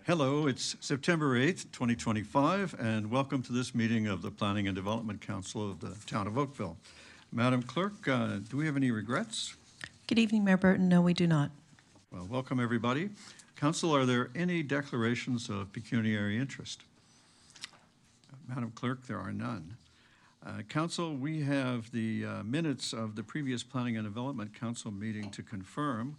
Hello, it's September 8th, 2025, and welcome to this meeting of the Planning and Development Council of the Town of Oakville. Madam Clerk, do we have any regrets? Good evening, Mayor Burton. No, we do not. Well, welcome everybody. Council, are there any declarations of pecuniary interest? Madam Clerk, there are none. Council, we have the minutes of the previous Planning and Development Council meeting to confirm.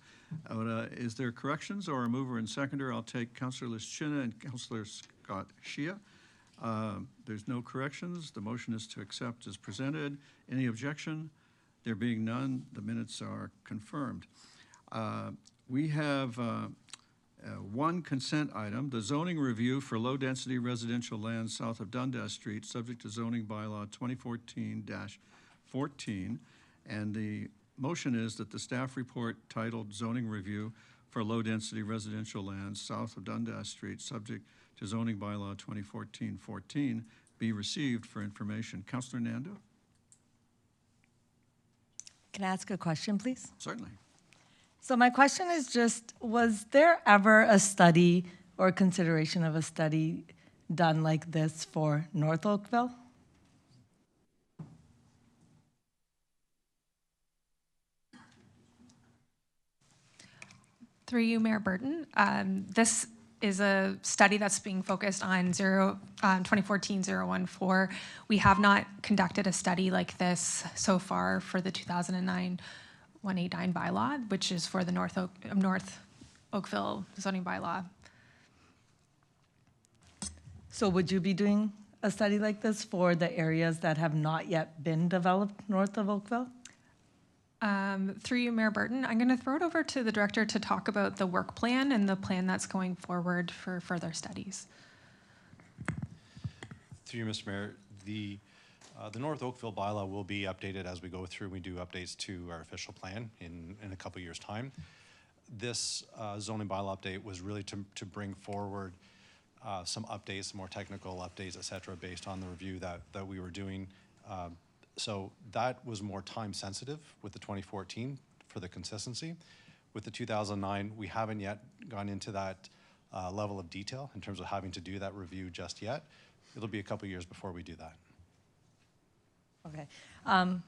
Is there corrections or a mover and seconder? I'll take Councillor Lischina and Councillor Scott Shia. There's no corrections. The motion is to accept as presented. Any objection? There being none, the minutes are confirmed. We have one consent item, the zoning review for low-density residential land south of Dundas Street, subject to zoning bylaw 2014-14, and the motion is that the staff report titled Zoning Review for Low-Density Residential Land South of Dundas Street, subject to zoning bylaw 2014-14, be received for information. Councillor Nando? Can I ask a question, please? Certainly. So my question is just, was there ever a study or consideration of a study done like this for North Oakville? Through you, Mayor Burton. This is a study that's being focused on 2014-014. We have not conducted a study like this so far for the 2009 189 bylaw, which is for the North Oakville zoning bylaw. So would you be doing a study like this for the areas that have not yet been developed north of Oakville? Through you, Mayor Burton, I'm going to throw it over to the director to talk about the work plan and the plan that's going forward for further studies. Through you, Mr. Mayor, the North Oakville bylaw will be updated as we go through. We do updates to our official plan in a couple years' time. This zoning bylaw update was really to bring forward some updates, more technical updates, et cetera, based on the review that we were doing. So that was more time sensitive with the 2014 for the consistency. With the 2009, we haven't yet gone into that level of detail in terms of having to do that review just yet. It'll be a couple years before we do that. Okay. I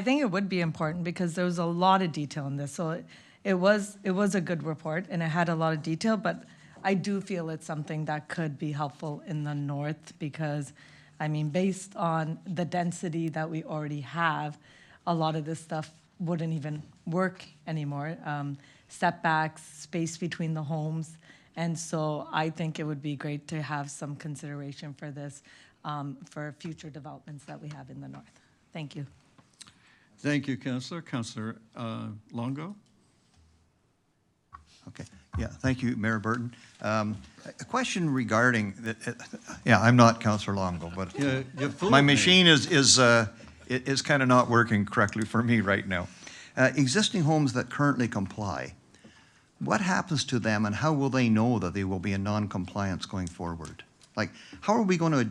think it would be important because there was a lot of detail in this. So it was a good report and it had a lot of detail, but I do feel it's something that could be helpful in the north because, I mean, based on the density that we already have, a lot of this stuff wouldn't even work anymore. Setbacks, space between the homes. And so I think it would be great to have some consideration for this for future developments that we have in the north. Thank you. Thank you, Councillor. Councillor Longo? Okay. Yeah, thank you, Mayor Burton. A question regarding, yeah, I'm not Councillor Longo, but Yeah, my machine is kind of not working correctly for me right now. Existing homes that currently comply, what happens to them and how will they know that they will be in non-compliance going forward? Like, how are we going to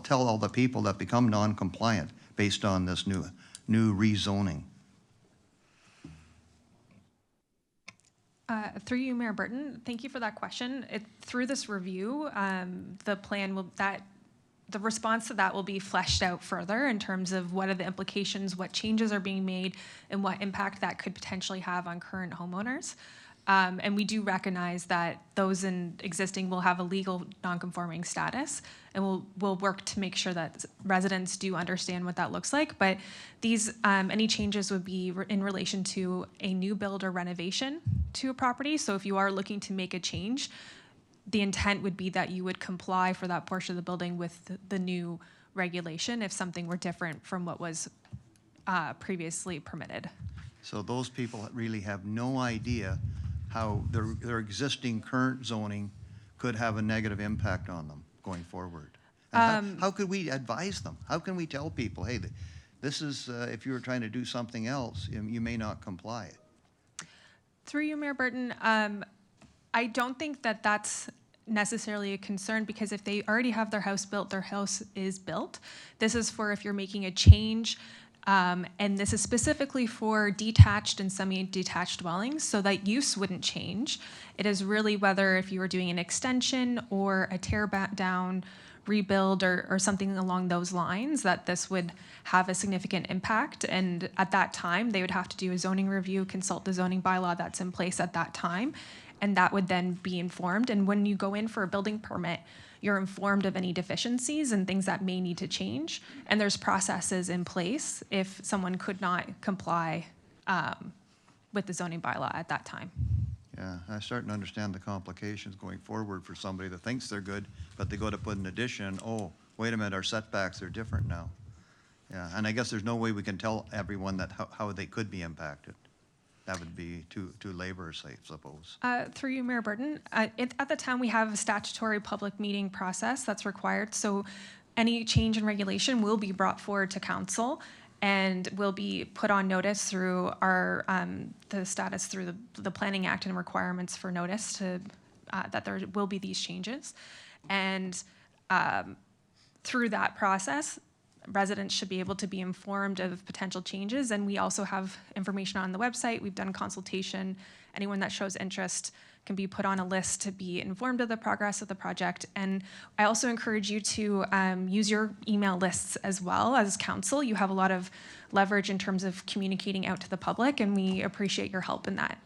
tell all the people that become non-compliant based on this new rezoning? Through you, Mayor Burton, thank you for that question. Through this review, the plan will the response to that will be fleshed out further in terms of what are the implications, what changes are being made, and what impact that could potentially have on current homeowners. And we do recognize that those in existing will have a legal non-conforming status, and we'll work to make sure that residents do understand what that looks like. But these any changes would be in relation to a new build or renovation to a property. So if you are looking to make a change, the intent would be that you would comply for that portion of the building with the new regulation if something were different from what was previously permitted. So those people really have no idea how their existing current zoning could have a negative impact on them going forward. And how could we advise them? How can we tell people, hey, this is, if you were trying to do something else, you may not comply? Through you, Mayor Burton, I don't think that that's necessarily a concern because if they already have their house built, their house is built. This is for if you're making a change And this is specifically for detached and semi-detached dwellings, so that use wouldn't change. It is really whether if you were doing an extension or a tear back down, rebuild, or something along those lines, that this would have a significant impact. And at that time, they would have to do a zoning review, consult the zoning bylaw that's in place at that time, and that would then be informed. And when you go in for a building permit, you're informed of any deficiencies and things that may need to change. And there's processes in place if someone could not comply with the zoning bylaw at that time. Yeah, I'm starting to understand the complications going forward for somebody that thinks they're good, but they go to put an addition, oh, wait a minute, our setbacks are different now. Yeah, and I guess there's no way we can tell everyone that how they could be impacted. That would be too laborious, I suppose. Through you, Mayor Burton, at the time we have a statutory public meeting process that's required. So any change in regulation will be brought forward to council and will be put on notice through our the status through the Planning Act and requirements for notice to that there will be these changes. And through that process, residents should be able to be informed of potential changes. And we also have information on the website. We've done consultation. Anyone that shows interest can be put on a list to be informed of the progress of the project. And I also encourage you to use your email lists as well as council. You have a lot of leverage in terms of communicating out to the public, and we appreciate your help in that.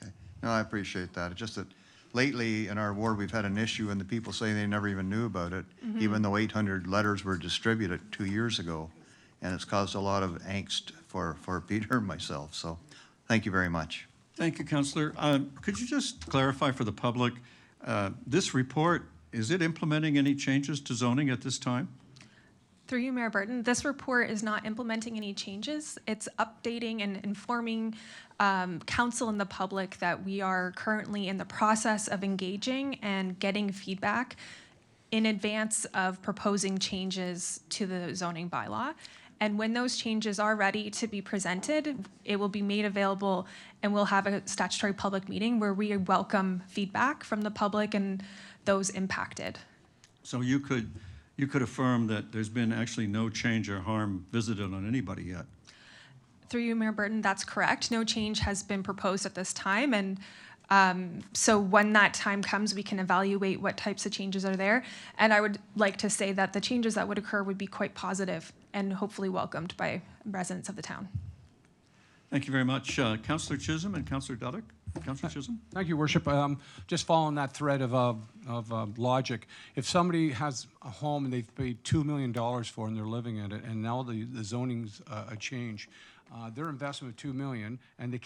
Okay, no, I appreciate that. It's just that lately in our ward, we've had an issue and the people say they never even knew about it, even though 800 letters were distributed 2 years ago. And it's caused a lot of angst for Peter and myself. So thank you very much. Thank you, Councillor. Could you just clarify for the public, this report, is it implementing any changes to zoning at this time? Through you, Mayor Burton, this report is not implementing any changes. It's updating and informing council and the public that we are currently in the process of engaging and getting feedback in advance of proposing changes to the zoning bylaw. And when those changes are ready to be presented, it will be made available, and we'll have a statutory public meeting where we welcome feedback from the public and those impacted. So you could affirm that there's been actually no change or harm visited on anybody yet? Through you, Mayor Burton, that's correct. No change has been proposed at this time. And so when that time comes, we can evaluate what types of changes are there. And I would like to say that the changes that would occur would be quite positive and hopefully welcomed by residents of the town. Thank you very much. Councillor Chisholm and Councillor Duddick. Councillor Chisholm? Thank you, Worship. Just following that thread of logic, if somebody has a home and they've paid $2 million for it and they're living in it, and now the zoning's a change, their investment of $2 million, and they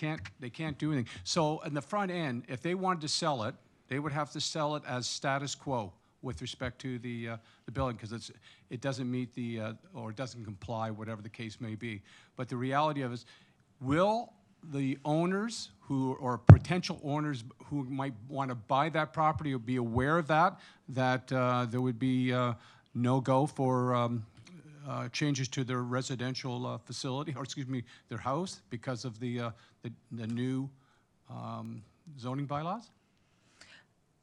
can't do anything. So in the front end, if they wanted to sell it, they would have to sell it as status quo with respect to the building, because it doesn't meet or it doesn't comply, whatever the case may be. But the reality of it is, will the owners or potential owners who might want to buy that property be aware of that there would be no go for changes to their residential facility, or excuse me, their house, because of the new zoning bylaws?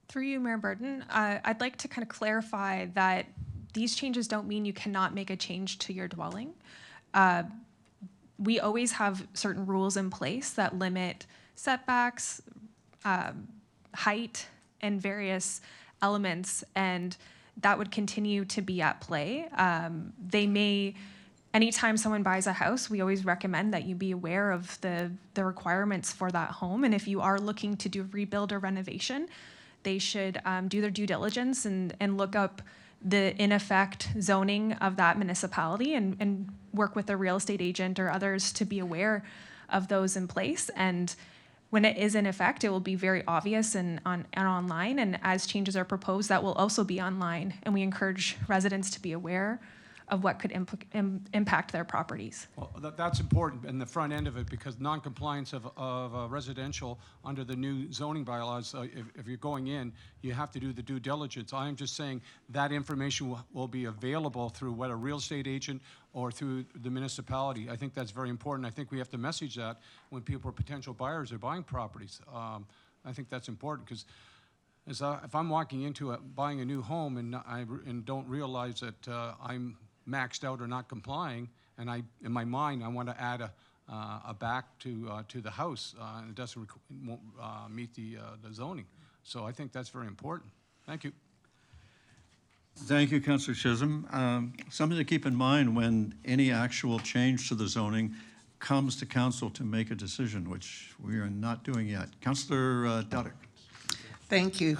Through you, Mayor Burton, I'd like to kind of clarify that these changes don't mean you cannot make a change to your dwelling. We always have certain rules in place that limit setbacks, height, and various elements, and that would continue to be at play. Anytime someone buys a house, we always recommend that you be aware of the requirements for that home, and if you are looking to do a rebuild or renovation, they should do their due diligence and look up the in effect zoning of that municipality and work with a real estate agent or others to be aware of those in place. And when it is in effect, it will be very obvious and online. And as changes are proposed, that will also be online. And we encourage residents to be aware of what could impact their properties. Well, that's important in the front end of it, because non-compliance of residential under the new zoning bylaws, if you're going in, you have to do the due diligence. I am just saying that information will be available through what, a real estate agent or through the municipality. I think that's very important. I think we have to message that when people are potential buyers are buying properties. I think that's important, because if I'm walking into buying a new home and don't realize that I'm maxed out or not complying, And in my mind, I want to add a back to the house, and it doesn't won't meet the zoning. So I think that's very important. Thank you. Thank you, Councillor Chisholm. Something to keep in mind when any actual change to the zoning comes to council to make a decision, which we are not doing yet. Councillor Duddick. Thank you.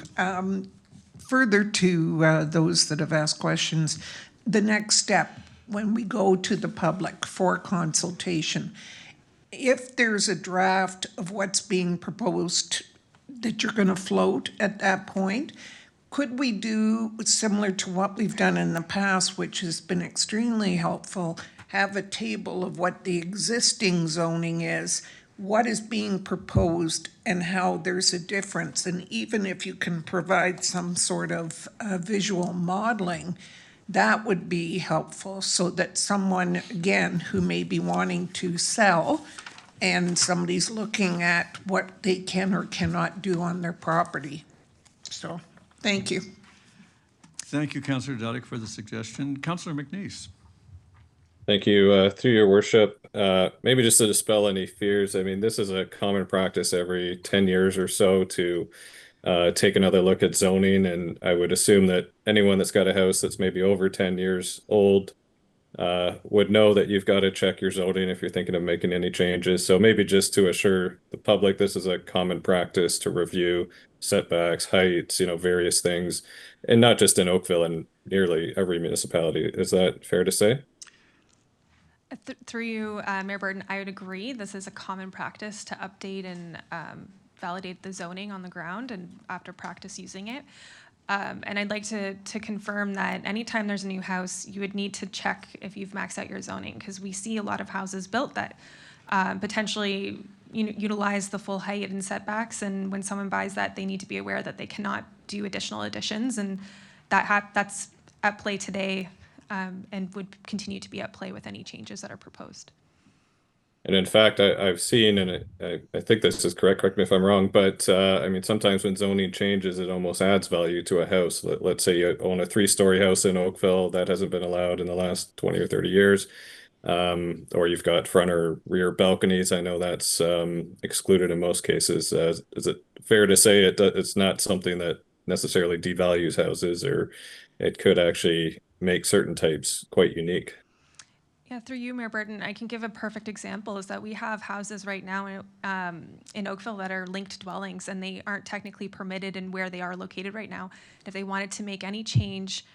Further to those that have asked questions, the next step when we go to the public for consultation, if there's a draft of what's being proposed that you're going to float at that point, could we do similar to what we've done in the past, which has been extremely helpful, have a table of what the existing zoning is, what is being proposed, and how there's a difference? And even if you can provide some sort of visual modeling, that would be helpful so that someone, again, who may be wanting to sell and somebody's looking at what they can or cannot do on their property. So, thank you. Thank you, Councillor Duddick, for the suggestion. Councillor McNeice. Thank you. Through your worship, maybe just to dispel any fears, I mean, this is a common practice every 10 years or so to take another look at zoning. And I would assume that anyone that's got a house that's maybe over 10 years old would know that you've got to check your zoning if you're thinking of making any changes. So maybe just to assure the public, this is a common practice to review setbacks, heights, various things, and not just in Oakville and nearly every municipality. Is that fair to say? Through you, Mayor Burton, I would agree. This is a common practice to update and validate the zoning on the ground and after practice using it. And I'd like to confirm that anytime there's a new house, you would need to check if you've maxed out your zoning, because we see a lot of houses built that potentially utilize the full height and setbacks. And when someone buys that, they need to be aware that they cannot do additional additions. And that's at play today. And would continue to be at play with any changes that are proposed. And in fact, I've seen, and I think this is correct me if I'm wrong, but I mean, sometimes when zoning changes, it almost adds value to a house. Let's say you own a 3-story house in Oakville that hasn't been allowed in the last 20 or 30 years, or you've got front or rear balconies. I know that's excluded in most cases. Is it fair to say it's not something that necessarily devalues houses, or it could actually make certain types quite unique? Yeah, through you, Mayor Burton, I can give a perfect example is that we have houses right now in Oakville that are linked dwellings, and they aren't technically permitted in where they are located right now. If they wanted to make any change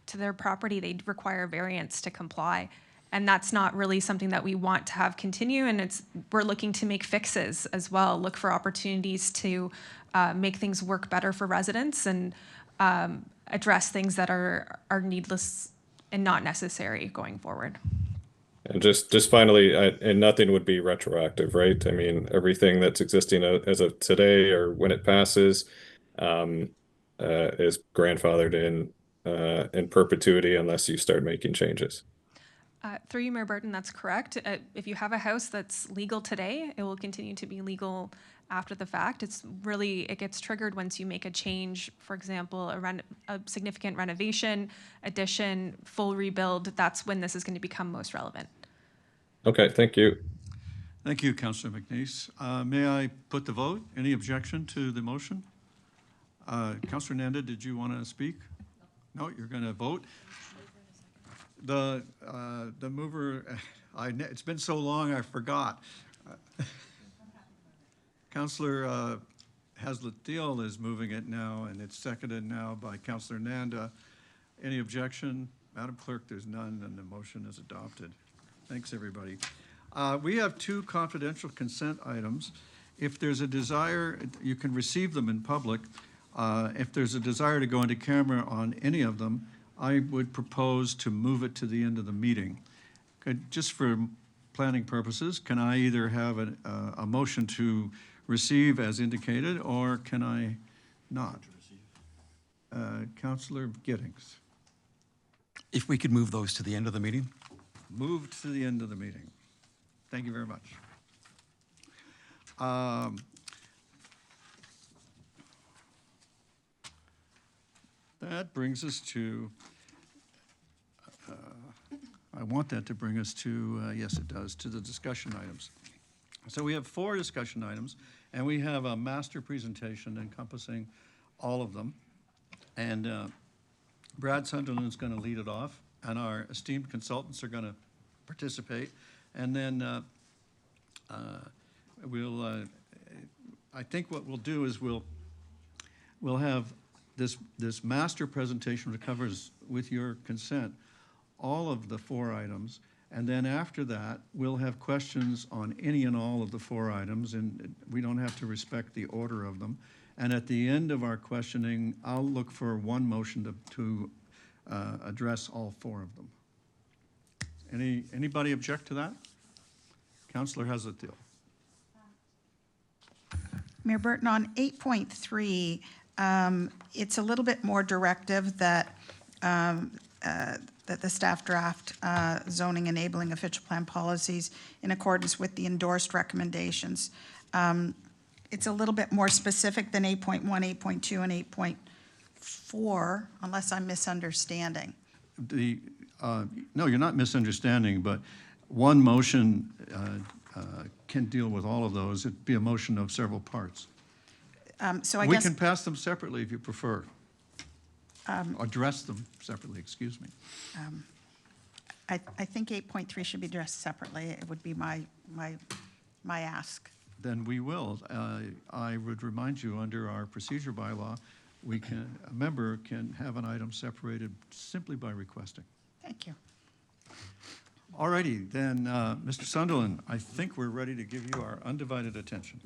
to their property, they'd require variance to comply. And that's not really something that we want to have continue, and we're looking to make fixes as well, look for opportunities to make things work better for residents and address things that are needless and not necessary going forward. And just finally, and nothing would be retroactive, right? I mean, everything that's existing as of today or when it passes is grandfathered in perpetuity unless you start making changes. Through you, Mayor Burton, that's correct. If you have a house that's legal today, it will continue to be legal after the fact. It gets triggered once you make a change, for example, a significant renovation, addition, full rebuild. That's when this is going to become most relevant. Okay, thank you. Thank you, Councillor McNeice. May I put the vote? Any objection to the motion? Councillor Nanda, did you want to speak? No, you're going to vote. The mover, it's been so long I forgot. Councillor Haslett-Deal is moving it now, and it's seconded now by Councillor Nanda. Any objection? Madam Clerk, there's none, and the motion is adopted. Thanks, everybody. We have 2 confidential consent items. If there's a desire, you can receive them in public. If there's a desire to go into camera on any of them, I would propose to move it to the end of the meeting. Just for planning purposes, can I either have a motion to receive as indicated, or can I not? Councillor Giddings. If we could move those to the end of the meeting? Moved to the end of the meeting. Thank you very much. That brings us to, I want that to bring us to, yes, it does, to the discussion items. So we have 4 discussion items, and we have a master presentation encompassing all of them. And Brad Sunderland is going to lead it off, and our esteemed consultants are going to participate. And then I think what we'll do is we'll have this master presentation that covers, with your consent, all of the 4 items. And then after that, we'll have questions on any and all of the 4 items, and we don't have to respect the order of them. And at the end of our questioning, I'll look for one motion to address all 4 of them. Anybody object to that? Councillor Hazatil. Mayor Burton, on 8.3, it's a little bit more directive that the staff draft zoning enabling official plan policies in accordance with the endorsed recommendations. It's a little bit more specific than 8.1, 8.2, and 8.4, unless I'm misunderstanding. No, you're not misunderstanding, but one motion can deal with all of those. It'd be a motion of several parts. So I We guess, can pass them separately if you prefer. Address them separately, excuse me. I think 8.3 should be addressed separately. It would be my ask. Then we will. I would remind you, under our procedure bylaw, a member can have an item separated simply by requesting. Thank you. All righty, then, Mr. Sunderland, I think we're ready to give you our undivided attention.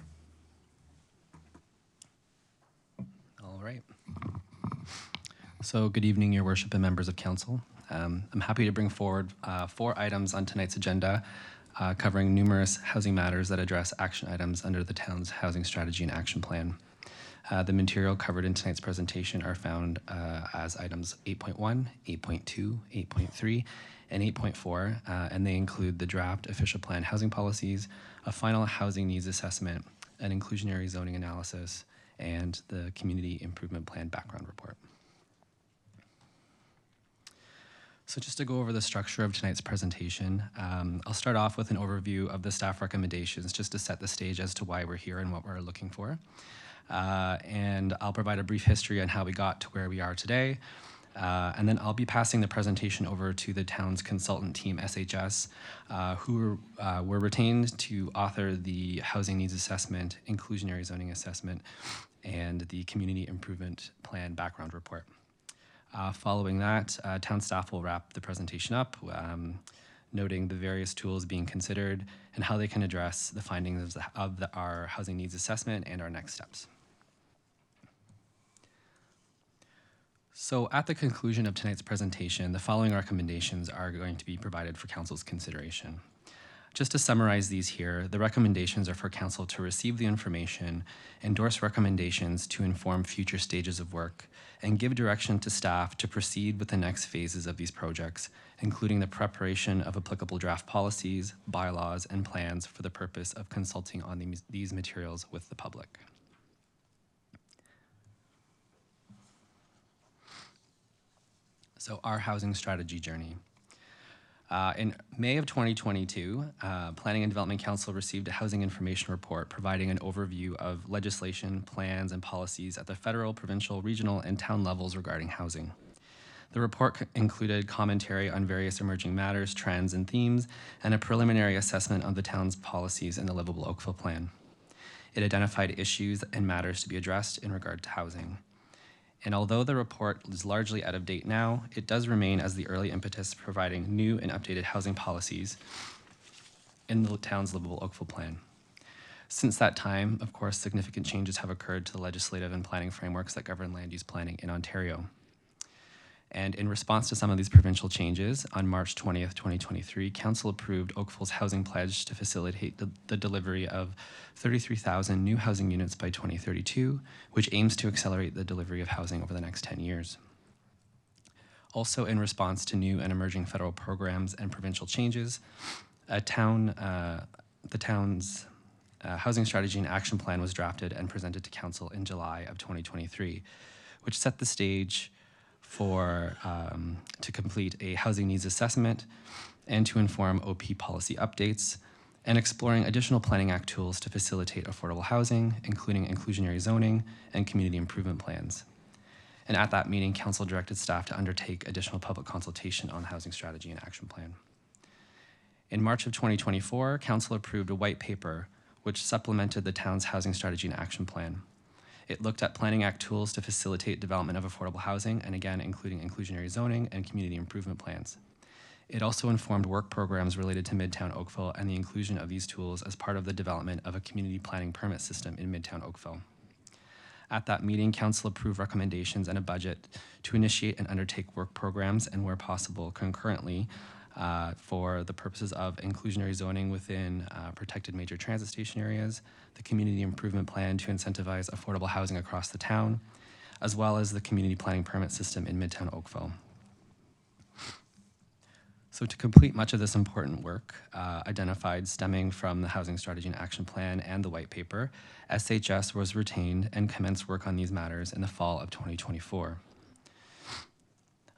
All right. So good evening, Your Worship and members of council. I'm happy to bring forward 4 items on tonight's agenda covering numerous housing matters that address action items under the town's housing strategy and action plan. The material covered in tonight's presentation are found as items 8.1, 8.2, 8.3, and 8.4, and they include the draft official plan housing policies, a final housing needs assessment, an inclusionary zoning analysis, and the community improvement plan background report. So just to go over the structure of tonight's presentation, I'll start off with an overview of the staff recommendations just to set the stage as to why we're here and what we're looking for. And I'll provide a brief history on how we got to where we are today. And then I'll be passing the presentation over to the town's consultant team, SHS, who were retained to author the housing needs assessment, inclusionary zoning assessment, and the community improvement plan background report. Following that, town staff will wrap the presentation up, noting the various tools being considered and how they can address the findings of our housing needs assessment and our next steps. So at the conclusion of tonight's presentation, the following recommendations are going to be provided for council's consideration. Just to summarize these here, the recommendations are for council to receive the information, endorse recommendations to inform future stages of work, and give direction to staff to proceed with the next phases of these projects, including the preparation of applicable draft policies, bylaws, and plans for the purpose of consulting on these materials with the public. So our housing strategy journey. In May of 2022, Planning and Development Council received a housing information report providing an overview of legislation, plans, and policies at the federal, provincial, regional, and town levels regarding housing. The report included commentary on various emerging matters, trends, and themes, and a preliminary assessment of the town's policies in the Livable Oakville Plan. It identified issues and matters to be addressed in regard to housing. And although the report is largely out of date now, it does remain as the early impetus providing new and updated housing policies in the town's Livable Oakville Plan. Since that time, of course, significant changes have occurred to the legislative and planning frameworks that govern land use planning in Ontario. And in response to some of these provincial changes, on March 20th, 2023, Council approved Oakville's housing pledge to facilitate the delivery of 33,000 new housing units by 2032, which aims to accelerate the delivery of housing over the next 10 years. Also, in response to new and emerging federal programs and provincial changes, the town's housing strategy and action plan was drafted and presented to Council in July of 2023, which set the stage to complete a housing needs assessment and to inform OP policy updates, and exploring additional Planning Act tools to facilitate affordable housing, including inclusionary zoning and community improvement plans. And at that meeting, Council directed staff to undertake additional public consultation on the housing strategy and action plan. In March of 2024, Council approved a white paper which supplemented the town's housing strategy and action plan. It looked at Planning Act tools to facilitate development of affordable housing, and again, including inclusionary zoning and community improvement plans. It also informed work programs related to Midtown Oakville and the inclusion of these tools as part of the development of a community planning permit system in Midtown Oakville. At that meeting, Council approved recommendations and a budget to initiate and undertake work programs and, where possible, concurrently for the purposes of inclusionary zoning within protected major transit station areas, the community improvement plan to incentivize affordable housing across the town, as well as the community planning permit system in Midtown Oakville. So to complete much of this important work, identified stemming from the Housing Strategy and Action Plan and the White Paper, SHS was retained and commenced work on these matters in the fall of 2024.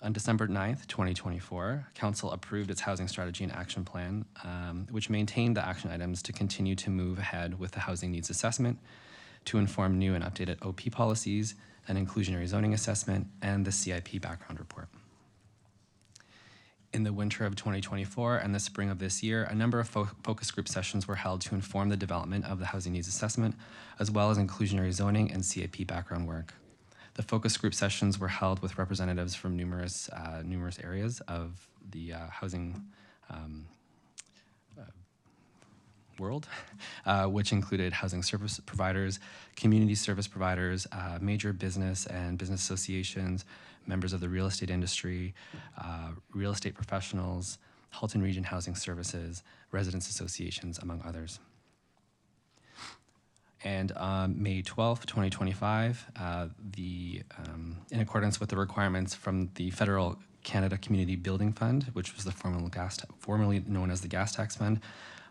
On December 9th, 2024, Council approved its Housing Strategy and Action Plan, which maintained the action items to continue to move ahead with the Housing Needs Assessment, to inform new and updated OP policies, an inclusionary zoning assessment, and the CIP background report. In the winter of 2024 and the spring of this year, a number of focus group sessions were held to inform the development of the Housing Needs Assessment, as well as inclusionary zoning and CIP background work. The focus group sessions were held with representatives from numerous areas of the housing world, which included housing service providers, community service providers, major business and business associations, members of the real estate industry, real estate professionals, Halton Region Housing Services, residents associations, among others. And on May 12th, 2025, in accordance with the requirements from the Federal Canada Community Building Fund, which was the formerly known as the Gas Tax Fund,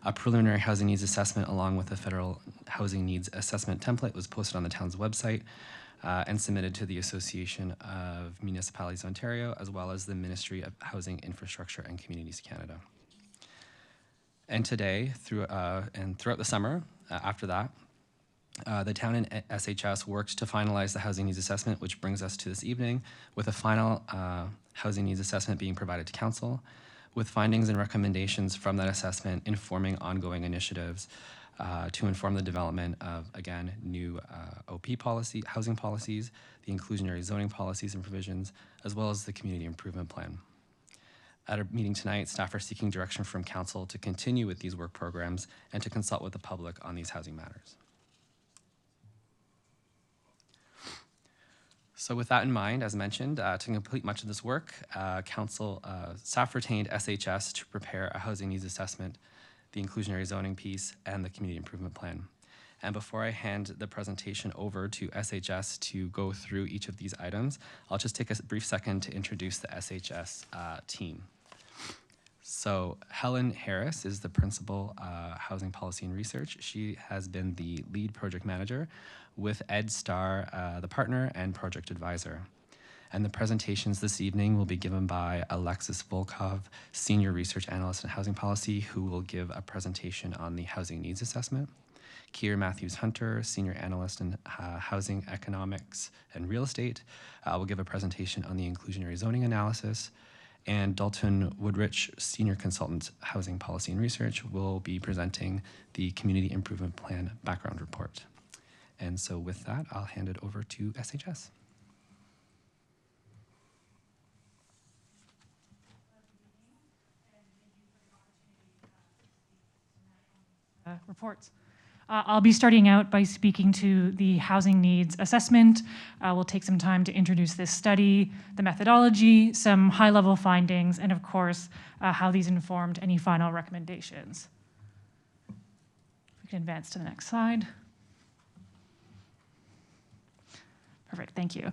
a preliminary housing needs assessment along with the Federal Housing Needs Assessment template was posted on the town's website and submitted to the Association of Municipalities of Ontario, as well as the Ministry of Housing, Infrastructure and Communities Canada. And today, throughout the summer, after that, the town and SHS worked to finalize the housing needs assessment, which brings us to this evening, with a final housing needs assessment being provided to council, with findings and recommendations from that assessment informing ongoing initiatives to inform the development of, again, new OP policy, housing policies, the inclusionary zoning policies and provisions, as well as the community improvement plan. At our meeting tonight, staff are seeking direction from council to continue with these work programs and to consult with the public on these housing matters. So with that in mind, as mentioned, to complete much of this work, council staff retained SHS to prepare a housing needs assessment, the inclusionary zoning piece, and the community improvement plan. And before I hand the presentation over to SHS to go through each of these items, I'll just take a brief second to introduce the SHS team. So Helen Harris is the principal housing policy and research. She has been the lead project manager, with Ed Starr, the partner and project advisor. And the presentations this evening will be given by Alexis Volkov, Senior Research Analyst in Housing Policy, who will give a presentation on the Housing Needs Assessment. Keir Matthews-Hunter, Senior Analyst in Housing Economics and Real Estate, will give a presentation on the inclusionary zoning analysis. And Dalton Woodrich, Senior Consultant Housing Policy and Research, will be presenting the Community Improvement Plan background report. And so with that, I'll hand it over to SHS. Reports. I'll be starting out by speaking to the housing needs assessment. We'll take some time to introduce this study, the methodology, some high-level findings, and of course, how these informed any final recommendations. We can advance to the next slide. Perfect, thank you.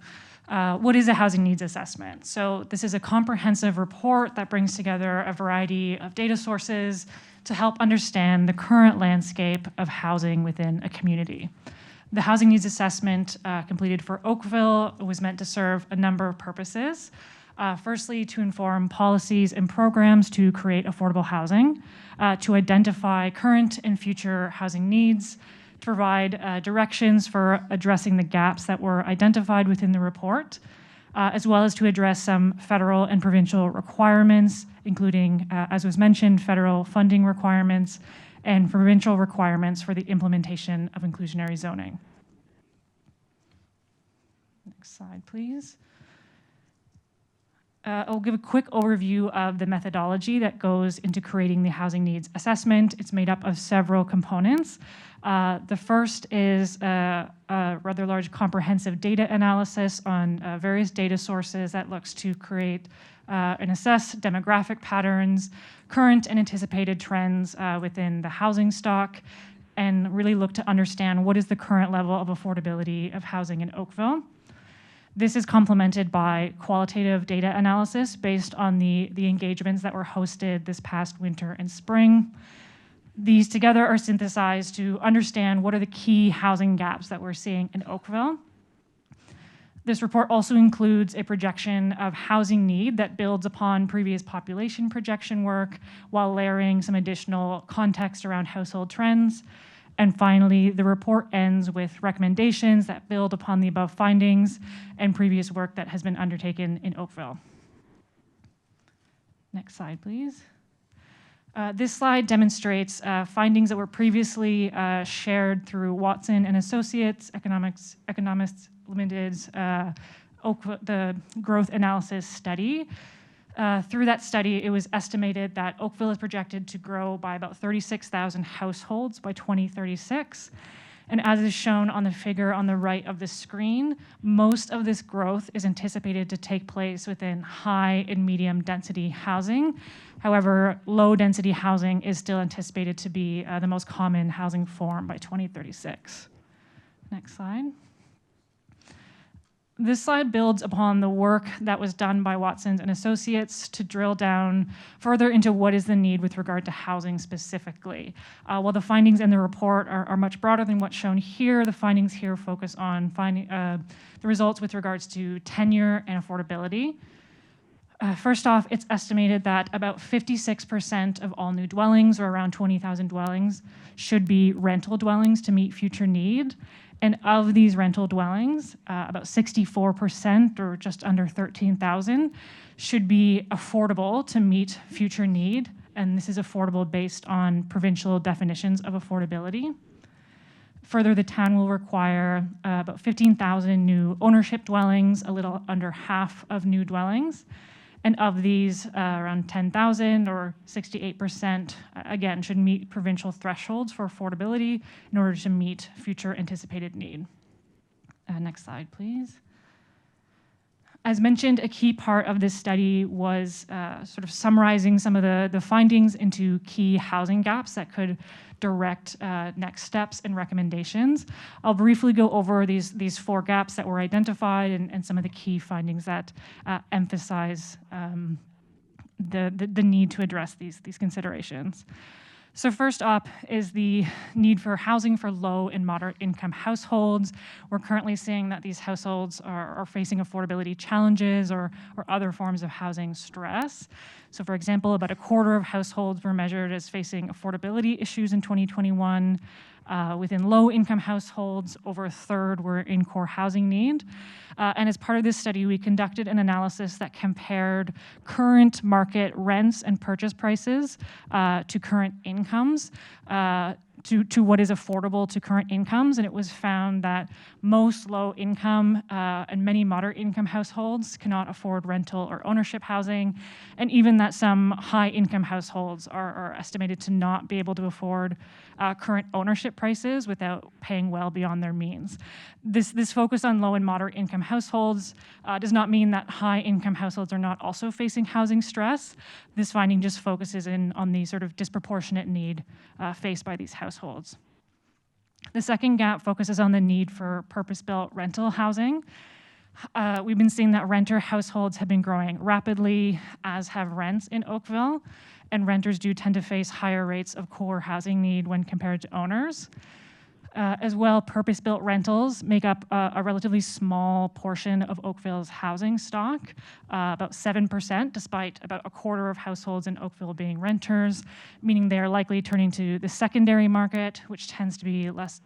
What is a housing needs assessment? So this is a comprehensive report that brings together a variety of data sources to help understand the current landscape of housing within a community. The housing needs assessment completed for Oakville was meant to serve a number of purposes. Firstly, to inform policies and programs to create affordable housing, to identify current and future housing needs, to provide directions for addressing the gaps that were identified within the report, as well as to address some federal and provincial requirements, including, as was mentioned, federal funding requirements and provincial requirements for the implementation of inclusionary zoning. Next slide, please. I'll give a quick overview of the methodology that goes into creating the housing needs assessment. It's made up of several components. The first is a rather large comprehensive data analysis on various data sources that looks to create and assess demographic patterns, current and anticipated trends within the housing stock, and really look to understand what is the current level of affordability of housing in Oakville. This is complemented by qualitative data analysis based on the engagements that were hosted this past winter and spring. These together are synthesized to understand what are the key housing gaps that we're seeing in Oakville. This report also includes a projection of housing need that builds upon previous population projection work while layering some additional context around household trends. And finally, the report ends with recommendations that build upon the above findings and previous work that has been undertaken in Oakville. Next slide, please. This slide demonstrates findings that were previously shared through Watson and Associates, Economists Limited's the growth analysis study. Through that study, it was estimated that Oakville is projected to grow by about 36,000 households by 2036. And as is shown on the figure on the right of the screen, most of this growth is anticipated to take place within high and medium density housing. However, low density housing is still anticipated to be the most common housing form by 2036. Next slide. This slide builds upon the work that was done by Watsons and Associates to drill down further into what is the need with regard to housing specifically. While the findings in the report are much broader than what's shown here, the findings here focus on the results with regards to tenure and affordability. First off, it's estimated that about 56% of all new dwellings, or around 20,000 dwellings, should be rental dwellings to meet future need. And of these rental dwellings, about 64%, or just under 13,000, should be affordable to meet future need. And this is affordable based on provincial definitions of affordability. Further, the town will require about 15,000 new ownership dwellings, a little under half of new dwellings. And of these, around 10,000, or 68%, again, should meet provincial thresholds for affordability in order to meet future anticipated need. Next slide, please. As mentioned, a key part of this study was sort of summarizing some of the findings into key housing gaps that could direct next steps and recommendations. I'll briefly go over these 4 gaps that were identified and some of the key findings that emphasize the need to address these considerations. So first up is the need for housing for low and moderate income households. We're currently seeing that these households are facing affordability challenges or other forms of housing stress. So for example, about a quarter of households were measured as facing affordability issues in 2021. Within low-income households, over a third were in core housing need. And as part of this study, we conducted an analysis that compared current market rents and purchase prices to current incomes, to what is affordable to current incomes. And it was found that most low-income and many moderate-income households cannot afford rental or ownership housing, and even that some high-income households are estimated to not be able to afford current ownership prices without paying well beyond their means. This focus on low and moderate income households does not mean that high income households are not also facing housing stress. This finding just focuses in on the sort of disproportionate need faced by these households. The second gap focuses on the need for purpose-built rental housing. We've been seeing that renter households have been growing rapidly, as have rents in Oakville, and renters do tend to face higher rates of core housing need when compared to owners. As well, purpose-built rentals make up a relatively small portion of Oakville's housing stock, about 7%, despite about a quarter of households in Oakville being renters, meaning they are likely turning to the secondary market, which tends to be less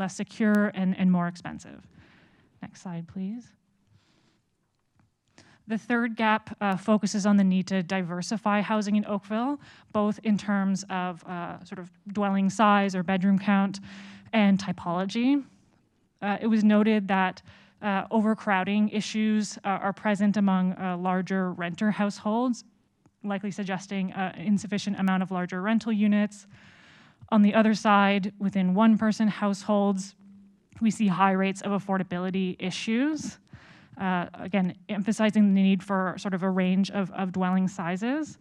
secure and more expensive. Next slide, please. The third gap focuses on the need to diversify housing in Oakville, both in terms of sort of dwelling size or bedroom count and typology. It was noted that overcrowding issues are present among larger renter households, likely suggesting an insufficient amount of larger rental units. On the other side, within one-person households, we see high rates of affordability issues. Again, emphasizing the need for sort of a range of dwelling sizes.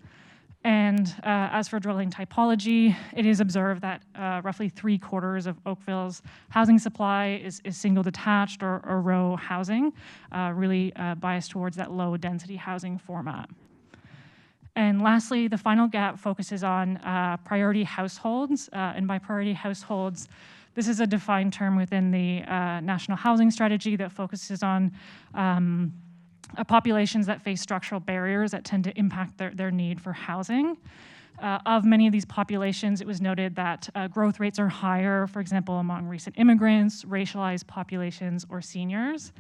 And as for dwelling typology, it is observed that roughly 3/4 of Oakville's housing supply is single detached or row housing, really biased towards that low density housing format. And lastly, the final gap focuses on priority households. And by priority households, this is a defined term within the National Housing Strategy that focuses on populations that face structural barriers that tend to impact their need for housing. Of many of these populations, it was noted that growth rates are higher, for example, among recent immigrants, racialized populations, or seniors.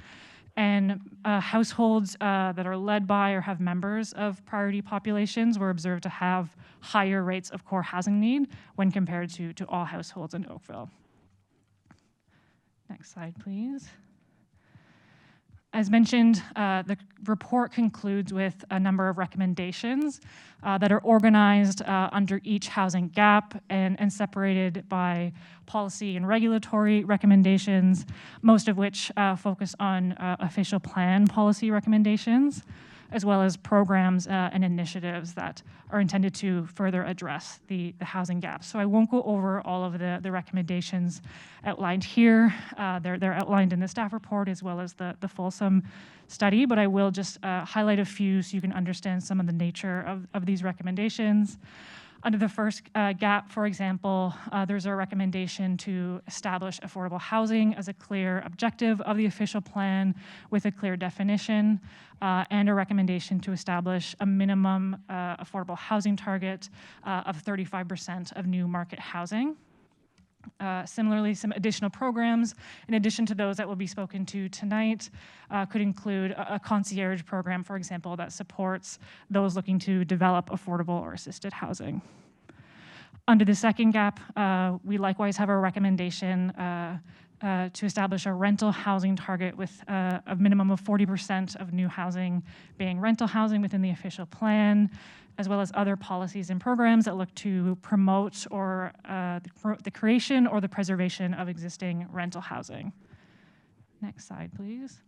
And households that are led by or have members of priority populations were observed to have higher rates of core housing need when compared to all households in Oakville. Next slide, please. As mentioned, the report concludes with a number of recommendations that are organized under each housing gap and separated by policy and regulatory recommendations, most of which focus on official plan policy recommendations, as well as programs and initiatives that are intended to further address the housing gaps. So I won't go over all of the recommendations outlined here. They're outlined in the staff report as well as the fulsome study, but I will just highlight a few so you can understand some of the nature of these recommendations. Under the first gap, for example, there's a recommendation to establish affordable housing as a clear objective of the official plan with a clear definition, and a recommendation to establish a minimum affordable housing target of 35% of new market housing. Similarly, some additional programs, in addition to those that will be spoken to tonight, could include a concierge program, for example, that supports those looking to develop affordable or assisted housing. Under the second gap, we likewise have a recommendation to establish a rental housing target with a minimum of 40% of new housing being rental housing within the official plan, as well as other policies and programs that look to promote or the creation or the preservation of existing rental housing. Next slide, please.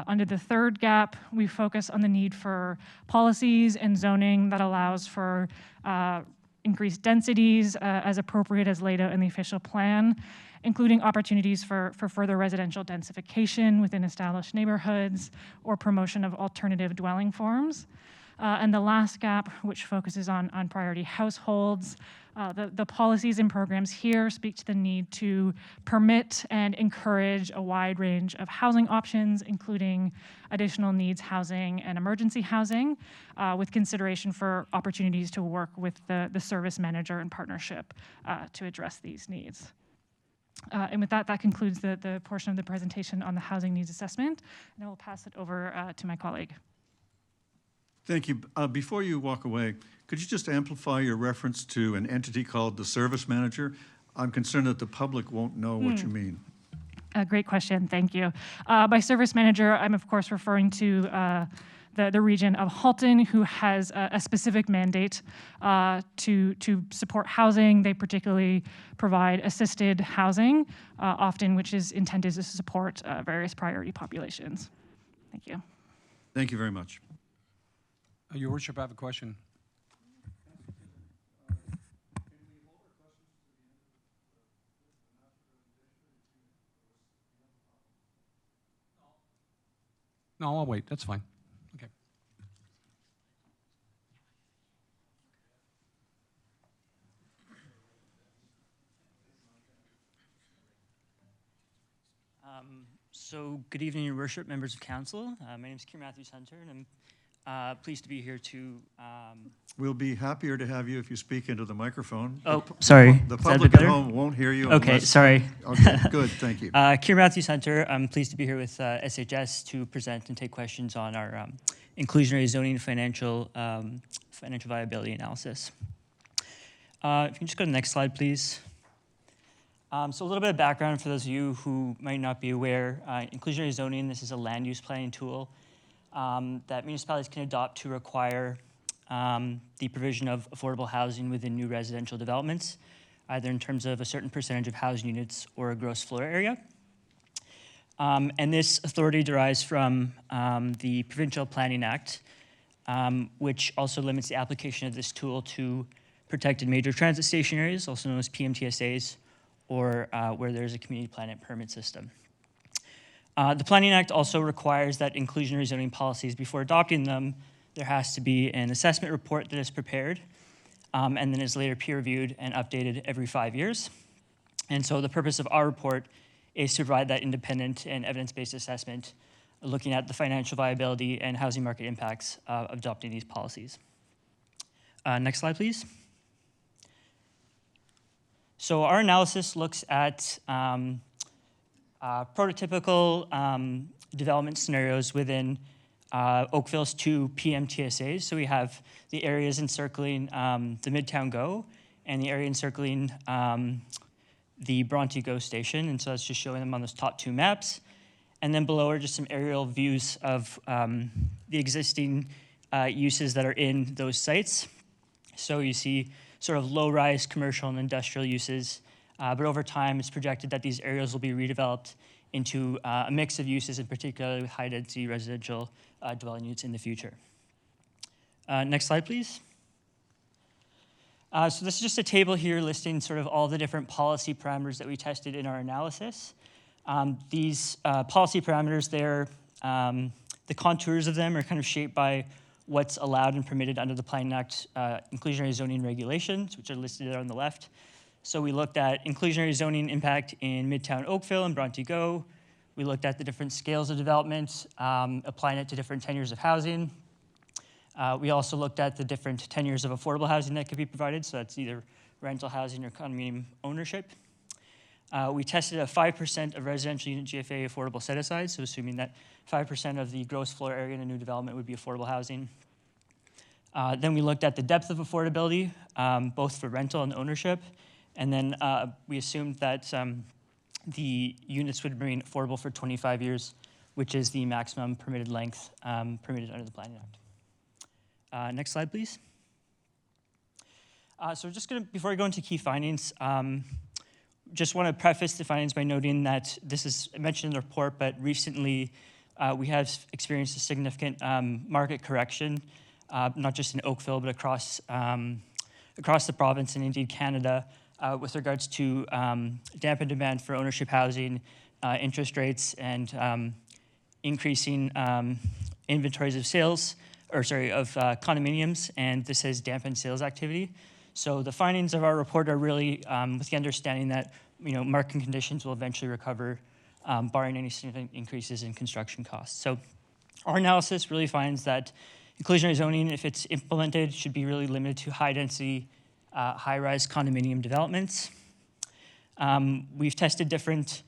Under the third gap, we focus on the need for policies and zoning that allows for increased densities as appropriate as laid out in the official plan, including opportunities for further residential densification within established neighborhoods or promotion of alternative dwelling forms. And the last gap, which focuses on priority households, the policies and programs here speak to the need to permit and encourage a wide range of housing options, including additional needs housing and emergency housing, with consideration for opportunities to work with the service manager in partnership to address these needs. And with that concludes the portion of the presentation on the housing needs assessment, and I will pass it over to my colleague. Thank you. Before you walk away, could you just amplify your reference to an entity called the service manager? I'm concerned that the public won't know what you mean. Great question, thank you. By service manager, I'm of course referring to the region of Halton, who has a specific mandate to support housing. They particularly provide assisted housing, often which is intended to support various priority populations. Thank you. Thank you very much. Your Worship, I have a question. No, I'll wait. That's fine. Okay. So, good evening, Your Worship, members of council. My name is Keir Matthews Hunter, and I'm pleased to be here to. We'll be happier to have you if you speak into the microphone. Oh, sorry. The Is that a public bit at better? home won't hear you. Okay, unless- sorry. Okay, good, thank you. Keir Matthews Hunter. I'm pleased to be here with SHS to present and take questions on our inclusionary zoning financial viability analysis. If you can just go to the next slide, please. So a little bit of background for those of you who might not be aware. Inclusionary zoning, this is a land use planning tool that municipalities can adopt to require the provision of affordable housing within new residential developments, either in terms of a certain percentage of housing units or a gross floor area. And this authority derives from the Provincial Planning Act, which also limits the application of this tool to protected major transit station areas, also known as PMTSAs, or where there's a community plan and permit system. The Planning Act also requires that inclusionary zoning policies, before adopting them, there has to be an assessment report that is prepared and then is later peer reviewed and updated every 5 years. And so the purpose of our report is to provide that independent and evidence-based assessment looking at the financial viability and housing market impacts of adopting these policies. Next slide, please. So our analysis looks at prototypical development scenarios within Oakville's 2 PMTSAs. So we have the areas encircling the Midtown GO and the area encircling the Bronte GO station. And so that's just showing them on those top 2 maps. And then below are just some aerial views of the existing uses that are in those sites. So you see sort of low-rise commercial and industrial uses, but over time it's projected that these areas will be redeveloped into a mix of uses, in particular with high-density residential dwelling units in the future. Next slide, please. So this is just a table here listing sort of all the different policy parameters that we tested in our analysis. These policy parameters, the contours of them are kind of shaped by what's allowed and permitted under the Planning Act inclusionary zoning regulations, which are listed there on the left. So we looked at inclusionary zoning impact in Midtown Oakville and Bronte GO. We looked at the different scales of development, applying it to different tenures of housing. We also looked at the different tenures of affordable housing that could be provided, so that's either rental housing or condominium ownership. We tested a 5% of residential unit GFA affordable set-aside, so assuming that 5% of the gross floor area in a new development would be affordable housing. Then we looked at the depth of affordability, both for rental and ownership. And then we assumed that the units would remain affordable for 25 years, which is the maximum permitted length permitted under the Planning Act. Next slide, please. So just gonna, before I go into key findings, just want to preface the findings by noting that this is mentioned in the report, but recently we have experienced a significant market correction, not just in Oakville, but across the province and indeed Canada, with regards to dampened demand for ownership housing, interest rates, and increasing inventories of condominiums, and this has dampened sales activity. So the findings of our report are really with the understanding that market conditions will eventually recover, barring any significant increases in construction costs. So our analysis really finds that inclusionary zoning, if it's implemented, should be really limited to high-density, high-rise condominium developments. We've tested different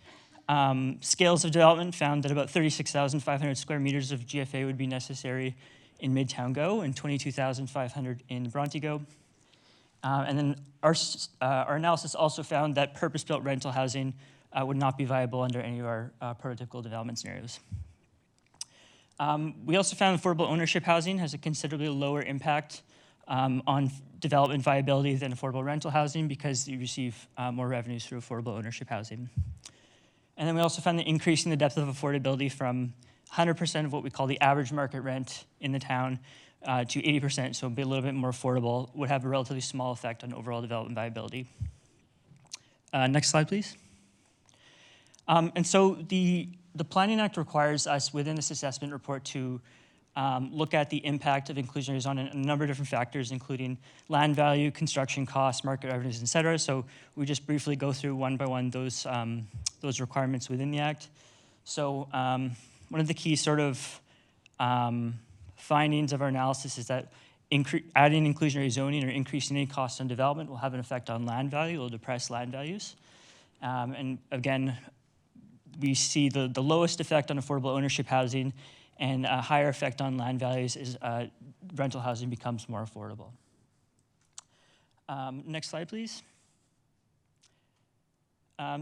scales of development, found that about 36,500 square meters of GFA would be necessary in Midtown GO and 22,500 in Bronte GO. And then our analysis also found that purpose-built rental housing would not be viable under any of our prototypical development scenarios. We also found affordable ownership housing has a considerably lower impact on development viability than affordable rental housing because you receive more revenues through affordable ownership housing. And then we also found that increasing the depth of affordability from 100% of what we call the average market rent in the town to 80%, so be a little bit more affordable, would have a relatively small effect on overall development viability. Next slide, please. And so the Planning Act requires us within this assessment report to look at the impact of inclusionary zoning on a number of different factors, including land value, construction costs, market revenues, et cetera. So we just briefly go through one by one those requirements within the Act. So one of the key sort of findings of our analysis is that adding inclusionary zoning or increasing any cost on development will have an effect on land value, it will depress land values. And again, we see the lowest effect on affordable ownership housing and a higher effect on land values is rental housing becomes more affordable. Next slide, please.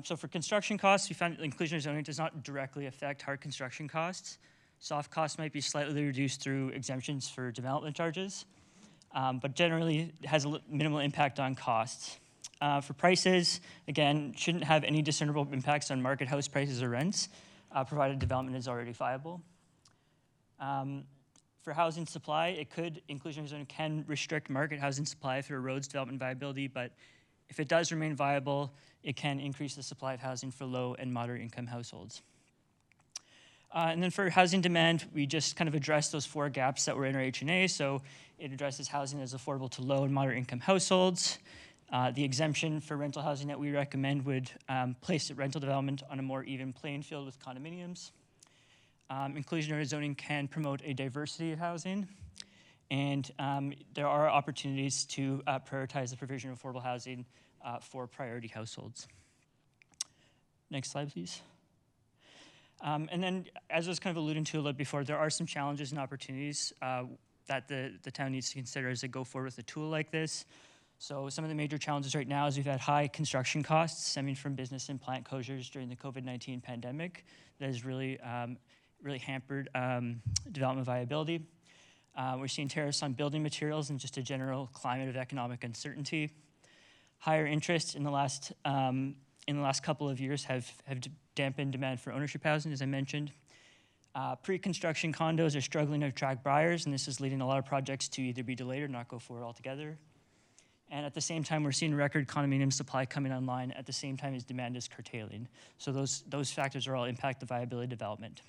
So for construction costs, we found inclusionary zoning does not directly affect hard construction costs. Soft costs might be slightly reduced through exemptions for development charges, but generally it has a minimal impact on costs. For prices, again, shouldn't have any discernible impacts on market house prices or rents, provided development is already viable. For housing supply, inclusionary zoning can restrict market housing supply if it erodes development viability, but if it does remain viable, it can increase the supply of housing for low and moderate income households. And then for housing demand, we just kind of addressed those 4 gaps that were in our H&A. So it addresses housing as affordable to low and moderate income households. The exemption for rental housing that we recommend would place rental development on a more even playing field with condominiums. Inclusionary zoning can promote a diversity of housing, and there are opportunities to prioritize the provision of affordable housing for priority households. Next slide, please. And then, as I was kind of alluding to a little before, there are some challenges and opportunities that the town needs to consider as they go forward with a tool like this. So some of the major challenges right now is we've had high construction costs stemming from business and plant closures during the COVID-19 pandemic that has really hampered development viability. We're seeing tariffs on building materials and just a general climate of economic uncertainty. Higher interest in the last couple of years have dampened demand for ownership housing, as I mentioned. Pre-construction condos are struggling to attract buyers, and this is leading a lot of projects to either be delayed or not go forward altogether. And at the same time, we're seeing record condominium supply coming online at the same time as demand is curtailing. So those factors are all impact the viability of development.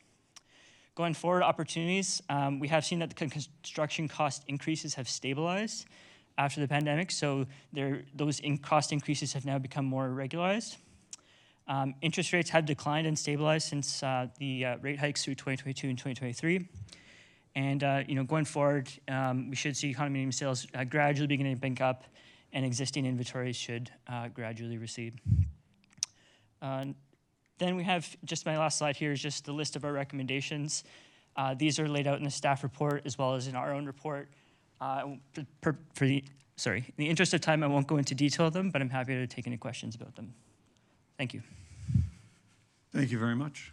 Going forward, opportunities, we have seen that the construction cost increases have stabilized after the pandemic, so those cost increases have now become more regularized. Interest rates have declined and stabilized since the rate hikes through 2022 and 2023. And going forward, we should see condominium sales gradually beginning to pick up, and existing inventories should gradually recede. Then we have, just my last slide here is just the list of our recommendations. These are laid out in the staff report as well as in our own report. In the interest of time, I won't go into detail of them, but I'm happy to take any questions about them. Thank you. Thank you very much.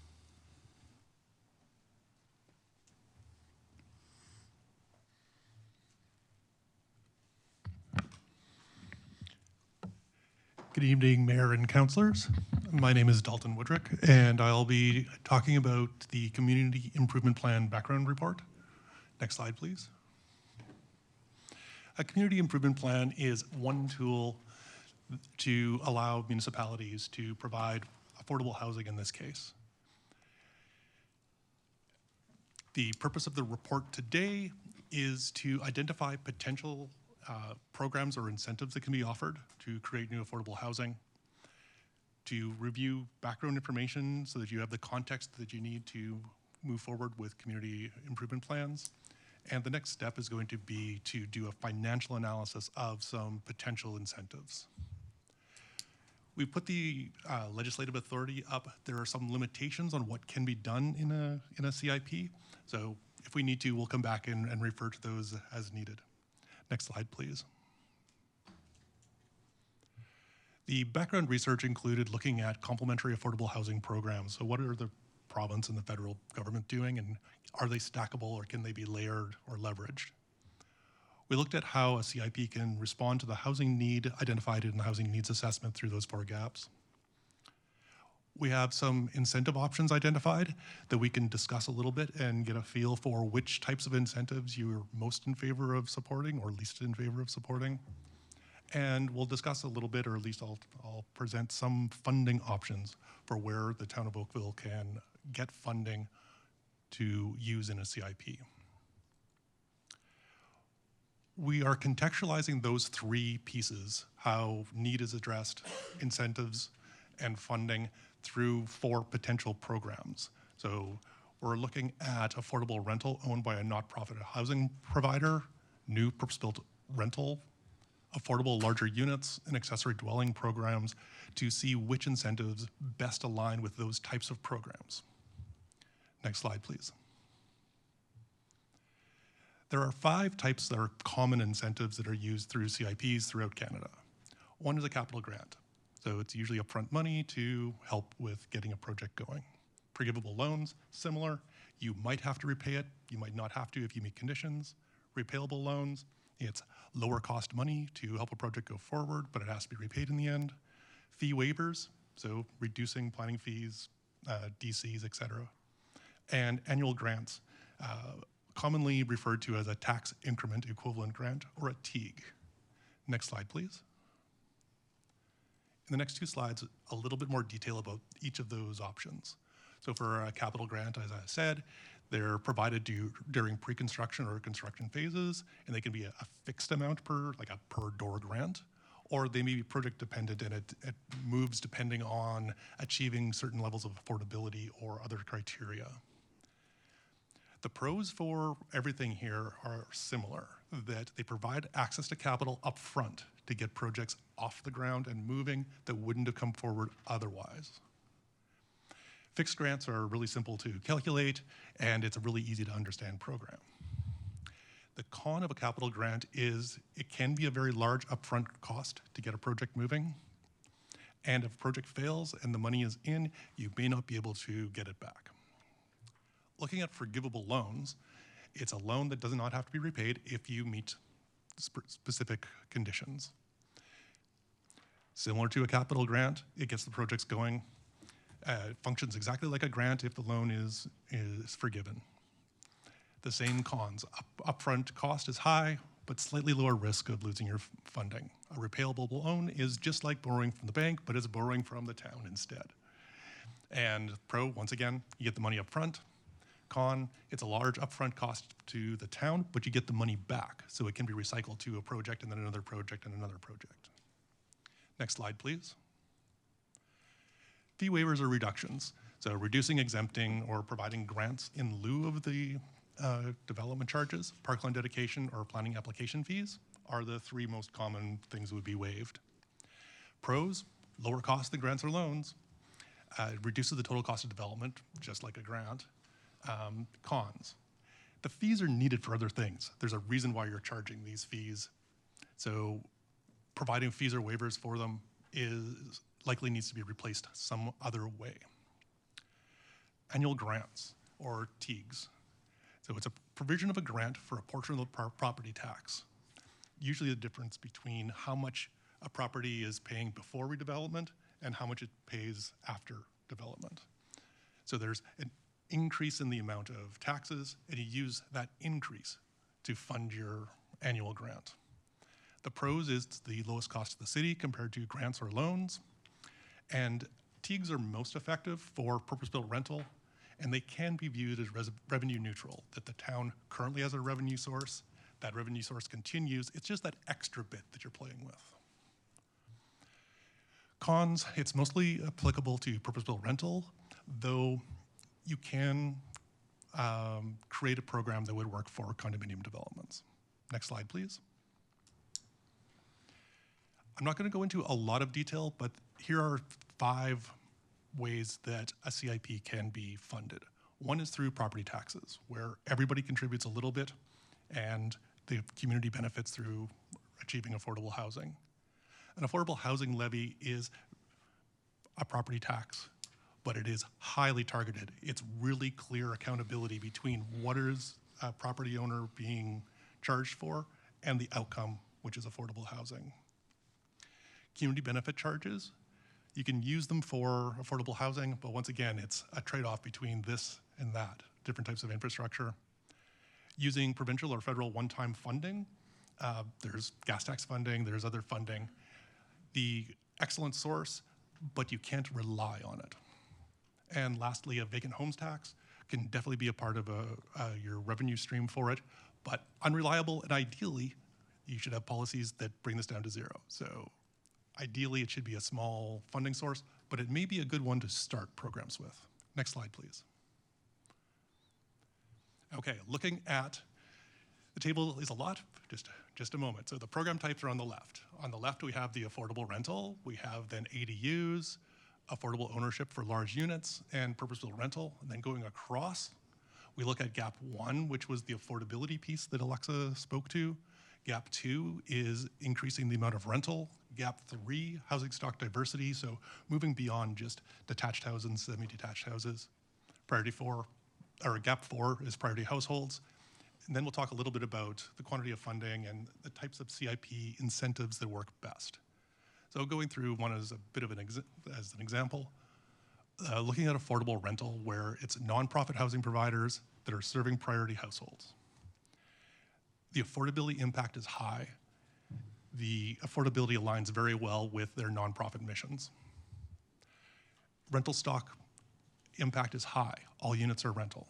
Good evening, Mayor and Councillors. My name is Dalton Woodrick, and I'll be talking about the Community Improvement Plan Background Report. Next slide, please. A Community Improvement Plan is one tool to allow municipalities to provide affordable housing in this case. The purpose of the report today is to identify potential programs or incentives that can be offered to create new affordable housing, to review background information so that you have the context that you need to move forward with community improvement plans. And the next step is going to be to do a financial analysis of some potential incentives. We put the legislative authority up. There are some limitations on what can be done in a CIP. So if we need to, we'll come back and refer to those as needed. Next slide, please. The background research included looking at complementary affordable housing programs. So what are the province and the federal government doing, and are they stackable, or can they be layered or leveraged? We looked at how a CIP can respond to the housing need identified in the housing needs assessment through those 4 gaps. We have some incentive options identified that we can discuss a little bit and get a feel for which types of incentives you're most in favor of supporting or least in favor of supporting. And we'll discuss a little bit, or at least I'll present some funding options for where the town of Oakville can get funding to use in a CIP. We are contextualizing those 3 pieces, how need is addressed, incentives, and funding, through 4 potential programs. So we're looking at affordable rental owned by a not-profit housing provider, new purpose-built rental, affordable larger units, and accessory dwelling programs to see which incentives best align with those types of programs. Next slide, please. There are 5 types that are common incentives that are used through CIPs throughout Canada. One is a capital grant. So it's usually upfront money to help with getting a project going. Forgivable loans, similar. You might have to repay it. You might not have to if you meet conditions. Repayable loans, it's lower cost money to help a project go forward, but it has to be repaid in the end. Fee waivers, so reducing planning fees, DCs, et cetera. And annual grants, commonly referred to as a tax increment equivalent grant or a TEAG. Next slide, please. In the next 2 slides, a little bit more detail about each of those options. So for a capital grant, as I said, they're provided during pre-construction or construction phases, and they can be a fixed amount per door grant, or they may be project dependent, and it moves depending on achieving certain levels of affordability or other criteria. The pros for everything here are similar, that they provide access to capital up front to get projects off the ground and moving that wouldn't have come forward otherwise. Fixed grants are really simple to calculate, and it's a really easy to understand program. The con of a capital grant is it can be a very large upfront cost to get a project moving, and if a project fails and the money is in, you may not be able to get it back. Looking at forgivable loans, it's a loan that does not have to be repaid if you meet specific conditions. Similar to a capital grant, it gets the projects going. It functions exactly like a grant if the loan is forgiven. The same cons. Upfront cost is high, but slightly lower risk of losing your funding. A repayable loan is just like borrowing from the bank, but it's borrowing from the town instead. And pro, once again, you get the money up front. Con, it's a large upfront cost to the town, but you get the money back, so it can be recycled to a project and then another project and another project. Next slide, please. Fee waivers or reductions. So reducing, exempting, or providing grants in lieu of the development charges, parkland dedication, or planning application fees are the 3 most common things that would be waived. Pros, lower cost than grants or loans. It reduces the total cost of development, just like a grant. Cons, the fees are needed for other things. There's a reason why you're charging these fees. So providing fees or waivers for them likely needs to be replaced some other way. Annual grants, or TEAGs. So it's a provision of a grant for a portion of the property tax. Usually the difference between how much a property is paying before redevelopment and how much it pays after development. So there's an increase in the amount of taxes, and you use that increase to fund your annual grant. The pros is the lowest cost to the city compared to grants or loans, and TEAGs are most effective for purpose-built rental, and they can be viewed as revenue neutral, that the town currently has a revenue source, that revenue source continues, it's just that extra bit that you're playing with. Cons, it's mostly applicable to purpose-built rental, though you can create a program that would work for condominium developments. Next slide, please. I'm not going to go into a lot of detail, but here are 5 ways that a CIP can be funded. One is through property taxes, where everybody contributes a little bit, and the community benefits through achieving affordable housing. An affordable housing levy is a property tax, but it is highly targeted. It's really clear accountability between what is a property owner being charged for and the outcome, which is affordable housing. Community benefit charges, you can use them for affordable housing, but once again, it's a trade-off between this and that, different types of infrastructure. Using provincial or federal one-time funding, there's gas tax funding, there's other funding. The excellent source, but you can't rely on it. And lastly, a vacant homes tax can definitely be a part of your revenue stream for it, but unreliable, and ideally, you should have policies that bring this down to 0. So ideally, it should be a small funding source, but it may be a good one to start programs with. Next slide, please. Okay, looking at the table is a lot, just a moment. So the program types are on the left. On the left, we have the affordable rental. We have then ADUs, affordable ownership for large units, and purpose-built rental. And then going across, we look at gap 1, which was the affordability piece that Alexa spoke to. Gap 2 is increasing the amount of rental. Gap 3, housing stock diversity, so moving beyond just detached houses and semi-detached houses. Gap 4 is priority households. And then we'll talk a little bit about the quantity of funding and the types of CIP incentives that work best. So going through one as a bit of an example, looking at affordable rental where it's nonprofit housing providers that are serving priority households. The affordability impact is high. The affordability aligns very well with their nonprofit missions. Rental stock impact is high. All units are rental.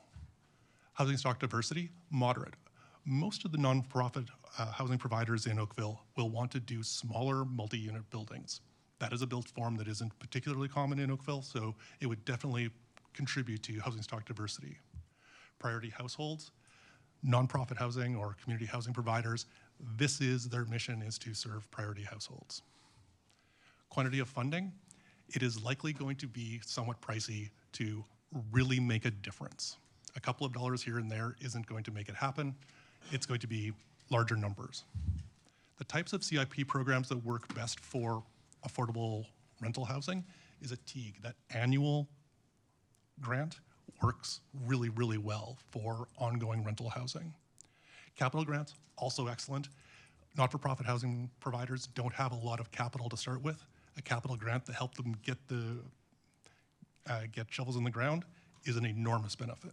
Housing stock diversity, moderate. Most of the nonprofit housing providers in Oakville will want to do smaller multi-unit buildings. That is a built form that isn't particularly common in Oakville, so it would definitely contribute to housing stock diversity. Priority households, nonprofit housing or community housing providers, this is their mission, is to serve priority households. Quantity of funding, it is likely going to be somewhat pricey to really make a difference. A couple of dollars here and there isn't going to make it happen. It's going to be larger numbers. The types of CIP programs that work best for affordable rental housing is a TEAG. That annual grant works really, really well for ongoing rental housing. Capital grants, also excellent. Not-for-profit housing providers don't have a lot of capital to start with. A capital grant to help them get shovels in the ground is an enormous benefit.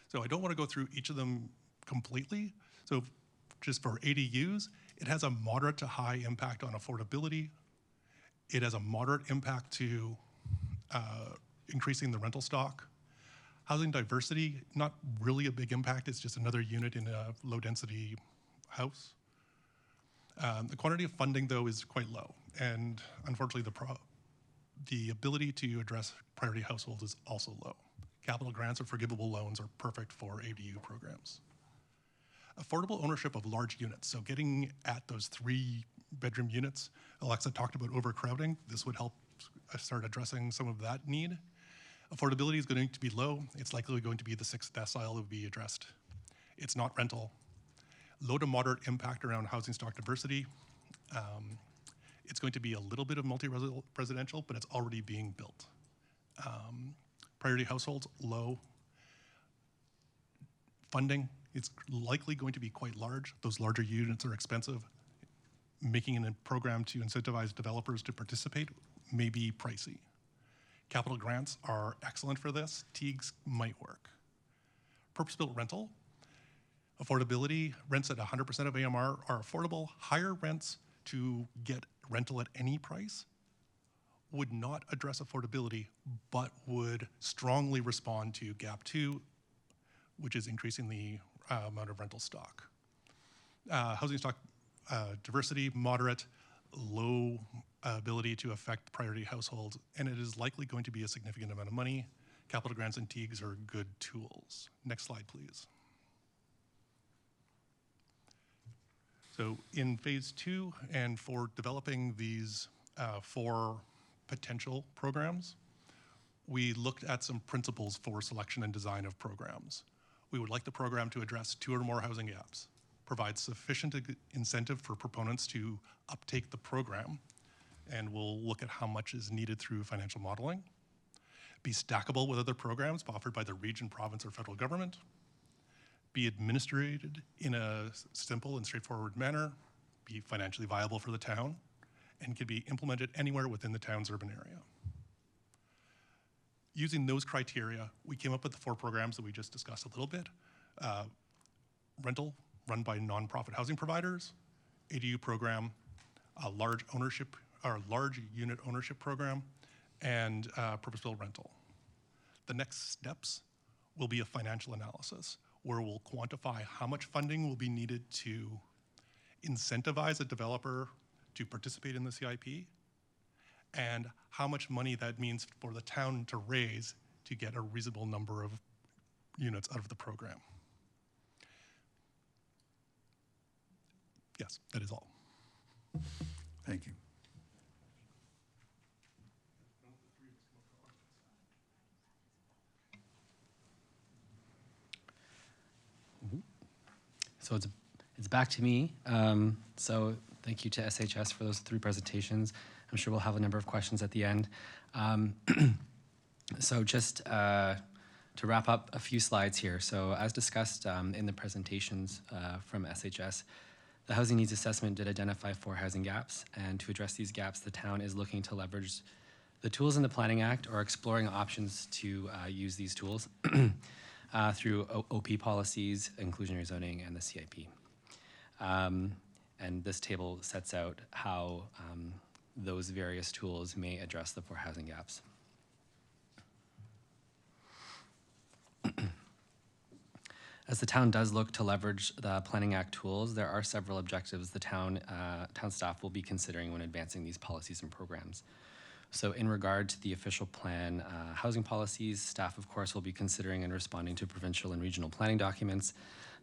So I don't want to go through each of them completely. So just for ADUs, it has a moderate to high impact on affordability. It has a moderate impact to increasing the rental stock. Housing diversity, not really a big impact. It's just another unit in a low density house. The quantity of funding though is quite low. And unfortunately the ability to address priority households is also low. Capital grants or forgivable loans are perfect for ADU programs. Affordable ownership of large units. So getting at those 3-bedroom units, Alexa talked about overcrowding. This would help start addressing some of that need. Affordability is going to be low. It's likely going to be the 6th decile that would be addressed. It's not rental. Low to moderate impact around housing stock diversity. It's going to be a little bit of multi-residential, but it's already being built. Priority households, low. Funding, it's likely going to be quite large. Those larger units are expensive. Making a program to incentivize developers to participate may be pricey. Capital grants are excellent for this. TEAGs might work. Purpose-built rental, affordability, rents at 100% of AMR are affordable. Higher rents to get rental at any price would not address affordability, but would strongly respond to gap 2, which is increasing the amount of rental stock. Housing stock diversity, moderate, low ability to affect priority households, and it is likely going to be a significant amount of money. Capital grants and TEAGs are good tools. Next slide, please. So in phase 2 and for developing these 4 potential programs, we looked at some principles for selection and design of programs. We would like the program to address 2 or more housing gaps, provide sufficient incentive for proponents to uptake the program, and we'll look at how much is needed through financial modeling, be stackable with other programs offered by the region, province, or federal government, be administered in a simple and straightforward manner, be financially viable for the town, and can be implemented anywhere within the town's urban area. Using those criteria, we came up with the 4 programs that we just discussed a little bit. Rental, run by nonprofit housing providers, ADU program, a large unit ownership program, and purpose-built rental. The next steps will be a financial analysis where we'll quantify how much funding will be needed to incentivize a developer to participate in the CIP, and how much money that means for the town to raise to get a reasonable number of units out of the program. Yes, that is all. Thank you. So it's back to me. So thank you to SHS for those 3 presentations. I'm sure we'll have a number of questions at the end. So just to wrap up a few slides here. So as discussed in the presentations from SHS, the housing needs assessment did identify 4 housing gaps, and to address these gaps, the town is looking to leverage the tools in the Planning Act or exploring options to use these tools through OP policies, inclusionary zoning, and the CIP. And this table sets out how those various tools may address the 4 housing gaps. As the town does look to leverage the Planning Act tools, there are several objectives the town staff will be considering when advancing these policies and programs. So in regard to the official plan housing policies, staff of course will be considering and responding to provincial and regional planning documents,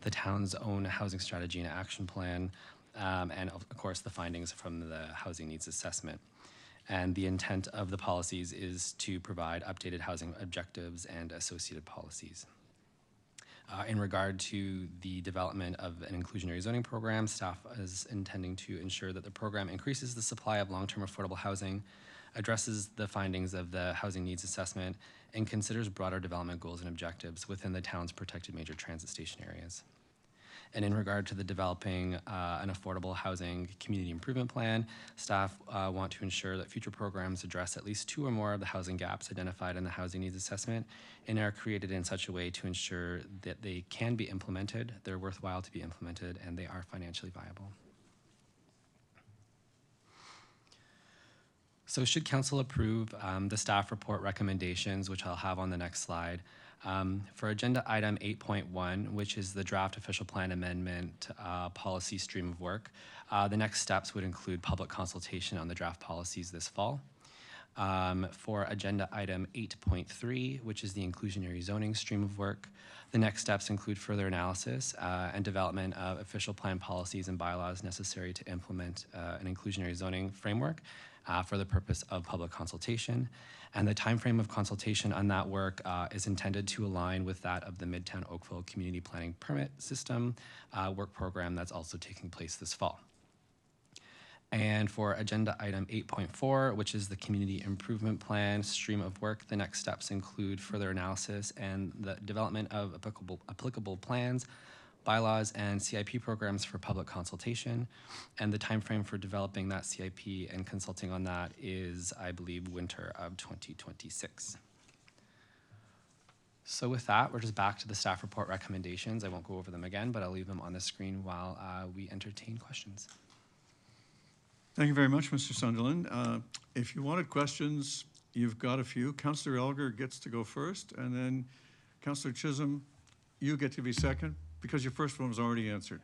the town's own housing strategy and action plan, and of course the findings from the housing needs assessment. And the intent of the policies is to provide updated housing objectives and associated policies. In regard to the development of an inclusionary zoning program, staff is intending to ensure that the program increases the supply of long-term affordable housing, addresses the findings of the housing needs assessment, and considers broader development goals and objectives within the town's protected major transit station areas. And in regard to the developing an affordable housing community improvement plan, staff want to ensure that future programs address at least 2 or more of the housing gaps identified in the housing needs assessment and are created in such a way to ensure that they can be implemented, they're worthwhile to be implemented, and they are financially viable. So should council approve the staff report recommendations, which I'll have on the next slide, for agenda item 8.1, which is the draft official plan amendment policy stream of work, the next steps would include public consultation on the draft policies this fall. For agenda item 8.3, which is the inclusionary zoning stream of work, the next steps include further analysis and development of official plan policies and bylaws necessary to implement an inclusionary zoning framework for the purpose of public consultation. And the timeframe of consultation on that work is intended to align with that of the Midtown Oakville Community Planning Permit System work program that's also taking place this fall. And for agenda item 8.4, which is the community improvement plan stream of work, the next steps include further analysis and the development of applicable plans, bylaws, and CIP programs for public consultation. And the timeframe for developing that CIP and consulting on that is, I believe, winter of 2026. So with that, we're just back to the staff report recommendations. I won't go over them again, but I'll leave them on the screen while we entertain questions. Thank you very much, Mr. Sunderland. If you wanted questions, you've got a few. Councillor Elgar gets to go first, and then Councillor Chisholm, you get to be second, because your first one was already answered.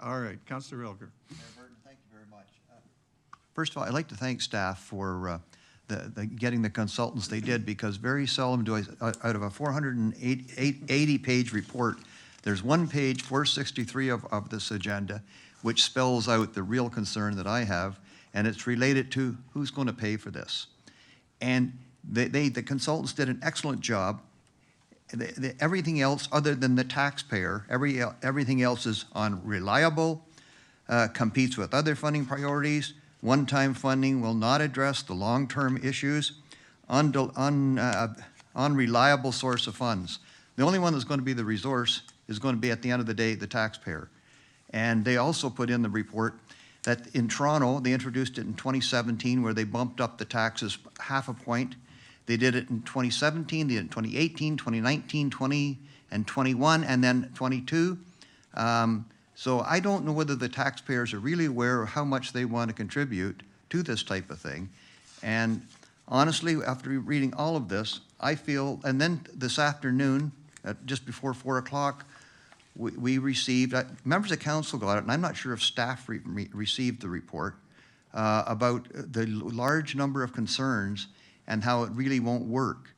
All right, Councillor Elgar. Mayor Burton, thank you very much. First of all, I'd like to thank staff for getting the consultants they did, because very seldom do I, out of a 480-page report, there's one page, 463 of this agenda, which spells out the real concern that I have, and it's related to who's going to pay for this. And the consultants did an excellent job. Everything else, other than the taxpayer, everything else is unreliable, competes with other funding priorities. One-time funding will not address the long-term issues, unreliable source of funds. The only one that's going to be the resource is going to be, at the end of the day, the taxpayer. And they also put in the report that in Toronto, they introduced it in 2017, where they bumped up the taxes half a point. They did it in 2017, they did it in 2018, 2019, 20, and 21, and then 22. So I don't know whether the taxpayers are really aware of how much they want to contribute to this type of thing. And honestly, after reading all of this, I feel, and then this afternoon, just before 4 o'clock, we received, members of council got it, and I'm not sure if staff received the report about the large number of concerns and how it really won't work.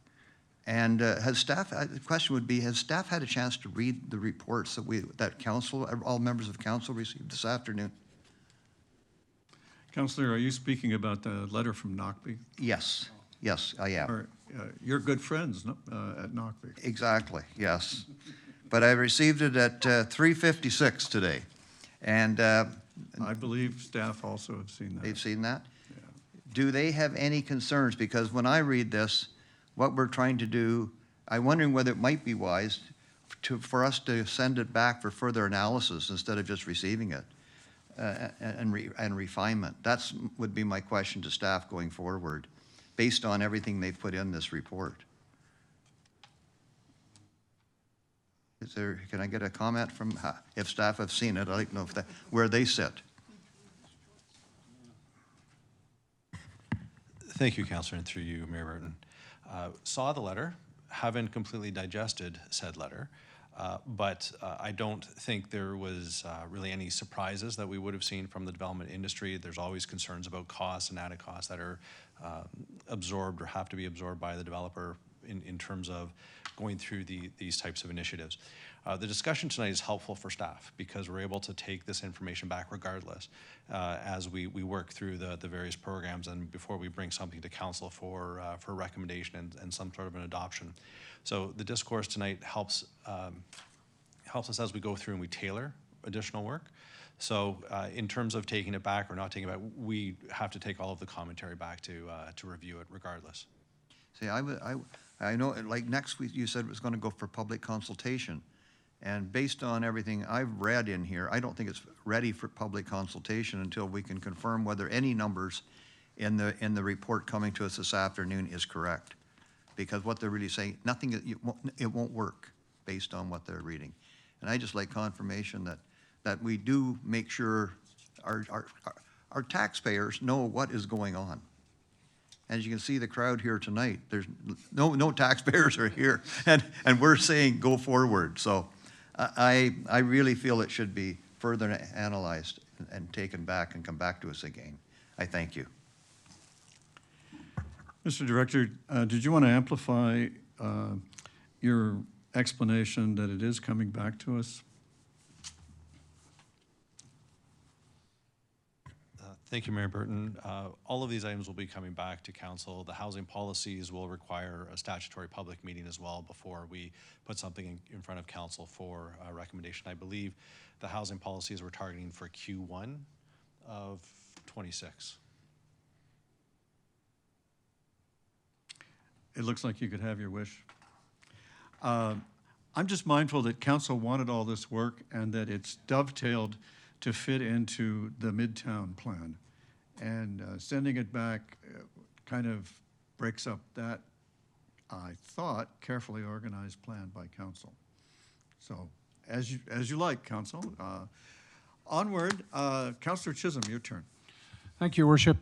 And has staff, the question would be, has staff had a chance to read the reports that council, all members of council received this afternoon? Councillor, are you speaking about the letter from Knockby? Yes, yes, I am. Or, you're good friends at Knockby. Exactly, yes. But I received it at 3:56 today. And I believe staff also have seen that. they've seen that? Yeah. Do they have any concerns? Because when I read this, what we're trying to do, I'm wondering whether it might be wise for us to send it back for further analysis instead of just receiving it and refinement. That would be my question to staff going forward, based on everything they've put in this report. Can I get a comment from, if staff have seen it, I'd like to know where they sit. Thank you, Councillor, and through you, Mayor Burton. Saw the letter, haven't completely digested said letter, but I don't think there was really any surprises that we would have seen from the development industry. There's always concerns about costs and added costs that are absorbed or have to be absorbed by the developer in terms of going through these types of initiatives. The discussion tonight is helpful for staff because we're able to take this information back regardless as we work through the various programs and before we bring something to council for recommendation and some sort of an adoption. So the discourse tonight helps us as we go through and we tailor additional work. So in terms of taking it back or not taking it back, we have to take all of the commentary back to review it regardless. See, I know, like next week you said it was going to go for public consultation. And based on everything I've read in here, I don't think it's ready for public consultation until we can confirm whether any numbers in the report coming to us this afternoon is correct. Because what they're really saying, it won't work based on what they're reading. And I just like confirmation that we do make sure our taxpayers know what is going on. As you can see, the crowd here tonight, there's no taxpayers are here, and we're saying go forward. So I really feel it should be further analyzed and taken back and come back to us again. I thank you. Mr. Director, did you want to amplify your explanation that it is coming back to us? Thank you, Mayor Burton. All of these items will be coming back to council. The housing policies will require a statutory public meeting as well before we put something in front of council for a recommendation. I believe the housing policies we're targeting for Q1 of 26. It looks like you could have your wish. I'm just mindful that council wanted all this work and that it's dovetailed to fit into the Midtown plan. And sending it back kind of breaks up that, I thought, carefully organized plan by council. So as you like, council. Onward, Councillor Chisholm, your turn. Thank you, Your Worship.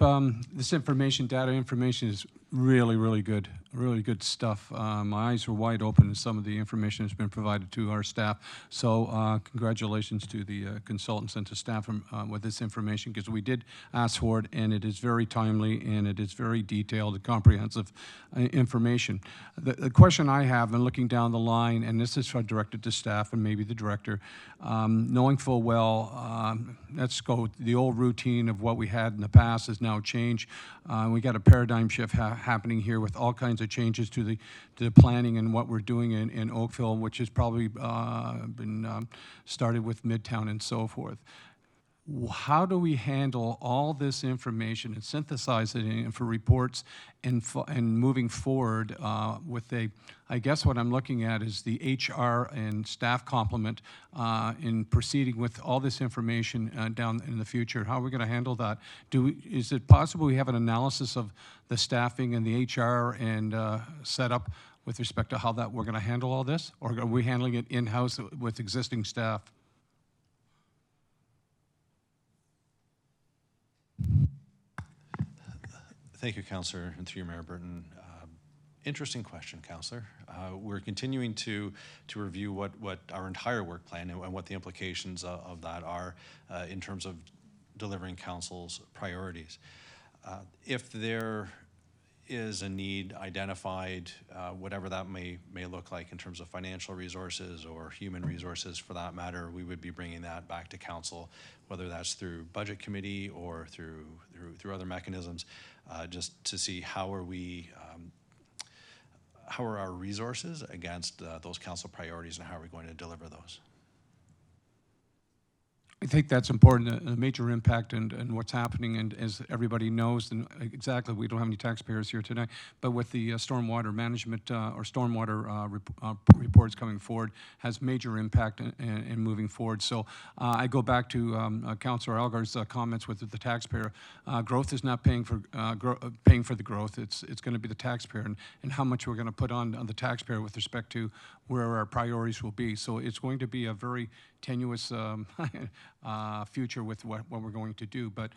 This data information is really good stuff. My eyes were wide open to some of the information that's been provided to our staff. So congratulations to the consultants and to staff with this information, because we did ask for it, and it is very timely, and it is very detailed and comprehensive information. The question I have, and looking down the line, and this is directed to staff and maybe the director, knowing full well, let's go, the old routine of what we had in the past has now changed. We got a paradigm shift happening here with all kinds of changes to the planning and what we're doing in Oakville, which has probably been started with Midtown and so forth. How do we handle all this information and synthesize it for reports and moving forward with I guess what I'm looking at is the HR and staff complement in proceeding with all this information down in the future. How are we going to handle that? Is it possible we have an analysis of the staffing and the HR and setup with respect to how that we're going to handle all this? Or are we handling it in-house with existing staff? Thank you, Councillor, and through you, Mayor Burton. Interesting question, Councillor. We're continuing to review what our entire work plan and what the implications of that are in terms of delivering council's priorities. If there is a need identified, whatever that may look like in terms of financial resources or human resources for that matter, we would be bringing that back to council, whether that's through budget committee or through other mechanisms, just to see how are our resources against those council priorities and how are we going to deliver those. I think that's important, a major impact and what's happening, and as everybody knows, and exactly, we don't have any taxpayers here tonight, but with the stormwater management or stormwater reports coming forward has major impact in moving forward. So I go back to Councillor Algar's comments with the taxpayer. Growth is not paying for the growth. It's going to be the taxpayer and how much we're going to put on the taxpayer with respect to where our priorities will be. So it's going to be a very tenuous future with what we're going to do. But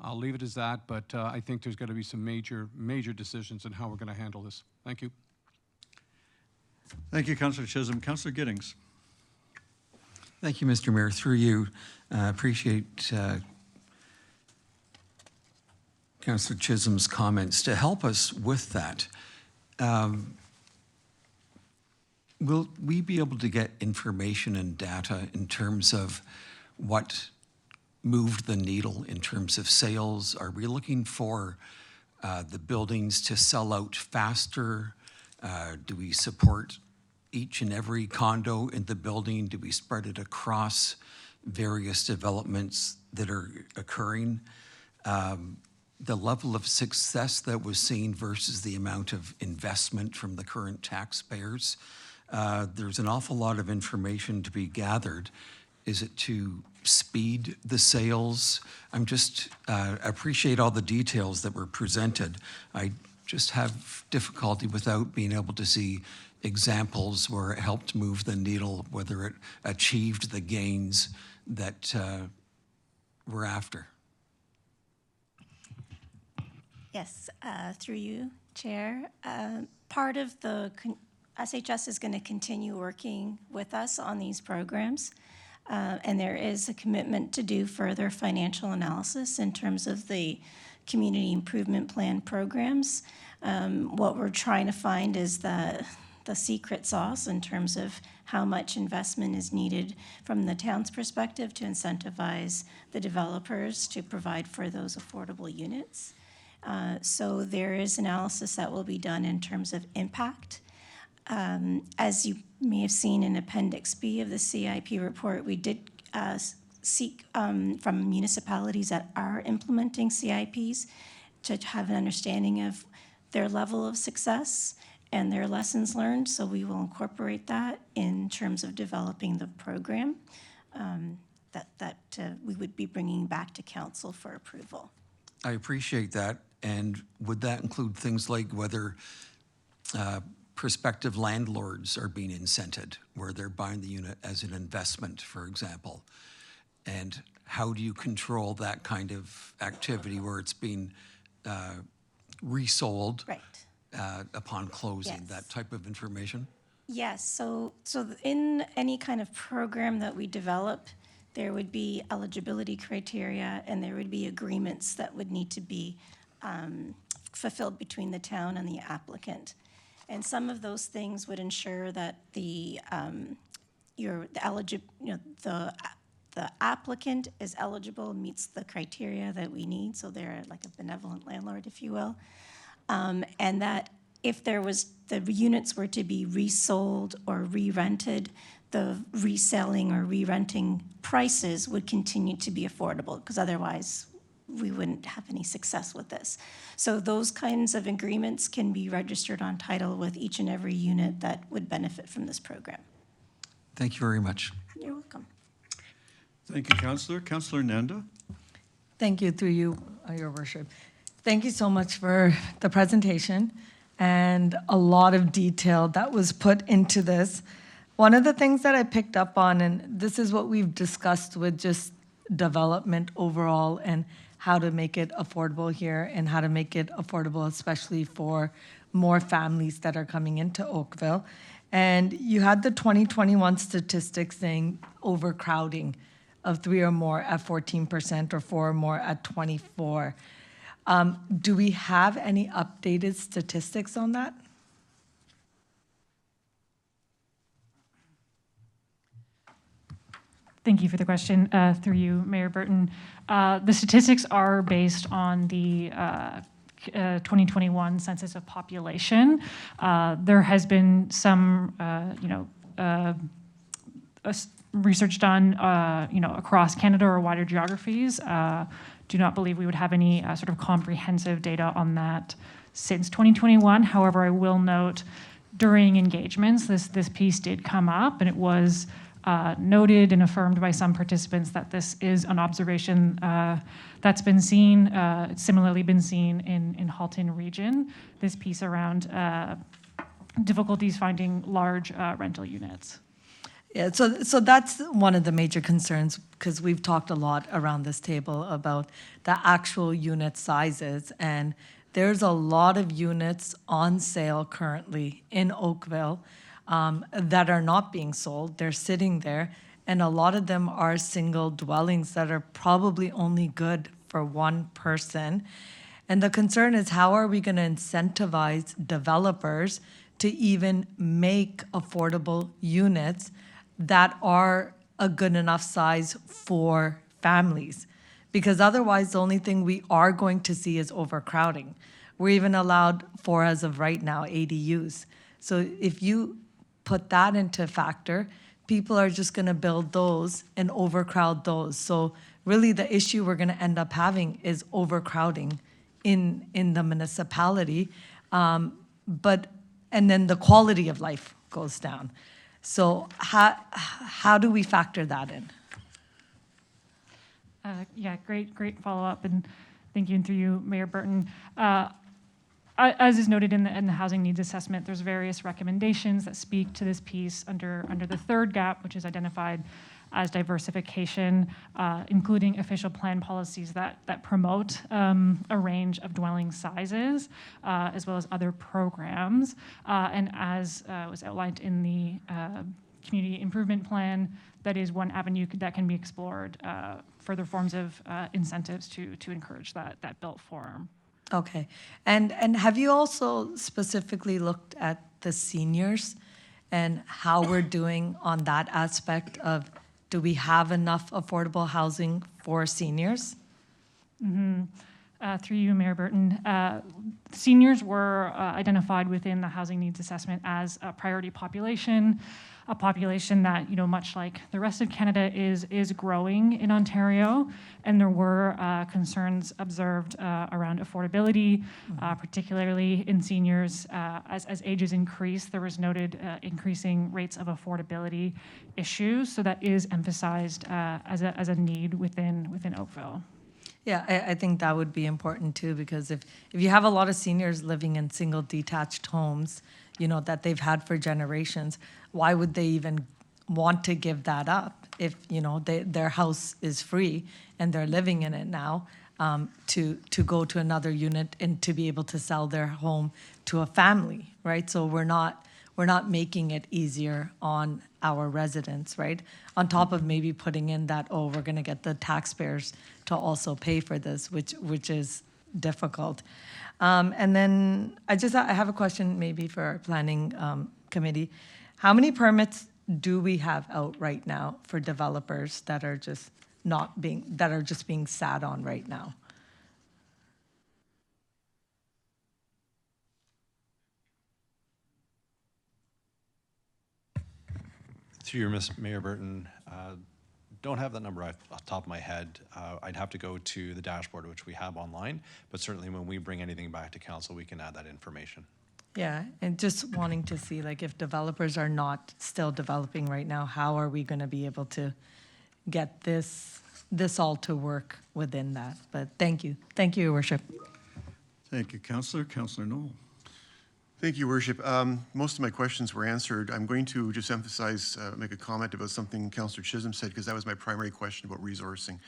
I'll leave it as that. But I think there's going to be some major decisions on how we're going to handle this. Thank you. Thank you, Councillor Chisholm. Councillor Giddings. Thank you, Mr. Mayor. Through you, appreciate Councillor Chisholm's comments. To help us with that, will we be able to get information and data in terms of what moved the needle in terms of sales? Are we looking for the buildings to sell out faster? Do we support each and every condo in the building? Do we spread it across various developments that are occurring? The level of success that was seen versus the amount of investment from the current taxpayers. There's an awful lot of information to be gathered. Is it to speed the sales? I'm just appreciate all the details that were presented. I just have difficulty without being able to see examples where it helped move the needle, whether it achieved the gains that we're after. Yes, through you, Chair. Part of the SHS is going to continue working with us on these programs, and there is a commitment to do further financial analysis in terms of the community improvement plan programs. What we're trying to find is the secret sauce in terms of how much investment is needed from the town's perspective to incentivize the developers to provide for those affordable units. So there is analysis that will be done in terms of impact. As you may have seen in Appendix B of the CIP report, we did seek from municipalities that are implementing CIPs to have an understanding of their level of success and their lessons learned. So we will incorporate that in terms of developing the program that we would be bringing back to council for approval. I appreciate that. And would that include things like whether prospective landlords are being incented, where they're buying the unit as an investment, for example? And how do you control that kind of activity where it's being resold upon closing, that type of information? Yes, so in any kind of program that we develop, there would be eligibility criteria and there would be agreements that would need to be fulfilled between the town and the applicant. And some of those things would ensure that the applicant is eligible, meets the criteria that we need, so they're like a benevolent landlord, if you will. And that if the units were to be resold or re-rented, the reselling or re-renting prices would continue to be affordable, because otherwise we wouldn't have any success with this. So those kinds of agreements can be registered on title with each and every unit that would benefit from this program. Thank you very much. You're welcome. Thank you, Councillor. Councillor Nanda. Thank you, through you, Your Worship. Thank you so much for the presentation and a lot of detail that was put into this. One of the things that I picked up on, and this is what we've discussed with just development overall and how to make it affordable here and how to make it affordable, especially for more families that are coming into Oakville. And you had the 2021 statistics saying overcrowding of 3 or more at 14% or 4 or more at 24%. Do we have any updated statistics on that? Thank you for the question. Through you, Mayor Burton. The statistics are based on the 2021 census of population. There has been some, research done, across Canada or wider geographies. Do not believe we would have any sort of comprehensive data on that since 2021. However, I will note during engagements, this piece did come up, and it was noted and affirmed by some participants that this is an observation that's been seen. It's similarly been seen in Halton region, this piece around difficulties finding large rental units. Yeah, so that's one of the major concerns, because we've talked a lot around this table about the actual unit sizes, and there's a lot of units on sale currently in Oakville that are not being sold. They're sitting there, and a lot of them are single dwellings that are probably only good for one person. And the concern is, how are we going to incentivize developers to even make affordable units that are a good enough size for families? Because otherwise, the only thing we are going to see is overcrowding. We're even allowed for, as of right now, ADUs. So if you put that into factor, people are just going to build those and overcrowd those. So really the issue we're going to end up having is overcrowding in the municipality. And then the quality of life goes down. So how do we factor that in? Yeah, great follow-up, and thank you, and through you, Mayor Burton. As is noted in the housing needs assessment, there's various recommendations that speak to this piece under the third gap, which is identified as diversification, including official plan policies that promote a range of dwelling sizes, as well as other programs. And as was outlined in the community improvement plan, that is one avenue that can be explored, further forms of incentives to encourage that built form. Okay, and have you also specifically looked at the seniors and how we're doing on that aspect of, do we have enough affordable housing for seniors? Through you, Mayor Burton. Seniors were identified within the housing needs assessment as a priority population, a population that, much like the rest of Canada, is growing in Ontario, and there were concerns observed around affordability, particularly in seniors. As ages increase, there was noted increasing rates of affordability issues, so that is emphasized as a need within Oakville. Yeah, I think that would be important too, because if you have a lot of seniors living in single detached homes, that they've had for generations, why would they even want to give that up if, their house is free and they're living in it now, to go to another unit and to be able to sell their home to a family, right? So we're not making it easier on our residents, right? On top of maybe putting in that, we're going to get the taxpayers to also pay for this, which is difficult. And then I have a question maybe for our planning committee. How many permits do we have out right now for developers that are just being sat on right now? Through your Mayor Burton, don't have that number off the top of my head. I'd have to go to the dashboard, which we have online, but certainly when we bring anything back to council, we can add that information. Yeah, and just wanting to see, if developers are not still developing right now, how are we going to be able to get this all to work within that? But thank you, Your Worship. Thank you, Councillor. Councillor Knoll. Thank you, Worship. Most of my questions were answered. I'm going to just emphasize, make a comment about something Councillor Chisholm said, because that was my primary question about resourcing.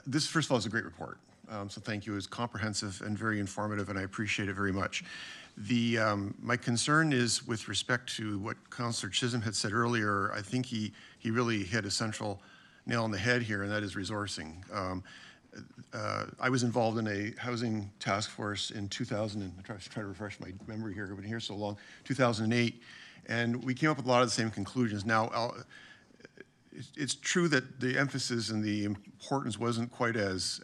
This, first of all, is a great report. So thank you. It was comprehensive and very informative, and I appreciate it very much. My concern is with respect to what Councillor Chisholm had said earlier. I think he really hit a central nail on the head here, and that is resourcing. I was involved in a housing task force in 2000, and I'm trying to refresh my memory here, I've been here so long, 2008, and we came up with a lot of the same conclusions. Now, it's true that the emphasis and the importance wasn't quite as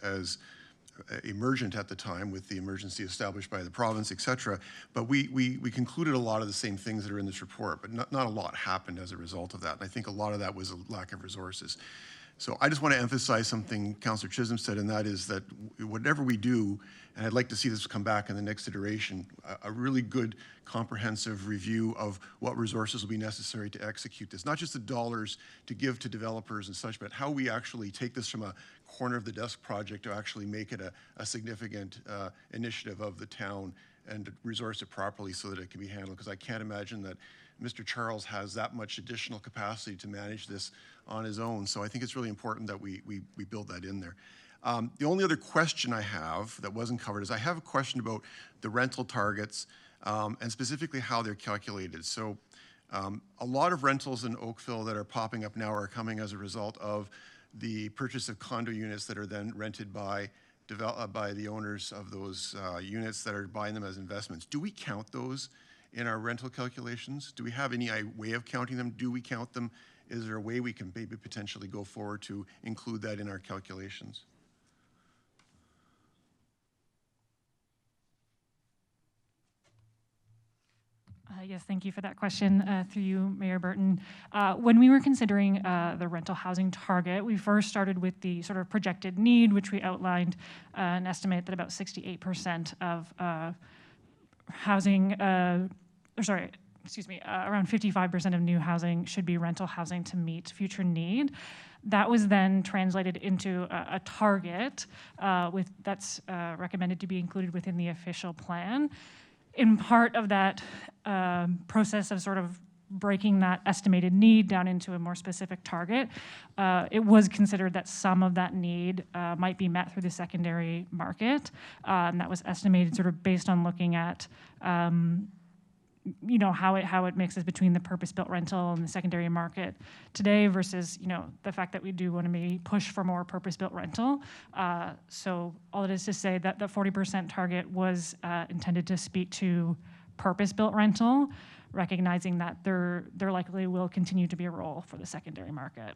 emergent at the time with the emergency established by the province, et cetera, but we concluded a lot of the same things that are in this report, but not a lot happened as a result of that, and I think a lot of that was a lack of resources. So I just want to emphasize something Councillor Chisholm said, and that is that whatever we do, and I'd like to see this come back in the next iteration, a really good comprehensive review of what resources will be necessary to execute this. Not just the dollars to give to developers and such, but how we actually take this from a corner of the desk project to actually make it a significant initiative of the town and resource it properly so that it can be handled. Because I can't imagine that Mr. Charles has that much additional capacity to manage this on his own. So I think it's really important that we build that in there. The only other question I have that wasn't covered is I have a question about the rental targets and specifically how they're calculated. So a lot of rentals in Oakville that are popping up now are coming as a result of the purchase of condo units that are then rented by the owners of those units that are buying them as investments. Do we count those in our rental calculations? Do we have any way of counting them? Do we count them? Is there a way we can maybe potentially go forward to include that in our calculations? Yes, thank you for that question. Through you, Mayor Burton. When we were considering the rental housing target, we first started with the sort of projected need, which we outlined an estimate that about 68% of housing, around 55% of new housing should be rental housing to meet future need. That was then translated into a target that's recommended to be included within the official plan. In part of that process of sort of breaking that estimated need down into a more specific target, it was considered that some of that need might be met through the secondary market. And that was estimated sort of based on looking at how it mixes between the purpose-built rental and the secondary market today versus the fact that we do want to maybe push for more purpose-built rental. So all it is to say that the 40% target was intended to speak to purpose-built rental, recognizing that there likely will continue to be a role for the secondary market.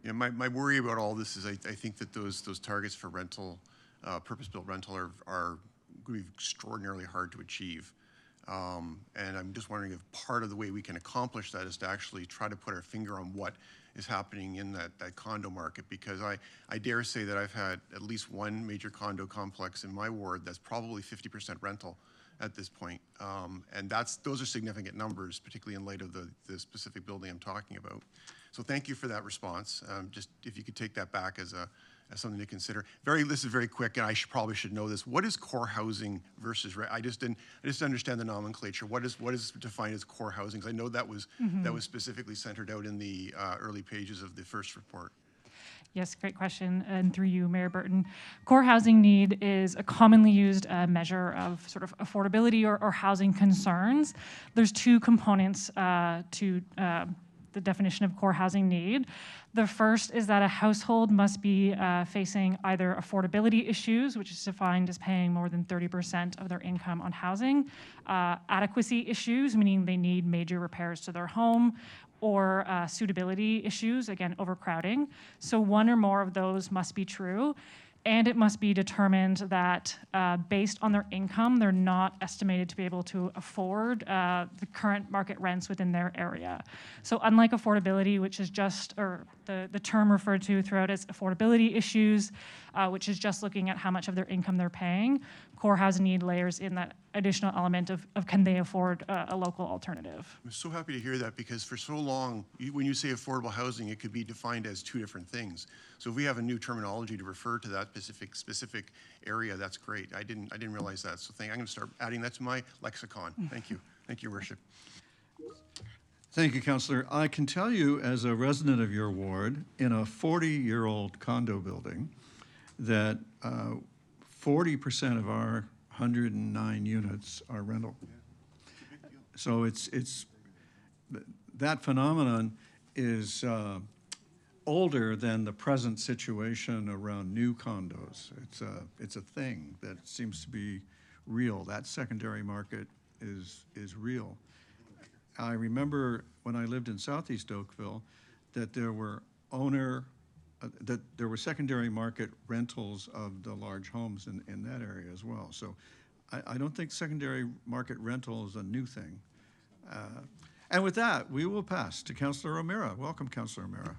Yeah, my worry about all this is I think that those targets for rental, purpose-built rental are going to be extraordinarily hard to achieve. And I'm just wondering if part of the way we can accomplish that is to actually try to put our finger on what is happening in that condo market, because I dare say that I've had at least one major condo complex in my ward that's probably 50% rental at this point. And those are significant numbers, particularly in light of the specific building I'm talking about. So thank you for that response. Just if you could take that back as something to consider. This is very quick, and I probably should know this. What is core housing versus I just understand the nomenclature. What is defined as core housing? Because I know that was specifically centered out in the early pages of the first report. Yes, great question. And through you, Mayor Burton, core housing need is a commonly used measure of sort of affordability or housing concerns. There's two components to the definition of core housing need. The first is that a household must be facing either affordability issues, which is defined as paying more than 30% of their income on housing, adequacy issues, meaning they need major repairs to their home, or suitability issues, again, overcrowding. So one or more of those must be true. And it must be determined that based on their income, they're not estimated to be able to afford the current market rents within their area. So unlike affordability, which is the term referred to throughout as affordability issues, which is just looking at how much of their income they're paying, core housing need layers in that additional element of can they afford a local alternative. I'm so happy to hear that, because for so long, when you say affordable housing, it could be defined as two different things. So if we have a new terminology to refer to that specific area, that's great. I didn't realize that. So I'm going to start adding that to my lexicon. Thank you. Thank you, Your Worship. Thank you, Councillor. I can tell you, as a resident of your ward, in a 40-year-old condo building, that 40% of our 109 units are rental. So it's that phenomenon is older than the present situation around new condos. It's a thing that seems to be real. That secondary market is real. I remember when I lived in Southeast Oakville that there were secondary market rentals of the large homes in that area as well. So I don't think secondary market rental is a new thing. And with that, we will pass to Councillor O'Meara. Welcome, Councillor O'Meara.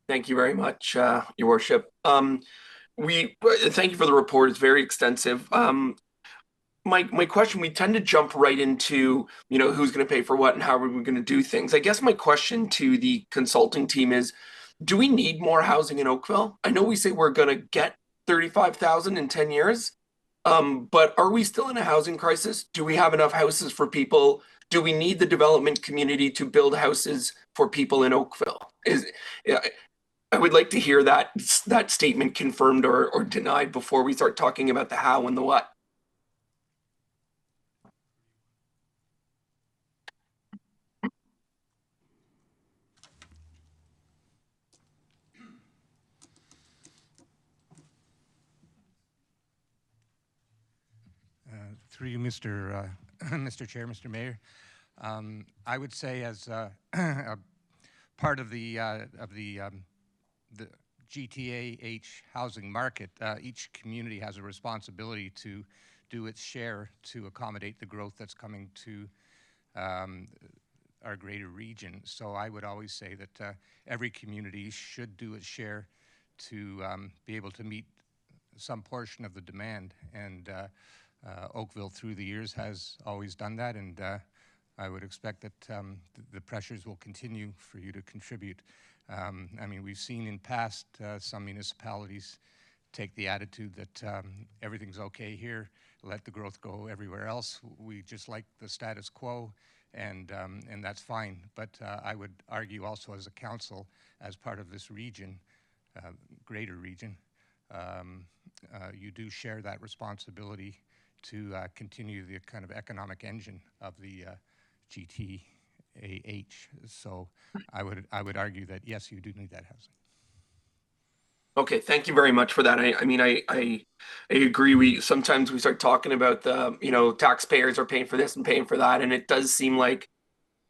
Thank you very much, Your Worship. Thank you for the report. It's very extensive. My question, we tend to jump right into, who's going to pay for what and how are we going to do things. I guess my question to the consulting team is, do we need more housing in Oakville? I know we say we're going to get 35,000 in 10 years, but are we still in a housing crisis? Do we have enough houses for people? Do we need the development community to build houses for people in Oakville? I would like to hear that statement confirmed or denied before we start talking about the how and the what. Through you, Mr. Chair, Mr. Mayor, I would say as a part of the GTAH housing market, each community has a responsibility to do its share to accommodate the growth that's coming to our greater region. So I would always say that every community should do its share to be able to meet some portion of the demand, and Oakville through the years has always done that, and I would expect that the pressures will continue for you to contribute. I mean, we've seen in past some municipalities take the attitude that everything's okay here, let the growth go everywhere else. We just like the status quo, and that's fine. But I would argue also as a council, as part of this region, greater region, you do share that responsibility to continue the kind of economic engine of the GTAH. So I would argue that yes, you do need that housing. Okay, thank you very much for that. I mean, I agree. Sometimes we start talking about the taxpayers are paying for this and paying for that, and it does seem like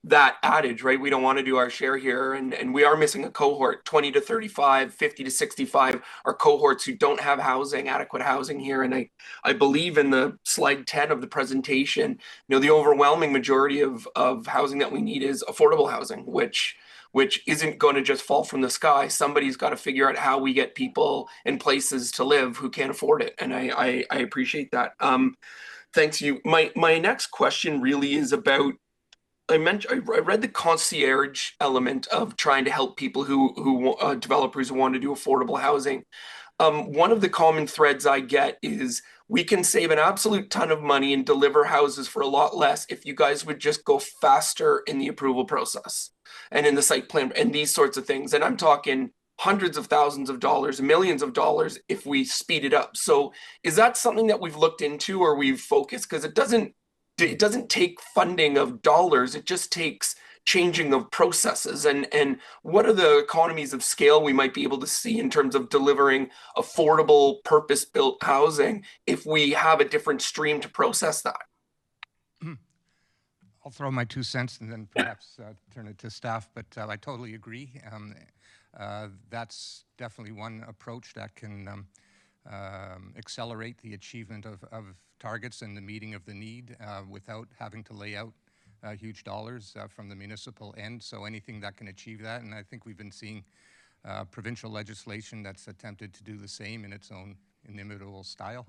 that adage, right? We don't want to do our share here, and we are missing a cohort. 20 to 35, 50 to 65 are cohorts who don't have adequate housing here. And I believe in the slide 10 of the presentation, the overwhelming majority of housing that we need is affordable housing, which isn't going to just fall from the sky. Somebody's got to figure out how we get people in places to live who can't afford it. And I appreciate that. Thanks you. My next question really is about, I read the concierge element of trying to help people who developers who want to do affordable housing. One of the common threads I get is we can save an absolute ton of money and deliver houses for a lot less if you guys would just go faster in the approval process and in the site plan and these sorts of things. And I'm talking hundreds of thousands of dollars, millions of dollars if we speed it up. So is that something that we've looked into or we've focused? Because it doesn't take funding of dollars, it just takes changing of processes. And what are the economies of scale we might be able to see in terms of delivering affordable, purpose-built housing if we have a different stream to process that? I'll throw my 2 cents and then perhaps turn it to staff, but I totally agree. That's definitely one approach that can accelerate the achievement of targets and the meeting of the need without having to lay out huge dollars from the municipal end. So anything that can achieve that, and I think we've been seeing provincial legislation that's attempted to do the same in its own inimitable style.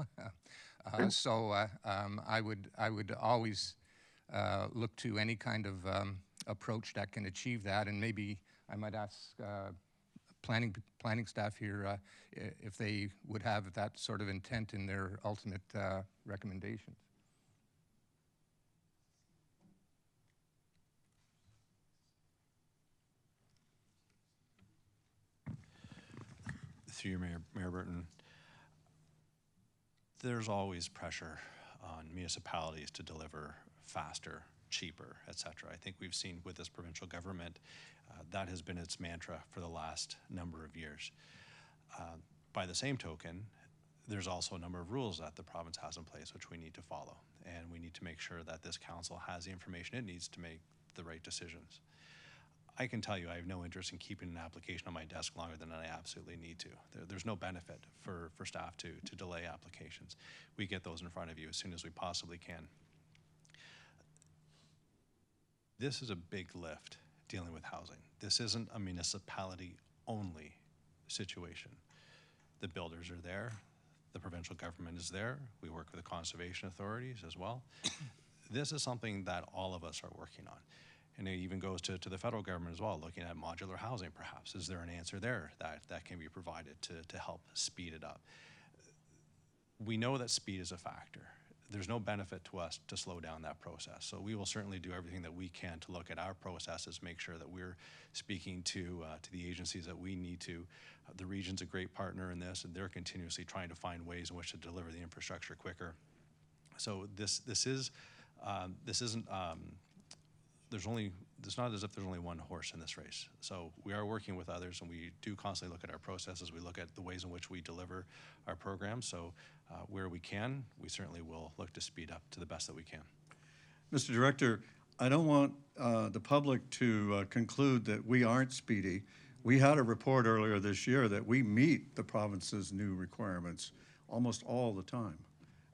I would always look to any kind of approach that can achieve that, and maybe I might ask planning staff here if they would have that sort of intent in their ultimate recommendations. Through you, Mayor Burton, there's always pressure on municipalities to deliver faster, cheaper, et cetera. I think we've seen with this provincial government, That has been its mantra for the last number of years. By the same token, there's also a number of rules that the province has in place which we need to follow, and we need to make sure that this council has the information it needs to make the right decisions. I can tell you I have no interest in keeping an application on my desk longer than I absolutely need to. There's no benefit for staff to delay applications. We get those in front of you as soon as we possibly can. This is a big lift dealing with housing. This isn't a municipality-only situation. The builders are there. The provincial government is there. We work with the conservation authorities as well. This is something that all of us are working on. And it even goes to the federal government as well, looking at modular housing perhaps. Is there an answer there that can be provided to help speed it up? We know that speed is a factor. There's no benefit to us to slow down that process. So we will certainly do everything that we can to look at our processes, make sure that we're speaking to the agencies that we need to. The region's a great partner in this, and they're continuously trying to find ways in which to deliver the infrastructure quicker. So this isn't it's not as if there's only one horse in this race. So we are working with others, and we do constantly look at our processes. We look at the ways in which we deliver our programs. So where we can, we certainly will look to speed up to the best that we can. Mr. Director, I don't want the public to conclude that we aren't speedy. We had a report earlier this year that we meet the province's new requirements almost all the time.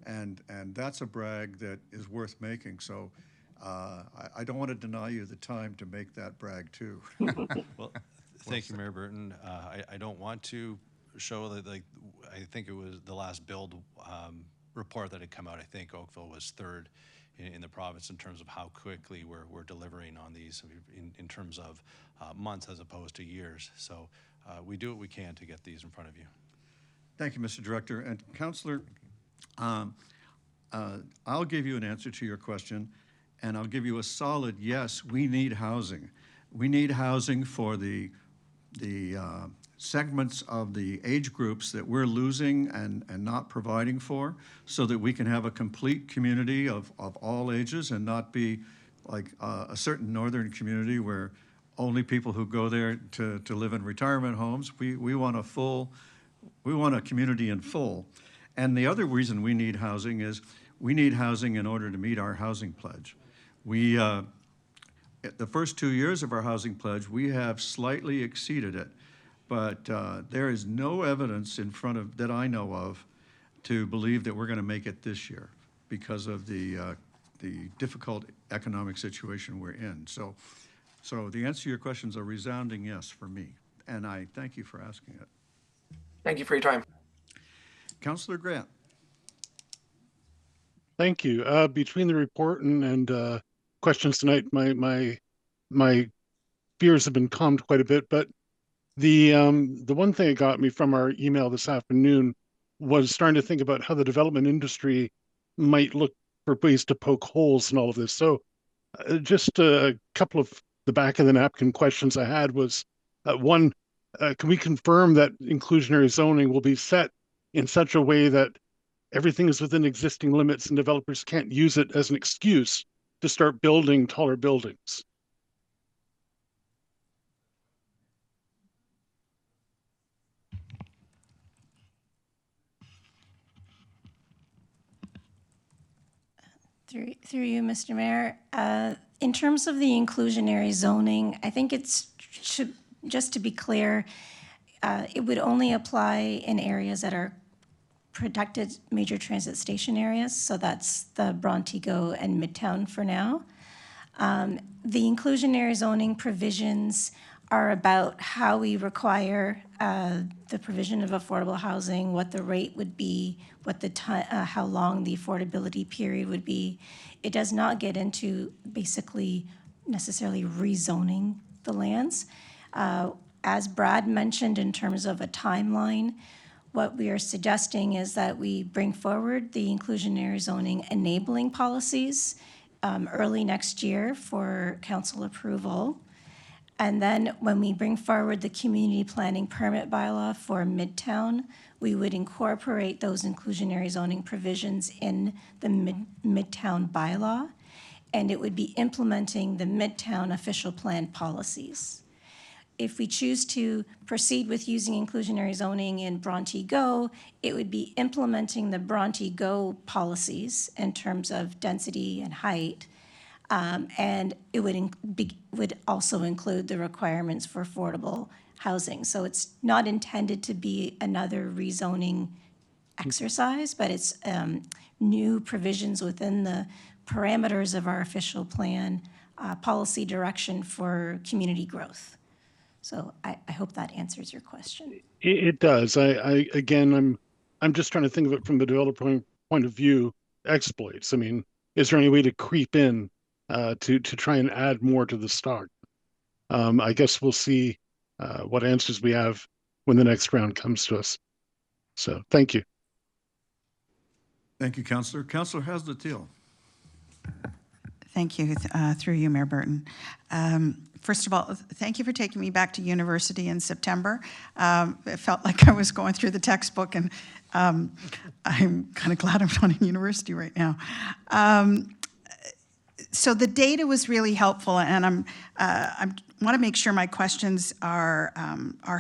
And that's a brag that is worth making. So I don't want to deny you the time to make that brag too. Well, thank you, Mayor Burton. I don't want to show that, like, I think it was the last build report that had come out. I think Oakville was third in the province in terms of how quickly we're delivering on these in terms of months as opposed to years. So we do what we can to get these in front of you. Thank you, Mr. Director. And Councillor, I'll give you an answer to your question. And I'll give you a solid yes, we need housing. We need housing for the segments of the age groups that we're losing and not providing for, so that we can have a complete community of all ages and not be like a certain northern community where only people who go there to live in retirement homes. We want a community in full. And the other reason we need housing is we need housing in order to meet our housing pledge. We, the first 2 years of our housing pledge, we have slightly exceeded it, but there is no evidence in front of, that I know of, to believe that we're going to make it this year because of the difficult economic situation we're in. So the answer to your question is a resounding yes for me, and I thank you for asking it. Thank you for your time. Councillor Grant. Thank you. Between the report and questions tonight, my fears have been calmed quite a bit. But the one thing that got me from our email this afternoon was starting to think about how the development industry might look for ways to poke holes in all of this. So just a couple of the back of the napkin questions I had was, one, can we confirm that inclusionary zoning will be set in such a way that everything is within existing limits and developers can't use it as an excuse to start building taller buildings? Through you, Mr. Mayor, in terms of the inclusionary zoning, I think should just to be clear, it would only apply in areas that are protected major transit station areas. So that's the Brontigo and Midtown for now. The inclusionary zoning provisions are about how we require the provision of affordable housing, what the rate would be, what the how long the affordability period would be. It does not get into basically necessarily rezoning the lands. As Brad mentioned, in terms of a timeline, what we are suggesting is that we bring forward the inclusionary zoning enabling policies early next year for council approval. And then when we bring forward the community planning permit bylaw for Midtown, we would incorporate those inclusionary zoning provisions in the Midtown bylaw, and it would be implementing the Midtown official plan policies. if we choose to proceed with using inclusionary zoning in Bronte Go, it would be implementing the Bronte Go policies in terms of density and height. And it would also include the requirements for affordable housing. So it's not intended to be another rezoning exercise, but it's new provisions within the parameters of our official plan policy direction for community growth. So I hope that answers your question. It does. I'm just trying to think of it from the developer point of view. Exploits. I mean, is there any way to creep in to try and add more to the stock? I guess we'll see what answers we have when the next round comes to us. So thank you. Thank you, Councillor. Councillor Haslet-Thiel. Thank you, through you, Mayor Burton. First of all, thank you for taking me back to university in September. It felt like I was going through the textbook, and I'm kind of glad I'm not in university right now. So the data was really helpful, and I want to make sure my questions are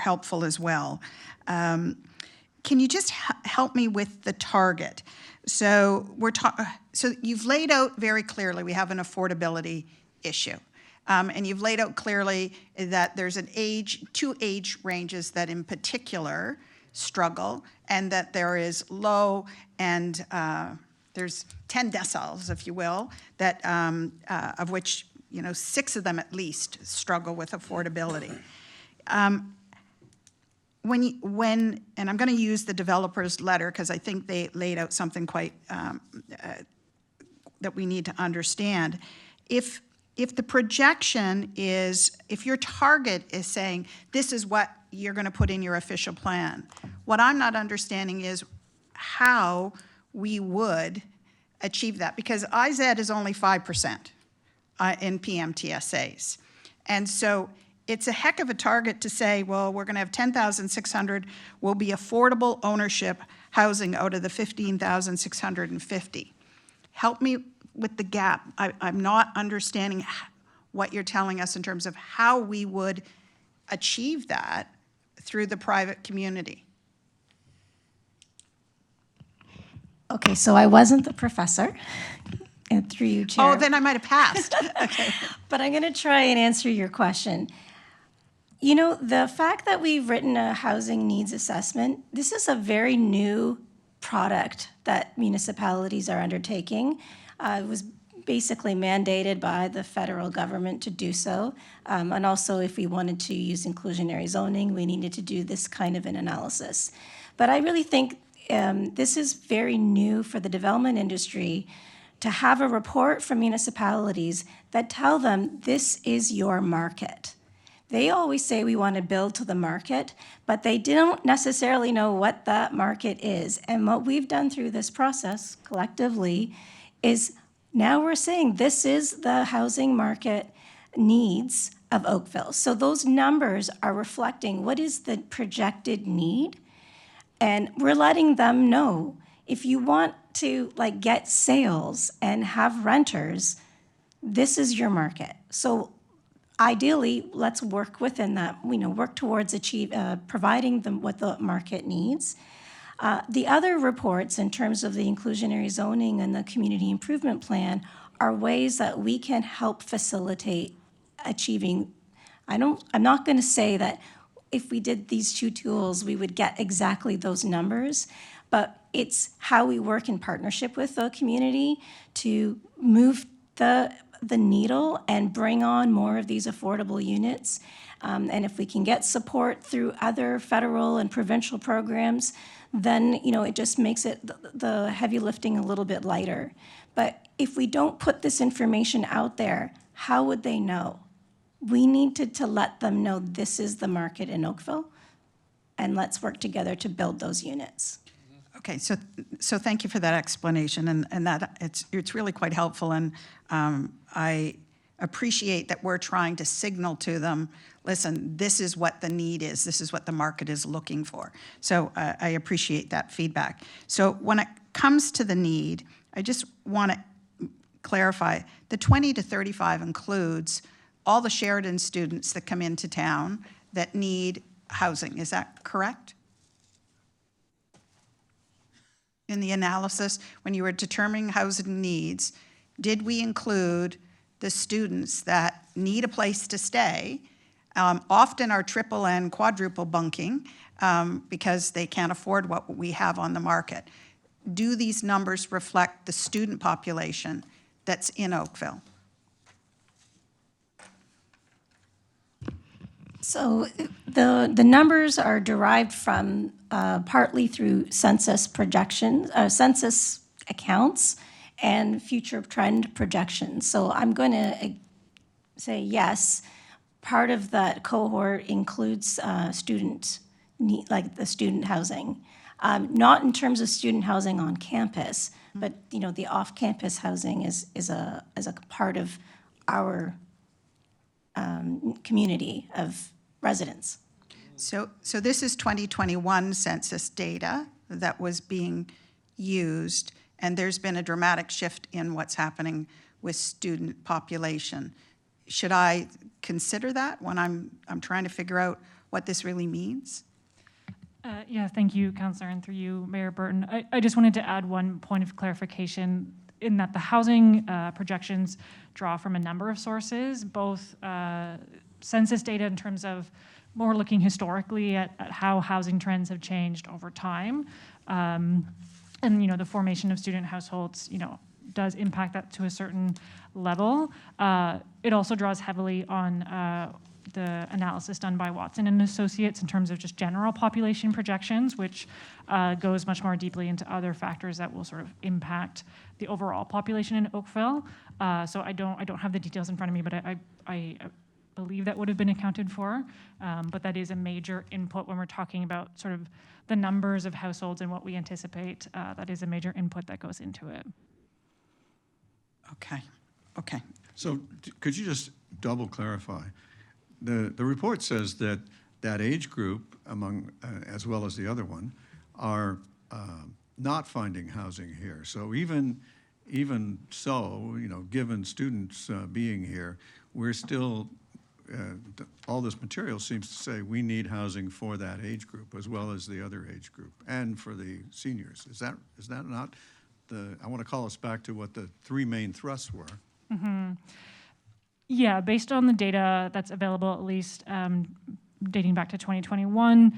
helpful as well. Can you just help me with the target? So so you've laid out very clearly we have an affordability issue. And you've laid out clearly that there's two age ranges that in particular struggle, and that there is low and there's 10 deciles, if you will, that of which 6 of them at least struggle with affordability. And I'm going to use the developer's letter because I think they laid out something quite that we need to understand. If the projection is, if your target is saying this is what you're going to put in your official plan, what I'm not understanding is how we would achieve that, because IZ is only 5% in PMTSAs. And so it's a heck of a target to say, well, we're going to have 10,600 will be affordable ownership housing out of the 15,650. Help me with the gap. I'm not understanding what you're telling us in terms of how we would achieve that through the private community. Okay, so I wasn't the professor, and through you, Chair. Oh, then I might have passed. Okay. But I'm going to try and answer your question. The fact that we've written a housing needs assessment, this is a very new product that municipalities are undertaking. It was basically mandated by the federal government to do so. And also, if we wanted to use inclusionary zoning, we needed to do this kind of an analysis. But I really think this is very new for the development industry to have a report from municipalities that tell them this is your market. They always say we want to build to the market, but they don't necessarily know what that market is. And what we've done through this process collectively is now we're saying this is the housing market needs of Oakville. So those numbers are reflecting what is the projected need, and we're letting them know if you want to get sales and have renters, this is your market. So ideally, let's work within that, work towards providing them what the market needs. The other reports in terms of the inclusionary zoning and the community improvement plan are ways that we can help facilitate achieving. I'm not going to say that if we did these two tools, we would get exactly those numbers, but it's how we work in partnership with the community to move the needle and bring on more of these affordable units. And if we can get support through other federal and provincial programs, then it just makes it the heavy lifting a little bit lighter. But if we don't put this information out there, how would they know? We need to let them know this is the market in Oakville, and let's work together to build those units. Okay, so thank you for that explanation, and that it's really quite helpful, and I appreciate that we're trying to signal to them, listen, this is what the need is, this is what the market is looking for. So I appreciate that feedback. So when it comes to the need, I just want to clarify, the 20 to 35 includes all the Sheridan students that come into town that need housing. Is that correct? In the analysis, when you were determining housing needs, did we include the students that need a place to stay, often are triple and quadruple bunking because they can't afford what we have on the market? Do these numbers reflect the student population that's in Oakville? So the numbers are derived from partly through census projections, census accounts, and future trend projections. So I'm going to say yes. Part of that cohort includes student need, like the student housing, not in terms of student housing on campus, but the off-campus housing is a part of our community of residents. So this is 2021 census data that was being used, and there's been a dramatic shift in what's happening with student population. Should I consider that when I'm trying to figure out what this really means? Yeah, thank you, Councillor, and through you, Mayor Burton. I just wanted to add one point of clarification in that the housing projections draw from a number of sources, both census data in terms of more looking historically at how housing trends have changed over time. And, the formation of student households, does impact that to a certain level. It also draws heavily on the analysis done by Watson and Associates in terms of just general population projections, which goes much more deeply into other factors that will sort of impact the overall population in Oakville. So I don't have the details in front of me, but I believe that would have been accounted for. But that is a major input when we're talking about sort of the numbers of households and what we anticipate. That is a major input that goes into it. Okay. So could you just double clarify? The report says that age group, among as well as the other one, are not finding housing here. So even so, given students being here, we're still all this material seems to say we need housing for that age group as well as the other age group and for the seniors. Is that not I want to call us back to what the three main thrusts were. Mm-hmm. Yeah, based on the data that's available, at least dating back to 2021,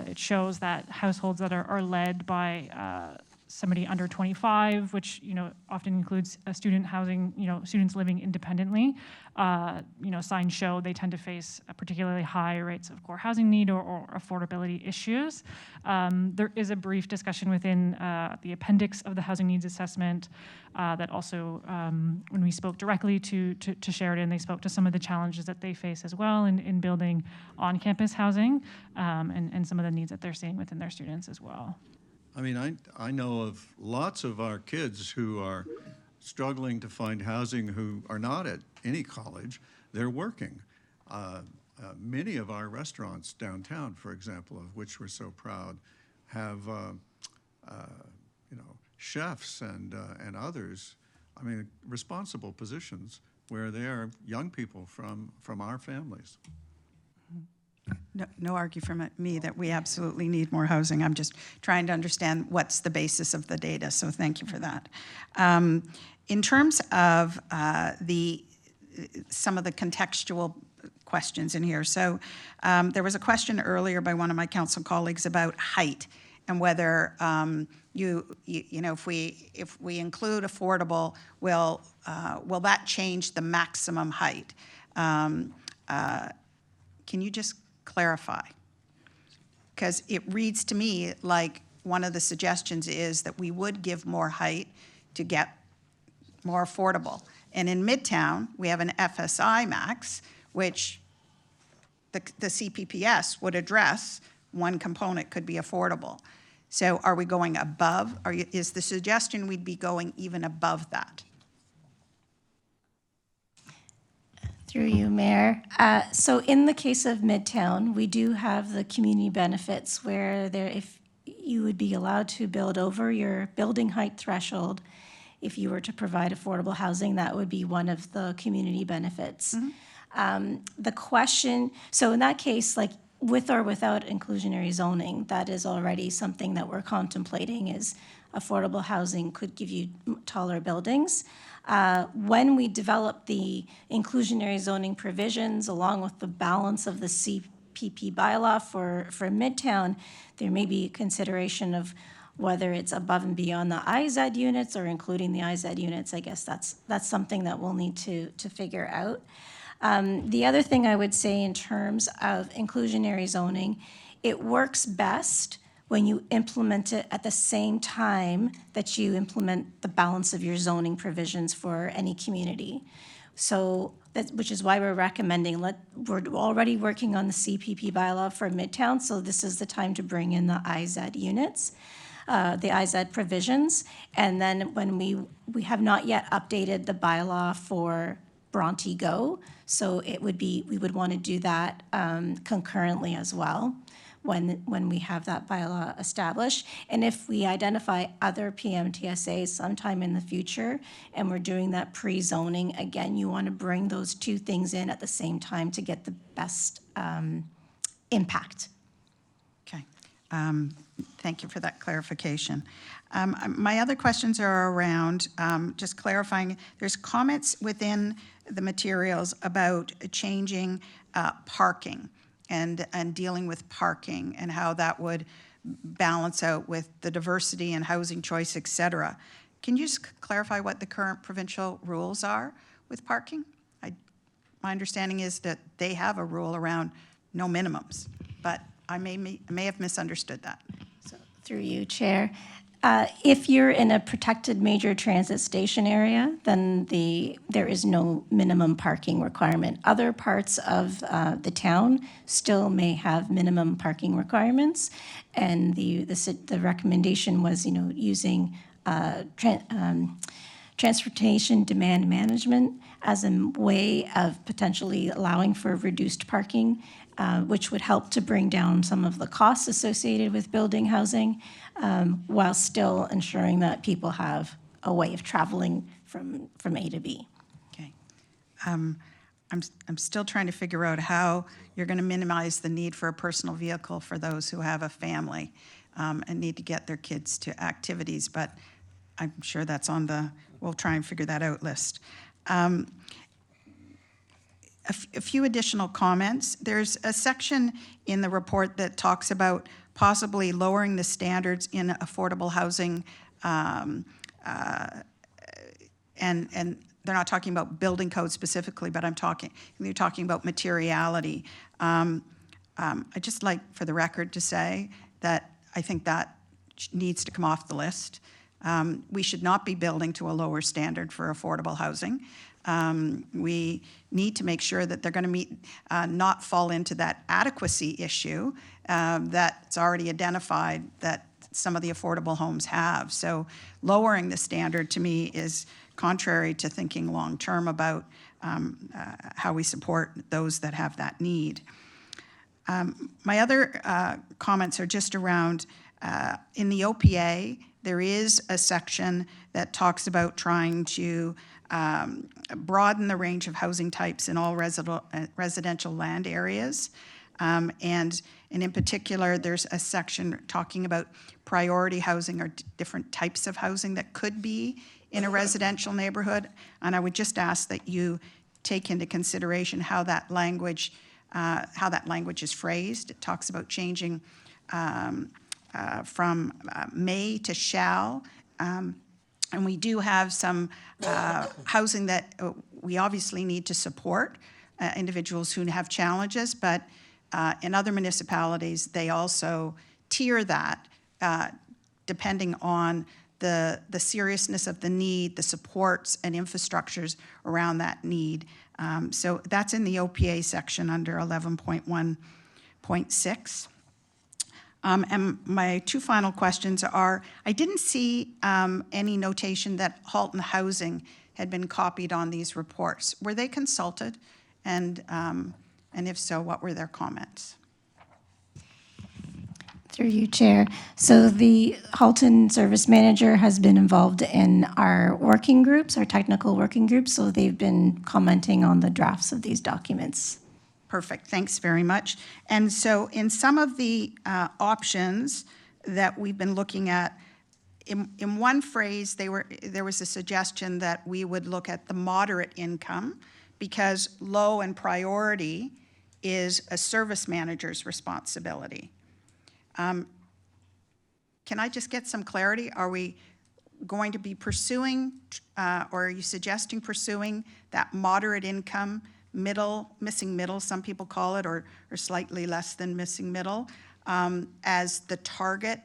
it shows that households that are led by somebody under 25, which often includes student housing, students living independently, signs show they tend to face particularly high rates of core housing need or affordability issues. There is a brief discussion within the appendix of the housing needs assessment that also, when we spoke directly to Sheridan, they spoke to some of the challenges that they face as well in building on-campus housing and some of the needs that they're seeing within their students as well. I mean, I know of lots of our kids who are struggling to find housing who are not at any college. They're working. Many of our restaurants downtown, for example, of which we're so proud, have chefs and others. I mean, responsible positions where they are young people from our families. No argue from me that we absolutely need more housing. I'm just trying to understand what's the basis of the data, so thank you for that. In terms of some of the contextual questions in here, so there was a question earlier by one of my council colleagues about height and whether if we include affordable, will that change the maximum height? Can you just clarify? Because it reads to me like one of the suggestions is that we would give more height to get more affordable. And in Midtown, we have an FSI max, which the CPPS would address. One component could be affordable. So are we going above? Is the suggestion we'd be going even above that? Through you, Mayor. So in the case of Midtown, we do have the community benefits where if you would be allowed to build over your building height threshold, if you were to provide affordable housing, that would be one of the community benefits. The question, so in that case, like with or without inclusionary zoning, that is already something that we're contemplating is affordable housing could give you taller buildings. When we develop the inclusionary zoning provisions along with the balance of the CPP bylaw for Midtown, there may be a consideration of whether it's above and beyond the IZ units or including the IZ units. I guess that's something that we'll need to figure out. The other thing I would say in terms of inclusionary zoning, it works best when you implement it at the same time that you implement the balance of your zoning provisions for any community. So which is why we're recommending, we're already working on the CPP bylaw for Midtown, so this is the time to bring in the IZ units, the IZ provisions. And then when we have not yet updated the bylaw for Bronte Go, so it would be, we would want to do that concurrently as well when we have that bylaw established. And if we identify other PMTSAs sometime in the future and we're doing that pre-zoning, again, you want to bring those two things in at the same time to get the best impact. Okay. Thank you for that clarification. My other questions are around just clarifying, there's comments within the materials about changing parking and dealing with parking and how that would balance out with the diversity and housing choice, et cetera. Can you just clarify what the current provincial rules are with parking? My understanding is that they have a rule around no minimums, but I may have misunderstood that. So through you, Chair. If you're in a protected major transit station area, then there is no minimum parking requirement. Other parts of the town still may have minimum parking requirements, and the recommendation was, using transportation demand management as a way of potentially allowing for reduced parking, which would help to bring down some of the costs associated with building housing, while still ensuring that people have a way of traveling from A to B. Okay. I'm still trying to figure out how you're going to minimize the need for a personal vehicle for those who have a family and need to get their kids to activities, but I'm sure that's on the we'll try and figure that out list. A few additional comments. There's a section in the report that talks about possibly lowering the standards in affordable housing, and they're not talking about building code specifically, but they're talking about materiality. I'd just like for the record to say that I think that needs to come off the list. We should not be building to a lower standard for affordable housing. We need to make sure that they're going to meet, not fall into that adequacy issue that's already identified that some of the affordable homes have. So lowering the standard to me is contrary to thinking long-term about how we support those that have that need. My other comments are just around, in the OPA, there is a section that talks about trying to broaden the range of housing types in all residential land areas. And in particular, there's a section talking about priority housing or different types of housing that could be in a residential neighborhood. And I would just ask that you take into consideration how that language is phrased. It talks about changing from may to shall. And we do have some housing that we obviously need to support, individuals who have challenges, but in other municipalities, they also tier that depending on the seriousness of the need, the supports and infrastructures around that need. So that's in the OPA section under 11.1.6. And my two final questions are, I didn't see any notation that Halton Housing had been copied on these reports. Were they consulted? And if so, what were their comments? Through you, Chair. So the Halton Service Manager has been involved in our working groups, our technical working groups, so they've been commenting on the drafts of these documents. Perfect, thanks very much. And so in some of the options that we've been looking at, in one phrase, there was a suggestion that we would look at the moderate income because low and priority is a service manager's responsibility. Can I just get some clarity? Are we going to be pursuing, or are you suggesting pursuing that moderate income, missing middle, some people call it, or slightly less than missing middle, as the target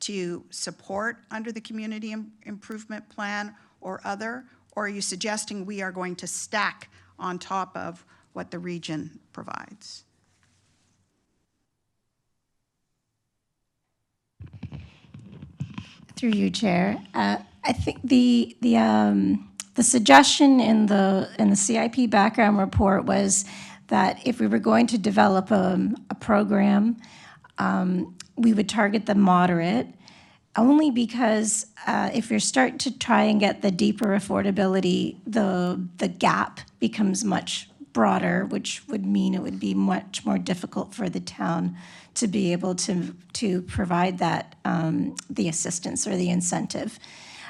to support under the community improvement plan or other? Or are you suggesting we are going to stack on top of what the region provides? Through you, Chair. I think the suggestion in the CIP background report was that if we were going to develop a program, we would target the moderate, only because if you start to try and get the deeper affordability, the gap becomes much broader, which would mean it would be much more difficult for the town to be able to provide that, the assistance or the incentive.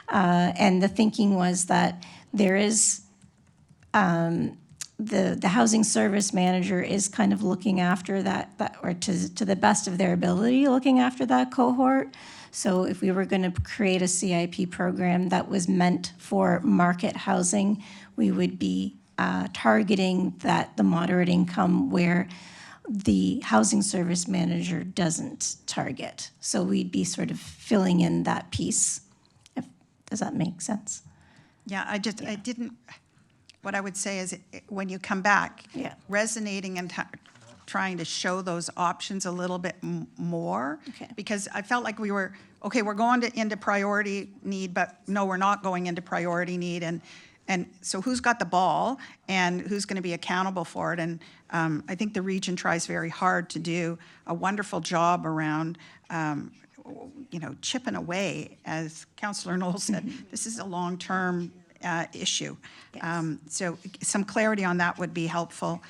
And the thinking was that there is, the housing service manager is kind of looking after that or to the best of their ability, looking after that cohort. So if we were going to create a CIP program that was meant for market housing, we would be targeting the moderate income where the housing service manager doesn't target. So we'd be sort of filling in that piece. Does that make sense? Yeah, I didn't, what I would say is when you come back, resonating and trying to show those options a little bit more. Okay. Because I felt like we're going into priority need, but no, we're not going into priority need. And so who's got the ball and who's going to be accountable for it? And I think the region tries very hard to do a wonderful job around, chipping away. As Councillor Knoll said, this is a long-term issue. Yes. So some clarity on that would be helpful.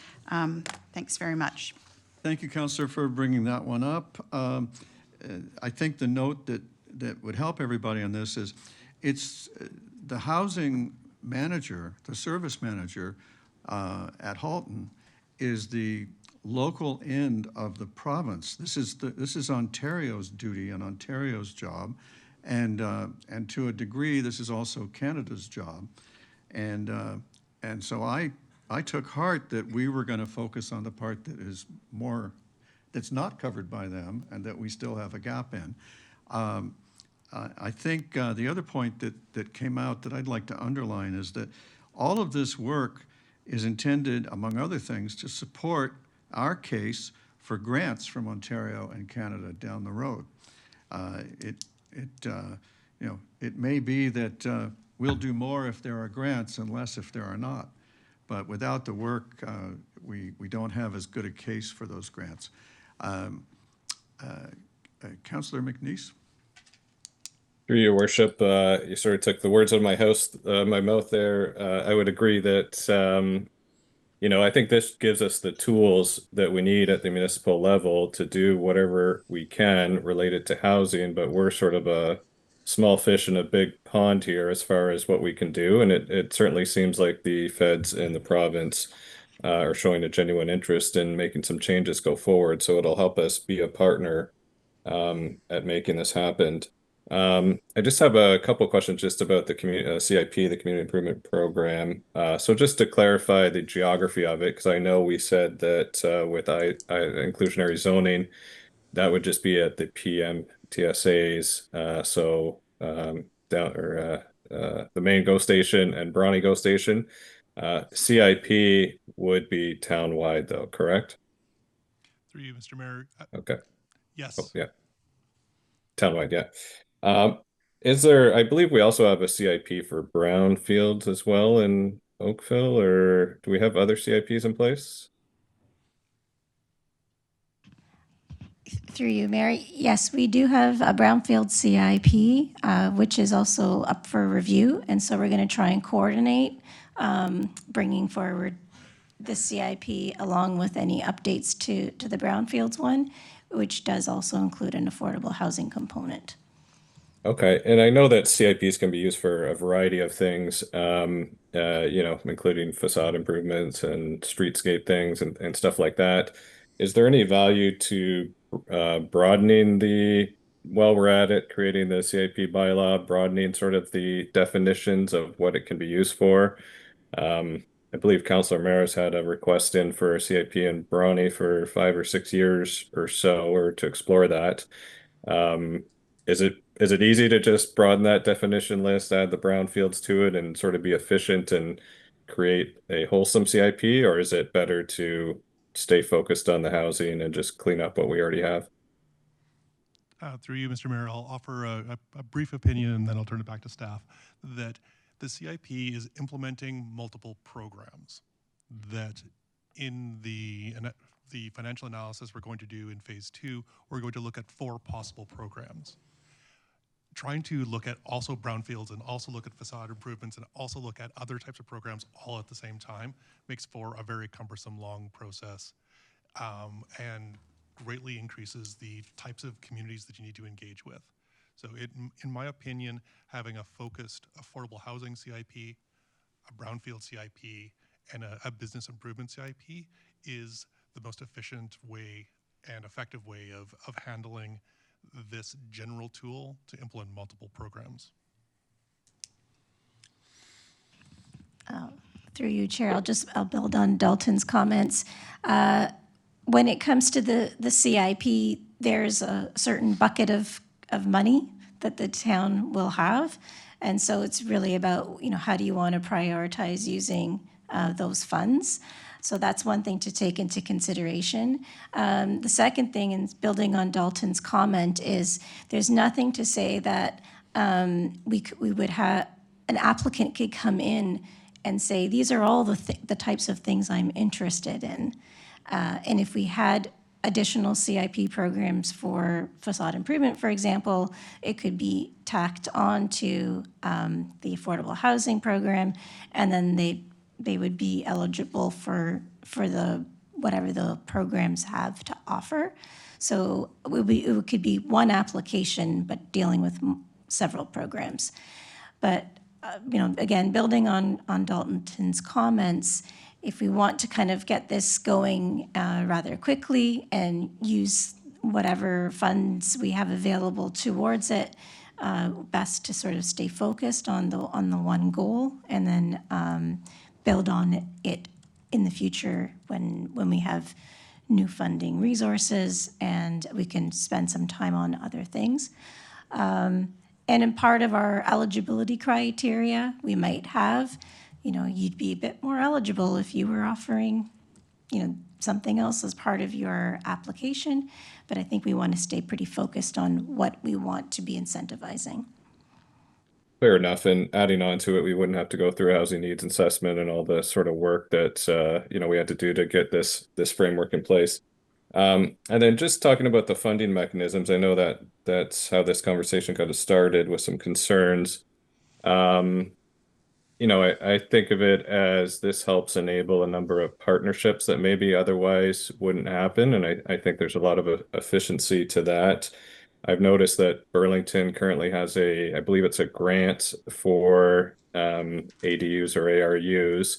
Thanks very much. Thank you, Councillor, for bringing that one up. I think the note that would help everybody on this is it's the housing manager, the service manager at Halton is the local end of the province. This is Ontario's duty and Ontario's job, and to a degree, this is also Canada's job. And so I took heart that we were going to focus on the part that is that's not covered by them and that we still have a gap in. I think the other point that came out that I'd like to underline is that all of this work is intended, among other things, to support our case for grants from Ontario and Canada down the road. It may be that we'll do more if there are grants and less if there are not. But without the work, we don't have as good a case for those grants. Councillor McNeice? Through your worship, you sort of took the words out of my mouth there. I would agree that, I think this gives us the tools that we need at the municipal level to do whatever we can related to housing, but we're sort of a small fish in a big pond here as far as what we can do. And it certainly seems like the feds in the province are showing a genuine interest in making some changes go forward. So it'll help us be a partner at making this happen. I just have a couple of questions just about the CIP, the Community Improvement Program. So just to clarify the geography of it, because I know we said that with inclusionary zoning, that would just be at the PMTSAs. The main GO station and Brawny GO station. CIP would be townwide though, correct? Through you, Mr. Mayor. Okay. Yes. Oh, yeah. Townwide, yeah. I believe we also have a CIP for brownfields as well in Oakville, or do we have other CIPs in place? Through you, Mary. Yes, we do have a Brownfield CIP, which is also up for review. And so we're going to try and coordinate bringing forward the CIP along with any updates to the Brownfields one, which does also include an affordable housing component. Okay, and I know that CIPs can be used for a variety of things, including facade improvements and streetscape things and stuff like that. Is there any value to broadening while we're at it, creating the CIP bylaw, broadening sort of the definitions of what it can be used for? I believe Councillor Maris had a request in for a CIP in Brawny for 5 or 6 years or so, or to explore that. Is it easy to just broaden that definition list, add the brownfields to it, and sort of be efficient and create a wholesome CIP, or is it better to stay focused on the housing and just clean up what we already have? Through you, Mr. Mayor, I'll offer a brief opinion and then I'll turn it back to staff, that the CIP is implementing multiple programs that in the financial analysis we're going to do in phase 2, we're going to look at 4 possible programs. Trying to look at also brownfields and also look at facade improvements and also look at other types of programs all at the same time makes for a very cumbersome, long process and greatly increases the types of communities that you need to engage with. So in my opinion, having a focused affordable housing CIP, a brownfield CIP, and a business improvement CIP is the most efficient way and effective way of handling this general tool to implement multiple programs. Through you, Chair, I'll build on Dalton's comments. When it comes to the CIP, there's a certain bucket of money that the town will have. And so it's really about, how do you want to prioritize using those funds? So that's one thing to take into consideration. The second thing, and building on Dalton's comment, is there's nothing to say that we would have an applicant could come in and say, these are all the types of things I'm interested in. And if we had additional CIP programs for facade improvement, for example, it could be tacked on to the affordable housing program, and then they would be eligible for the whatever the programs have to offer. So it could be one application, but dealing with several programs. But again, building on Dalton's comments, if we want to kind of get this going rather quickly and use whatever funds we have available towards it, best to sort of stay focused on the one goal, and then build on it in the future when we have new funding resources and we can spend some time on other things. And in part of our eligibility criteria, we might have, you'd be a bit more eligible if you were offering, something else as part of your application. But I think we want to stay pretty focused on what we want to be incentivizing. Fair enough. And adding on to it, we wouldn't have to go through housing needs assessment and all the sort of work that we had to do to get this framework in place. And then just talking about the funding mechanisms, I know that that's how this conversation kind of started with some concerns. I think of it as this helps enable a number of partnerships that maybe otherwise wouldn't happen. And I think there's a lot of efficiency to that. I've noticed that Burlington currently has I believe it's a grant for ADUs or ARUs.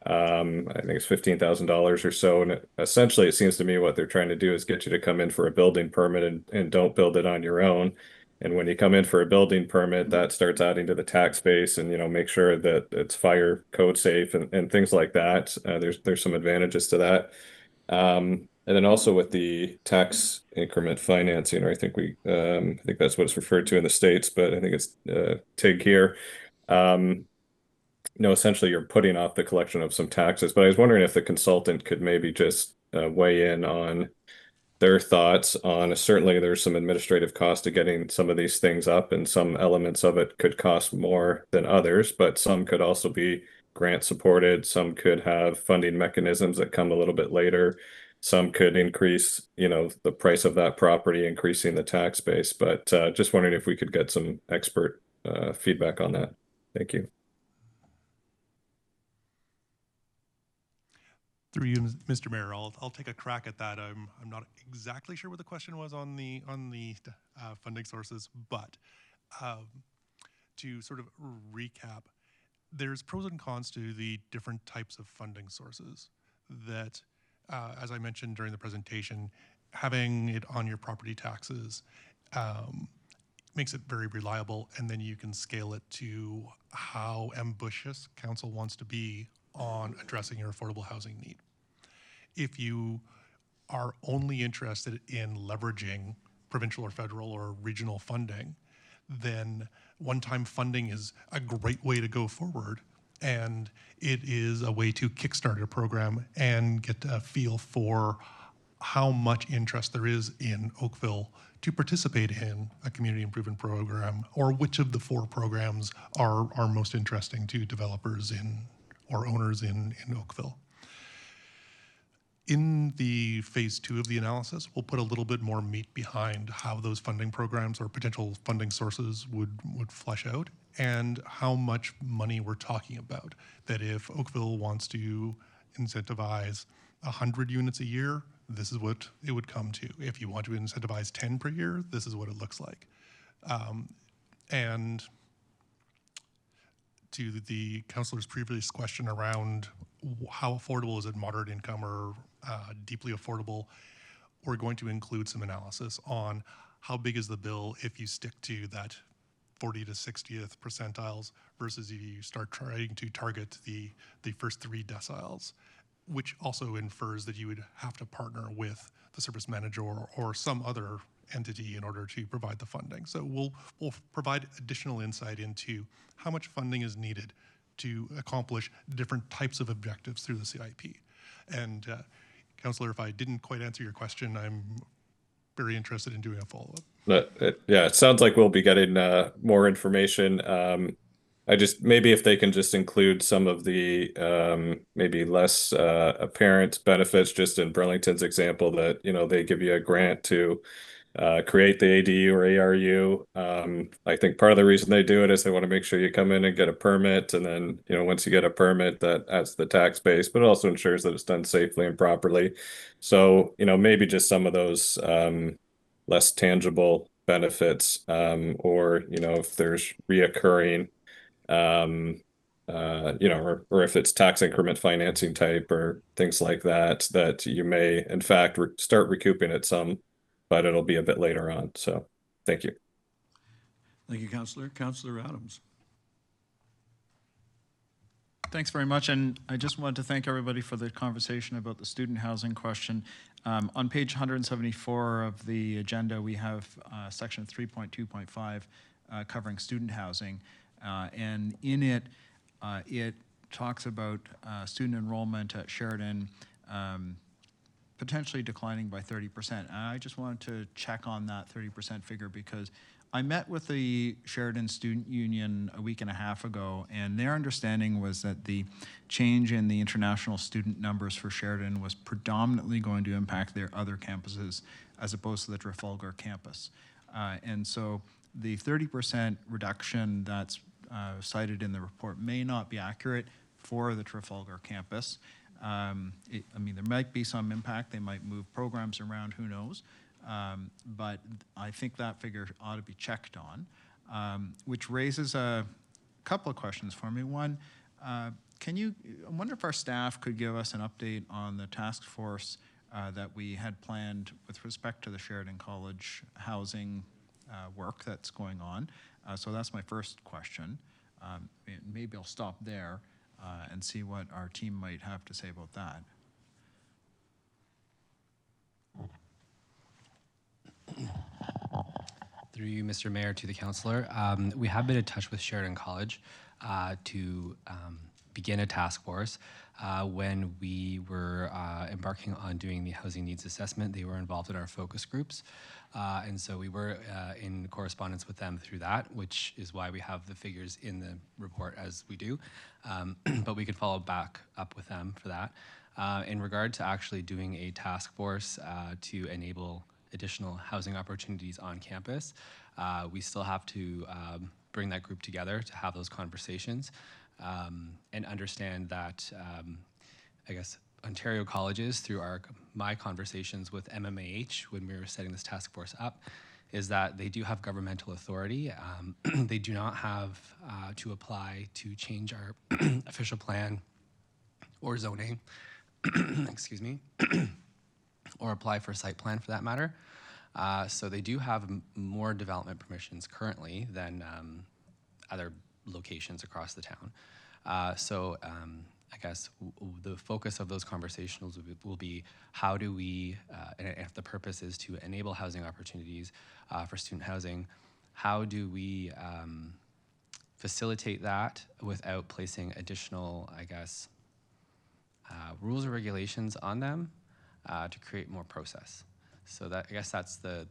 I think it's $15,000 or so. And essentially, it seems to me what they're trying to do is get you to come in for a building permit and don't build it on your own. And when you come in for a building permit, that starts adding to the tax base and, make sure that it's fire code safe and things like that. There's some advantages to that. And then also with the tax increment financing, or I think that's what it's referred to in the States, but I think it's TIG here. Essentially you're putting off the collection of some taxes, but I was wondering if the consultant could maybe just weigh in on their thoughts on, certainly there's some administrative cost to getting some of these things up, and some elements of it could cost more than others, but some could also be grant supported. Some could have funding mechanisms that come a little bit later. some could increase, the price of that property, increasing the tax base. But just wondering if we could get some expert feedback on that. Thank you. Through you, Mr. Mayor, I'll take a crack at that. I'm not exactly sure what the question was on the funding sources, but to sort of recap, there's pros and cons to the different types of funding sources that, as I mentioned during the presentation, having it on your property taxes makes it very reliable, and then you can scale it to how ambitious council wants to be on addressing your affordable housing need. If you are only interested in leveraging provincial or federal or regional funding, then one-time funding is a great way to go forward, and it is a way to kickstart a program and get a feel for how much interest there is in Oakville to participate in a community improvement program, or which of the 4 programs are most interesting to developers or owners in Oakville. In the phase 2 of the analysis, we'll put a little bit more meat behind how those funding programs or potential funding sources would flesh out, and how much money we're talking about. That if Oakville wants to incentivize 100 units a year, this is what it would come to. If you want to incentivize 10 per year, this is what it looks like. And to the councillor's previous question around how affordable is it, moderate income or deeply affordable, we're going to include some analysis on how big is the bill if you stick to that 40 to 60th percentiles versus if you start trying to target the first 3 deciles, which also infers that you would have to partner with the service manager or some other entity in order to provide the funding. So we'll provide additional insight into how much funding is needed to accomplish different types of objectives through the CIP. And Councillor, if I didn't quite answer your question, I'm very interested in doing a follow-up. Yeah, it sounds like we'll be getting more information. I just, maybe if they can just include some of the maybe less apparent benefits, just in Burlington's example, that they give you a grant to create the ADU or ARU. I think part of the reason they do it is they want to make sure you come in and get a permit, and then once you get a permit, that adds the tax base, but it also ensures that it's done safely and properly. So maybe just some of those less tangible benefits, or if there's reoccurring, or if it's tax increment financing type or things like that, that you may in fact start recouping it some, but it'll be a bit later on. So thank you. Thank you, Councillor. Councillor Adams. Thanks very much, and I just wanted to thank everybody for the conversation about the student housing question. On page 174 of the agenda, we have section 3.2.5 covering student housing, and in it, it talks about student enrollment at Sheridan potentially declining by 30%. And I just wanted to check on that 30% figure, because I met with the Sheridan Student Union a week and a half ago, and their understanding was that the change in the international student numbers for Sheridan was predominantly going to impact their other campuses as opposed to the Trafalgar campus. And so the 30% reduction that's cited in the report may not be accurate for the Trafalgar campus. I mean, there might be some impact. They might move programs around, who knows? But I think that figure ought to be checked on, which raises a couple of questions for me. One, I wonder if our staff could give us an update on the task force that we had planned with respect to the Sheridan College housing work that's going on. So that's my first question. Maybe I'll stop there and see what our team might have to say about that. Through you, Mr. Mayor, to the councillor, we have been in touch with Sheridan College to begin a task force. When we were embarking on doing the housing needs assessment, they were involved in our focus groups. And so we were in correspondence with them through that, which is why we have the figures in the report as we do. But we could follow back up with them for that. In regard to actually doing a task force to enable additional housing opportunities on campus, we still have to bring that group together to have those conversations and understand that, I guess, Ontario colleges, through my conversations with MMAH when we were setting this task force up, is that they do have governmental authority. They do not have to apply to change our official plan or zoning, excuse me, or apply for a site plan for that matter. So they do have more development permissions currently than other locations across the town. I guess the focus of those conversations will be how do we, and if the purpose is to enable housing opportunities for student housing, how do we facilitate that without placing additional, I guess, rules or regulations on them to create more process. So that, I guess that's the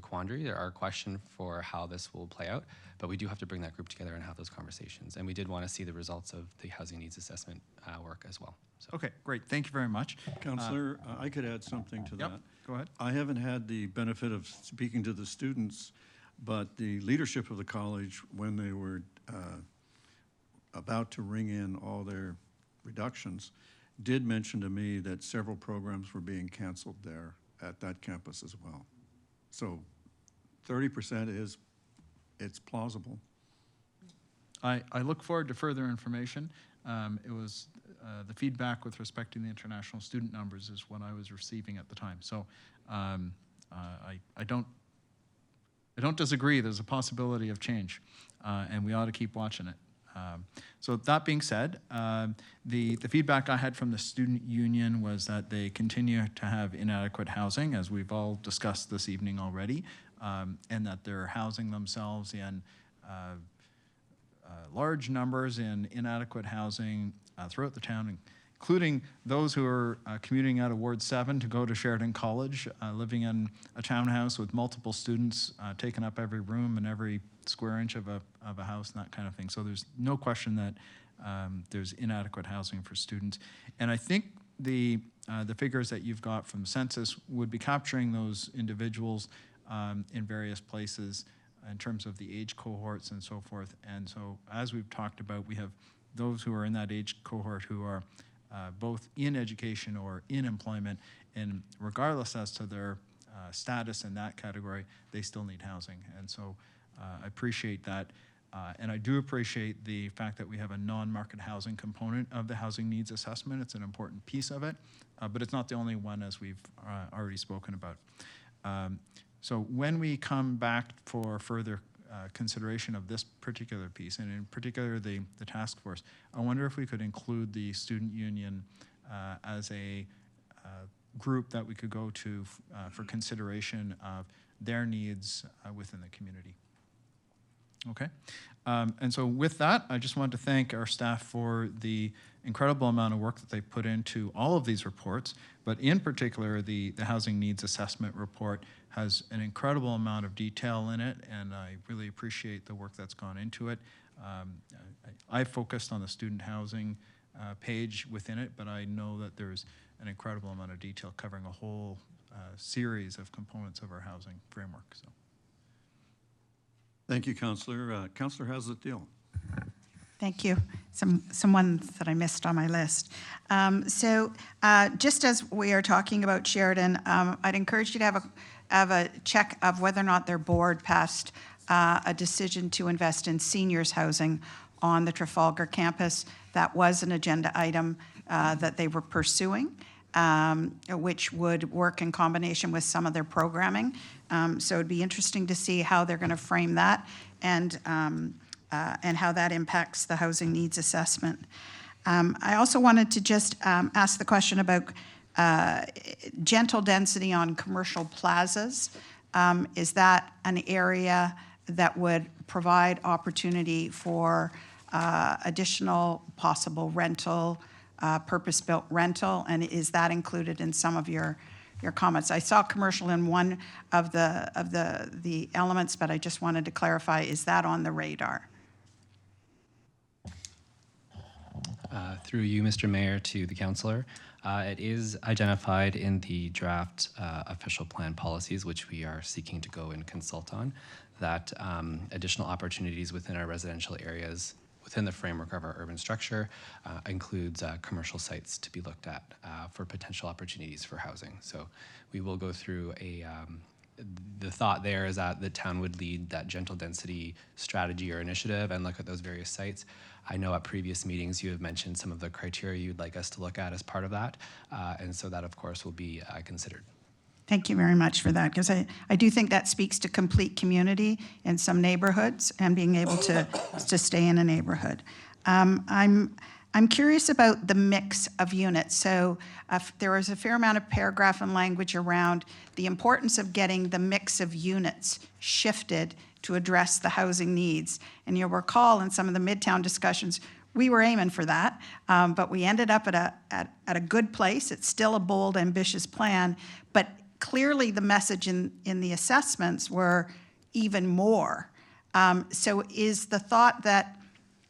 quandary, or our question for how this will play out. But we do have to bring that group together and have those conversations. And we did want to see the results of the housing needs assessment work as well. So. Okay, great. Thank you very much. Councillor, I could add something to Yep, that. go ahead. I haven't had the benefit of speaking to the students, but the leadership of the college, when they were about to ring in all their reductions, did mention to me that several programs were being canceled there at that campus as well. So 30% it's plausible. I look forward to further information. It was the feedback with respect to the international student numbers is what I was receiving at the time. So I don't disagree. There's a possibility of change, and we ought to keep watching it. So that being said, the feedback I had from the student union was that they continue to have inadequate housing, as we've all discussed this evening already, and that they're housing themselves in large numbers in inadequate housing throughout the town, including those who are commuting out of Ward 7 to go to Sheridan College, living in a townhouse with multiple students taking up every room and every square inch of a house and that kind of thing. So there's no question that there's inadequate housing for students. And I think the figures that you've got from the census would be capturing those individuals in various places in terms of the age cohorts and so forth. And so as we've talked about, we have those who are in that age cohort who are both in education or in employment, and regardless as to their status in that category, they still need housing. And so I appreciate that. And I do appreciate the fact that we have a non-market housing component of the housing needs assessment. It's an important piece of it, but it's not the only one, as we've already spoken about. So when we come back for further consideration of this particular piece, and in particular the task force, I wonder if we could include the student union as a group that we could go to for consideration of their needs within the community. Okay, and so with that, I just wanted to thank our staff for the incredible amount of work that they put into all of these reports, but in particular, the Housing Needs Assessment Report has an incredible amount of detail in it, and I really appreciate the work that's gone into it. I focused on the student housing page within it, but I know that there's an incredible amount of detail covering a whole series of components of our housing framework. So. Thank you, Councillor. Councillor Haslett-Deal. Thank you. Some ones that I missed on my list. Just as we are talking about Sheridan, I'd encourage you to have a check of whether or not their board passed a decision to invest in seniors housing on the Trafalgar campus. That was an agenda item that they were pursuing, which would work in combination with some of their programming. So it'd be interesting to see how they're going to frame that and how that impacts the housing needs assessment. I also wanted to just ask the question about gentle density on commercial plazas. Is that an area that would provide opportunity for additional possible rental, purpose-built rental, and is that included in some of your comments? I saw commercial in one of the elements, but I just wanted to clarify, is that on the radar? Through you, Mr. Mayor, to the councillor. It is identified in the draft official plan policies, which we are seeking to go and consult on, that additional opportunities within our residential areas within the framework of our urban structure includes commercial sites to be looked at for potential opportunities for housing. So we will go through the thought there is that the town would lead that gentle density strategy or initiative and look at those various sites. I know at previous meetings you have mentioned some of the criteria you'd like us to look at as part of that, and so that of course will be considered. Thank you very much for that, because I do think that speaks to complete community in some neighborhoods and being able to stay in a neighborhood. I'm curious about the mix of units. So there was a fair amount of paragraph and language around the importance of getting the mix of units shifted to address the housing needs. And you'll recall in some of the Midtown discussions, we were aiming for that, but we ended up at a good place. It's still a bold, ambitious plan, but clearly the message in the assessments were even more. So is the thought that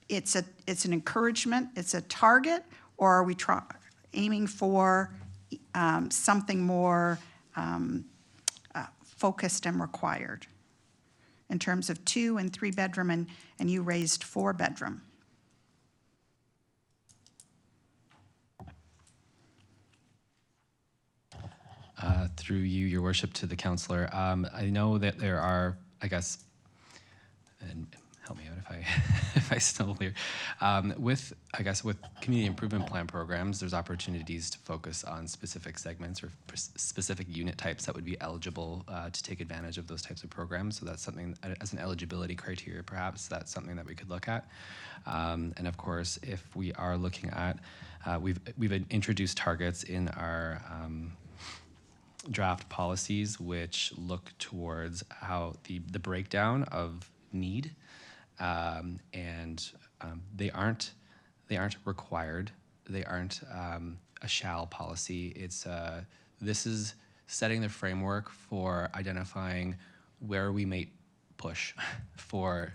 it's an encouragement, it's a target, or are we aiming for something more focused and required in terms of 2 and 3 bedroom, and you raised 4 bedroom? Through you, your worship, to the councillor. I know that there are, I guess, and help me out if I stumble here. With community improvement plan programs, there's opportunities to focus on specific segments or specific unit types that would be eligible to take advantage of those types of programs. So that's something, as an eligibility criteria, perhaps that's something that we could look at. And of course, if we are looking at, we've introduced targets in our draft policies, which look towards how the breakdown of need. They aren't required. They aren't a shall policy. This is setting the framework for identifying where we may push for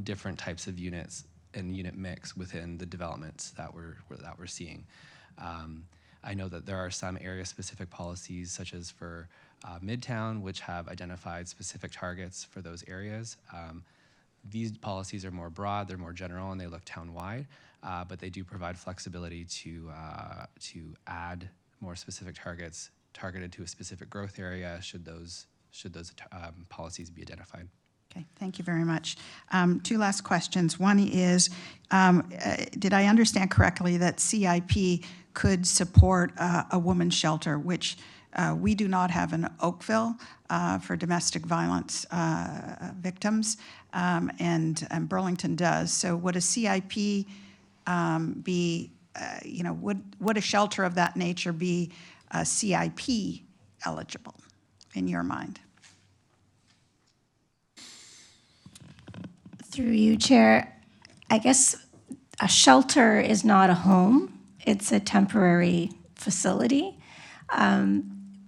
different types of units and unit mix within the developments that we're seeing. I know that there are some area-specific policies, such as for Midtown, which have identified specific targets for those areas. These policies are more broad, they're more general, and they look town-wide, but they do provide flexibility to add more specific targets targeted to a specific growth area should those policies be identified. Okay, thank you very much. 2 last questions. One is, did I understand correctly that CIP could support a woman's shelter, which we do not have in Oakville for domestic violence victims, and Burlington does. So would a CIP be, would a shelter of that nature be CIP eligible in your mind? Through you, Chair, I guess a shelter is not a home. It's a temporary facility.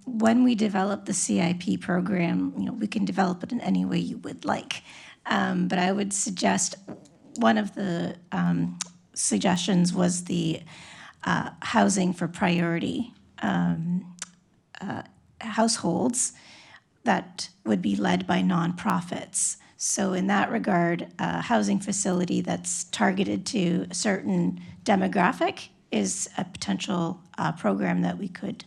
When we develop the CIP program, we can develop it in any way you would like. But I would suggest one of the suggestions was the housing for priority households that would be led by nonprofits. So in that regard, a housing facility that's targeted to a certain demographic is a potential program that we could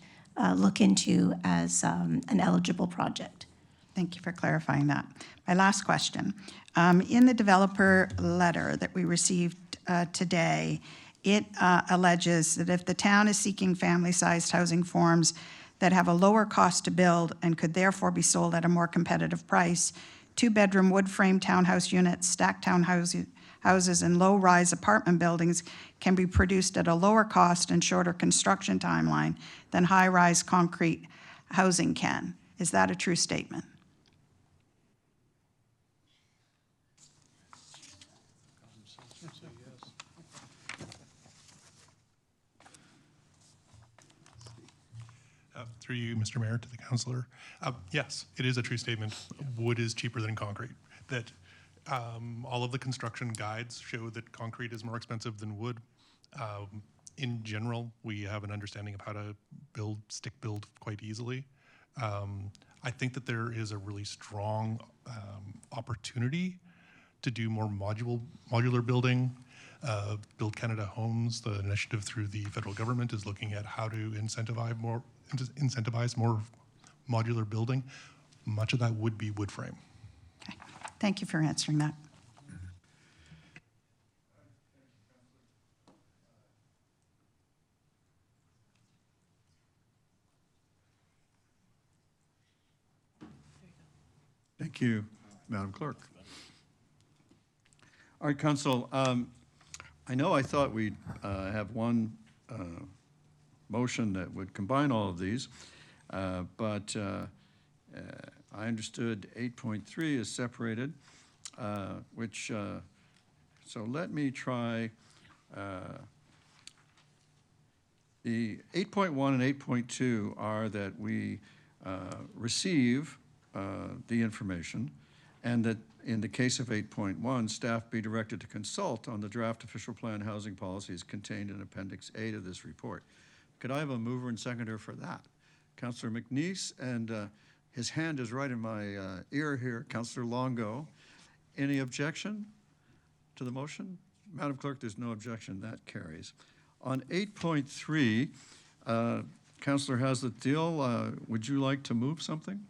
look into as an eligible project. Thank you for clarifying that. My last question. In the developer letter that we received today, it alleges that if the town is seeking family-sized housing forms that have a lower cost to build and could therefore be sold at a more competitive price, 2-bedroom wood frame townhouse units, stacked townhouses, and low-rise apartment buildings can be produced at a lower cost and shorter construction timeline than high-rise concrete housing can. Is that a true statement? Through you, Mr. Mayor, to the councillor. Yes, it is a true statement. Wood is cheaper than concrete. That all of the construction guides show that concrete is more expensive than wood. In general, we have an understanding of how to stick build quite easily. I think that there is a really strong opportunity to do more modular building. Build Canada Homes, the initiative through the federal government, is looking at how to incentivize more modular building. Much of that would be wood frame. Okay. Thank you for answering that. Thank you, Madam Clerk. All right, Council, I thought we'd have one motion that would combine all of these, but I understood 8.3 is separated, so let me try the 8.1 and 8.2 are that we receive the information, and that in the case of 8.1, staff be directed to consult on the draft official plan housing policies contained in Appendix A to this report. Could I have a mover and seconder for that? Councillor McNeice, and his hand is right in my ear here, Councillor Longo. Any objection to the motion? Madam Clerk, there's no objection. That carries. On 8.3, Councillor Haslett-Deal, would you like to move something?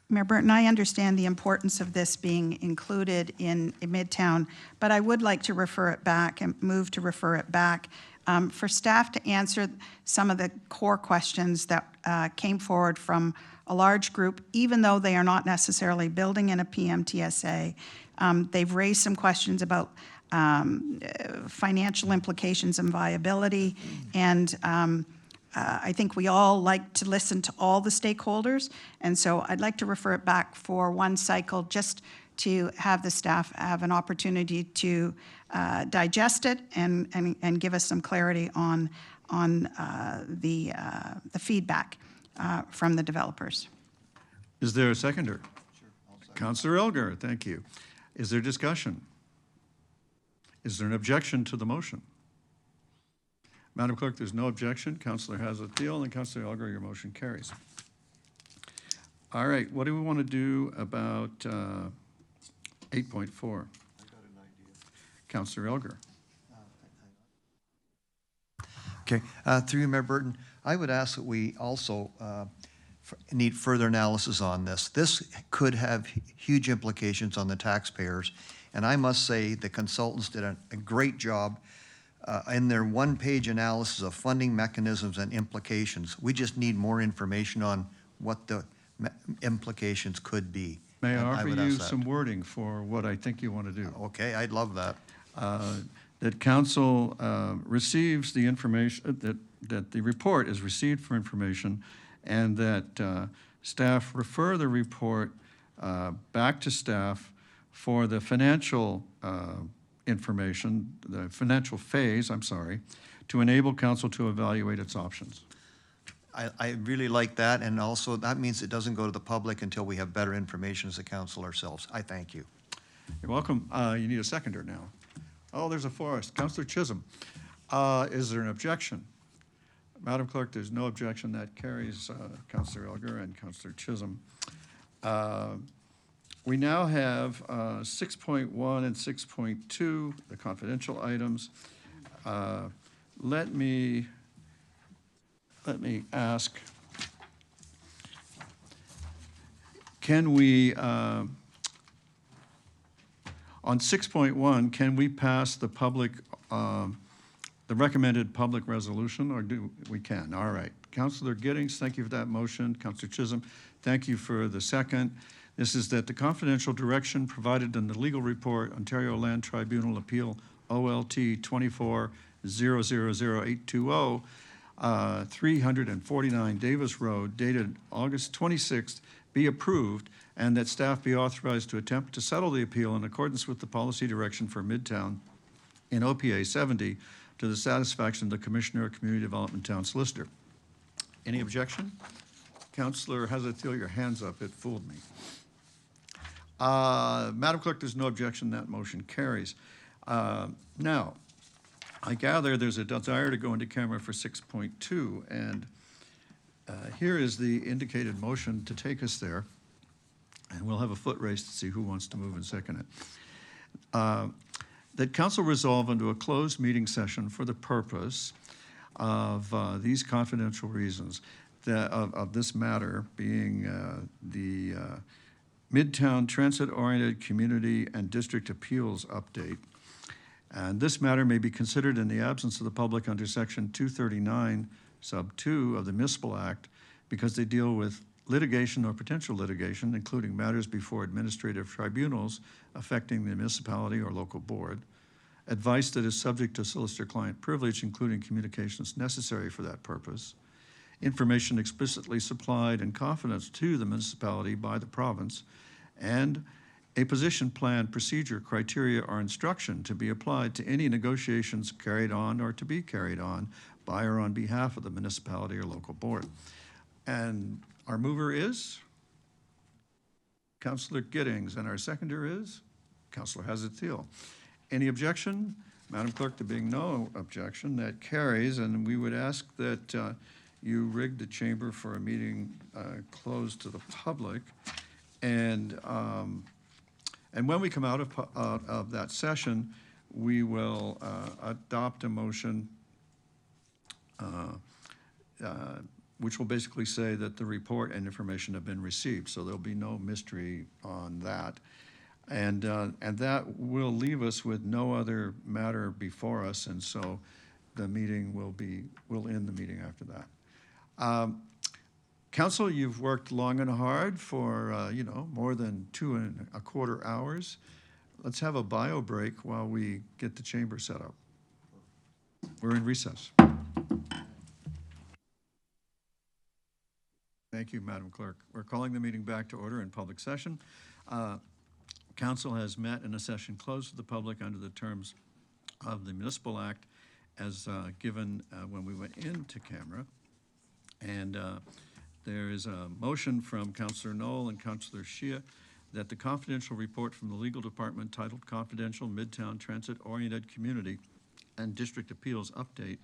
Mayor Burton, I understand the importance of this being included in Midtown, but I would like to refer it back and move to refer it back for staff to answer some of the core questions that came forward from a large group, even though they are not necessarily building in a PMTSA. They've raised some questions about financial implications and viability, and I think we all like to listen to all the stakeholders, and so I'd like to refer it back for one cycle just to have the staff have an opportunity to digest it and give us some clarity on the feedback from the developers. Is there a seconder? Sure. Councillor Elgar, thank you. Is there discussion? Is there an objection to the motion? Madam Clerk, there's no objection. Councillor Haslett-Deal and Councillor Elgar, your motion carries. All right, what do we want to do about 8.4? I got an idea. Councillor Elgar. Okay, through you, Mayor Burton, I would ask that we also need further analysis on this. This could have huge implications on the taxpayers, and I must say the consultants did a great job in their one-page analysis of funding mechanisms and implications. We just need more information on what the implications could be. May I And offer would you ask that. some wording for what I think you want to do? Okay, I'd love that. That council receives the information, that the report is received for information, and that staff refer the report back to staff for the financial information, the financial phase, to enable council to evaluate its options. I really like that, and also that means it doesn't go to the public until we have better information as a council ourselves. I thank you. You're welcome. You need a seconder now. Oh, there's a forest. Councillor Chisholm. Is there an objection? Madam Clerk, there's no objection. That carries Councillor Elgar and Councillor Chisholm. We now have 6.1 and 6.2, the confidential items. Let me ask, can we, on 6.1, can we pass the public, the recommended public resolution, or do we can? All right. Councillor Giddings, thank you for that motion. Councillor Chisholm, thank you for the second. This is that the confidential direction provided in the legal report, Ontario Land Tribunal Appeal OLT 24-000820, 349 Davis Road, dated August 26th, be approved, and that staff be authorized to attempt to settle the appeal in accordance with the policy direction for Midtown in OPA 70 to the satisfaction of the Commissioner of Community Development Town Solicitor. Any objection? Councillor Haslett-Deal, your hand's up. It fooled me. Madam Clerk, there's no objection. That motion carries. Now, I gather there's a desire to go into camera for 6.2, and here is the indicated motion to take us there, and we'll have a foot race to see who wants to move and second it. That council resolve into a closed meeting session for the purpose of these confidential reasons, of this matter being the Midtown Transit-Oriented Community and District Appeals Update. And this matter may be considered in the absence of the public under Section 239, Sub 2 of the Municipal Act, because they deal with litigation or potential litigation, including matters before administrative tribunals affecting the municipality or local board, advice that is subject to solicitor-client privilege, including communications necessary for that purpose, information explicitly supplied in confidence to the municipality by the province, and a position plan, procedure, criteria, or instruction to be applied to any negotiations carried on or to be carried on by or on behalf of the municipality or local board. And our mover is Councillor Giddings, and our seconder is Councillor Hazard-Thiel. Any objection? Madam Clerk, there being no objection, that carries, and we would ask that you rig the chamber for a meeting closed to the public. And when we come out of that session, we will adopt a motion which will basically say that the report and information have been received. So there'll be no mystery on that. And that will leave us with no other matter before us, and so the meeting we'll end the meeting after that. Council, you've worked long and hard for, more than 2.25 hours. Let's have a bio break while we get the chamber set up. We're in recess. Thank you, Madam Clerk. We're calling the meeting back to order in public session. Council has met in a session closed to the public under the terms of the Municipal Act as given when we went into camera. And there is a motion from Councillor Knoll and Councillor Shia that the confidential report from the legal department titled Confidential Midtown Transit-Oriented Community and District Appeals Update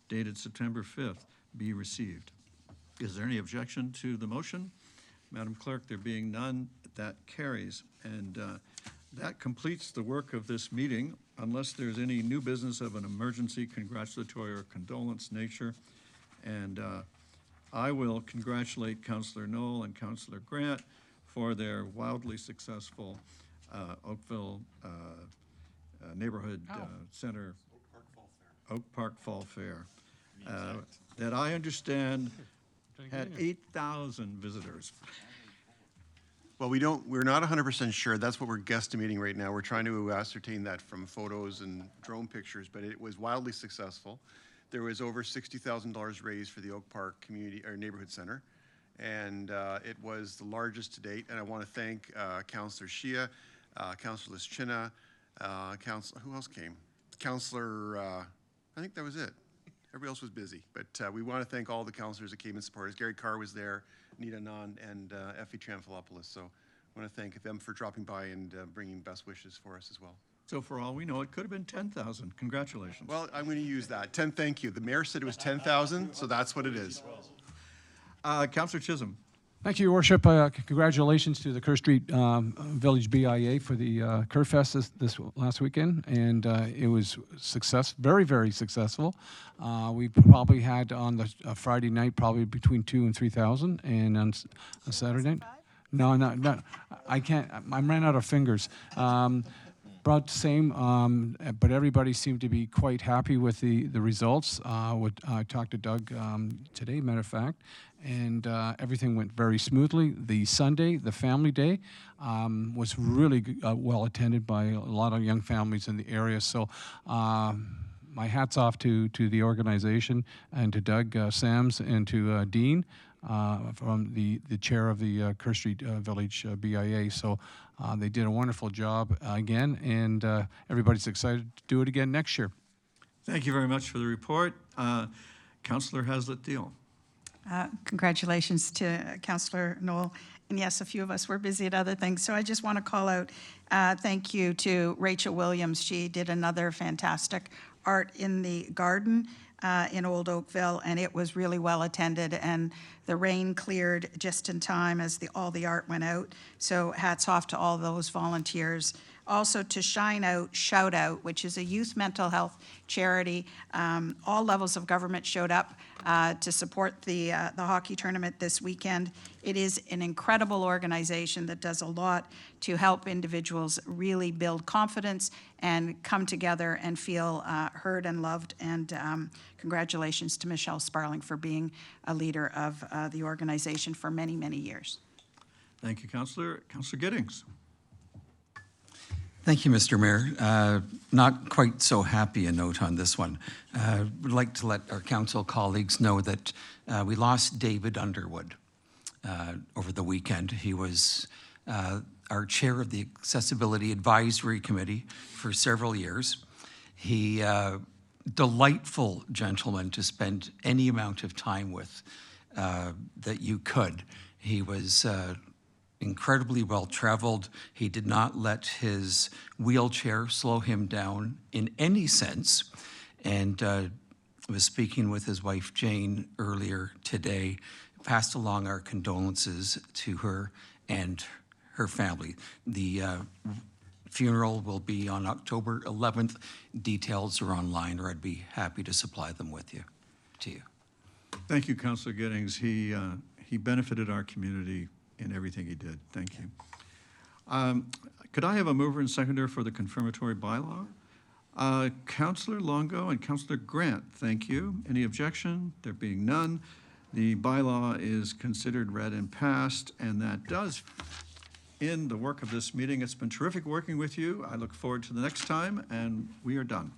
dated September 5th be received. Is there any objection to the motion? Madam Clerk, there being none, that carries. And that completes the work of this meeting, unless there's any new business of an emergency, congratulatory, or condolence nature. And I will congratulate Councillor Knoll and Councillor Grant for their wildly successful Oakville Neighborhood Center Oak Park Fall Fair that I understand had 8,000 visitors. Well, we're not 100% sure. That's what we're guesstimating right now. We're trying to ascertain that from photos and drone pictures, but it was wildly successful. There was over $60,000 raised for the Oak Park Community or Neighborhood Center, and it was the largest to date. And I want to thank Councillor Shia, Councillor Lischina, who else came? Councillor, I think that was it. Everybody else was busy, but we want to thank all the councillors that came and supported us. Gary Carr was there, Nita Anand, and Effie Tramphilopoulos. So I want to thank them for dropping by and bringing best wishes for us as well. So for all we know, it could have been 10,000. Congratulations. Well, I'm going to use that. Thank you. The mayor said it was 10,000, so that's what it is. Councillor Chisholm. Thank you, Your Worship. Congratulations to the Kerr Street Village BIA for the Kerr Fest this last weekend, and it was very, very successful. We probably had on the Friday night probably between 2,000 and 3,000, and on Saturday night, no, I can't. I ran out of fingers. About the same, but everybody seemed to be quite happy with the results. I talked to Doug today, matter of fact, and everything went very smoothly. The Sunday, the family day, was really well attended by a lot of young families in the area. So my hat's off to the organization and to Doug Sams and to Dean from the chair of the Kerr Street Village BIA. So they did a wonderful job again, and everybody's excited to do it again next year. Thank you very much for the report. Councillor Hazlitt-Thiel. Congratulations to Councillor Knoll. And yes, a few of us were busy at other things. So I just want to call out thank you to Rachel Williams. She did another fantastic art in the garden in Old Oakville, and it was really well attended. And the rain cleared just in time as all the art went out. So hats off to all those volunteers. Also to Shine Out, Shout Out, which is a youth mental health charity. All levels of government showed up to support the hockey tournament this weekend. It is an incredible organization that does a lot to help individuals really build confidence and come together and feel heard and loved. And congratulations to Michelle Sparling for being a leader of the organization for many, many years. Thank you, Councillor. Councillor Giddings. Thank you, Mr. Mayor. Not quite so happy a note on this one. Would like to let our council colleagues know that we lost David Underwood over the weekend. He was our chair of the Accessibility Advisory Committee for several years. He, delightful gentleman to spend any amount of time with that you could. He was incredibly well-traveled. He did not let his wheelchair slow him down in any sense. And was speaking with his wife, Jane, earlier today, passed along our condolences to her and her family. The funeral will be on October 11th. Details are online, or I'd be happy to supply them to you. Thank you, Councillor Giddings. He benefited our community in everything he did. Thank you. Could I have a mover and seconder for the confirmatory bylaw? Councillor Longo and Councillor Grant, thank you. Any objection? There being none, the bylaw is considered read and passed, and that does end the work of this meeting. It's been terrific working with you. I look forward to the next time, and we are done.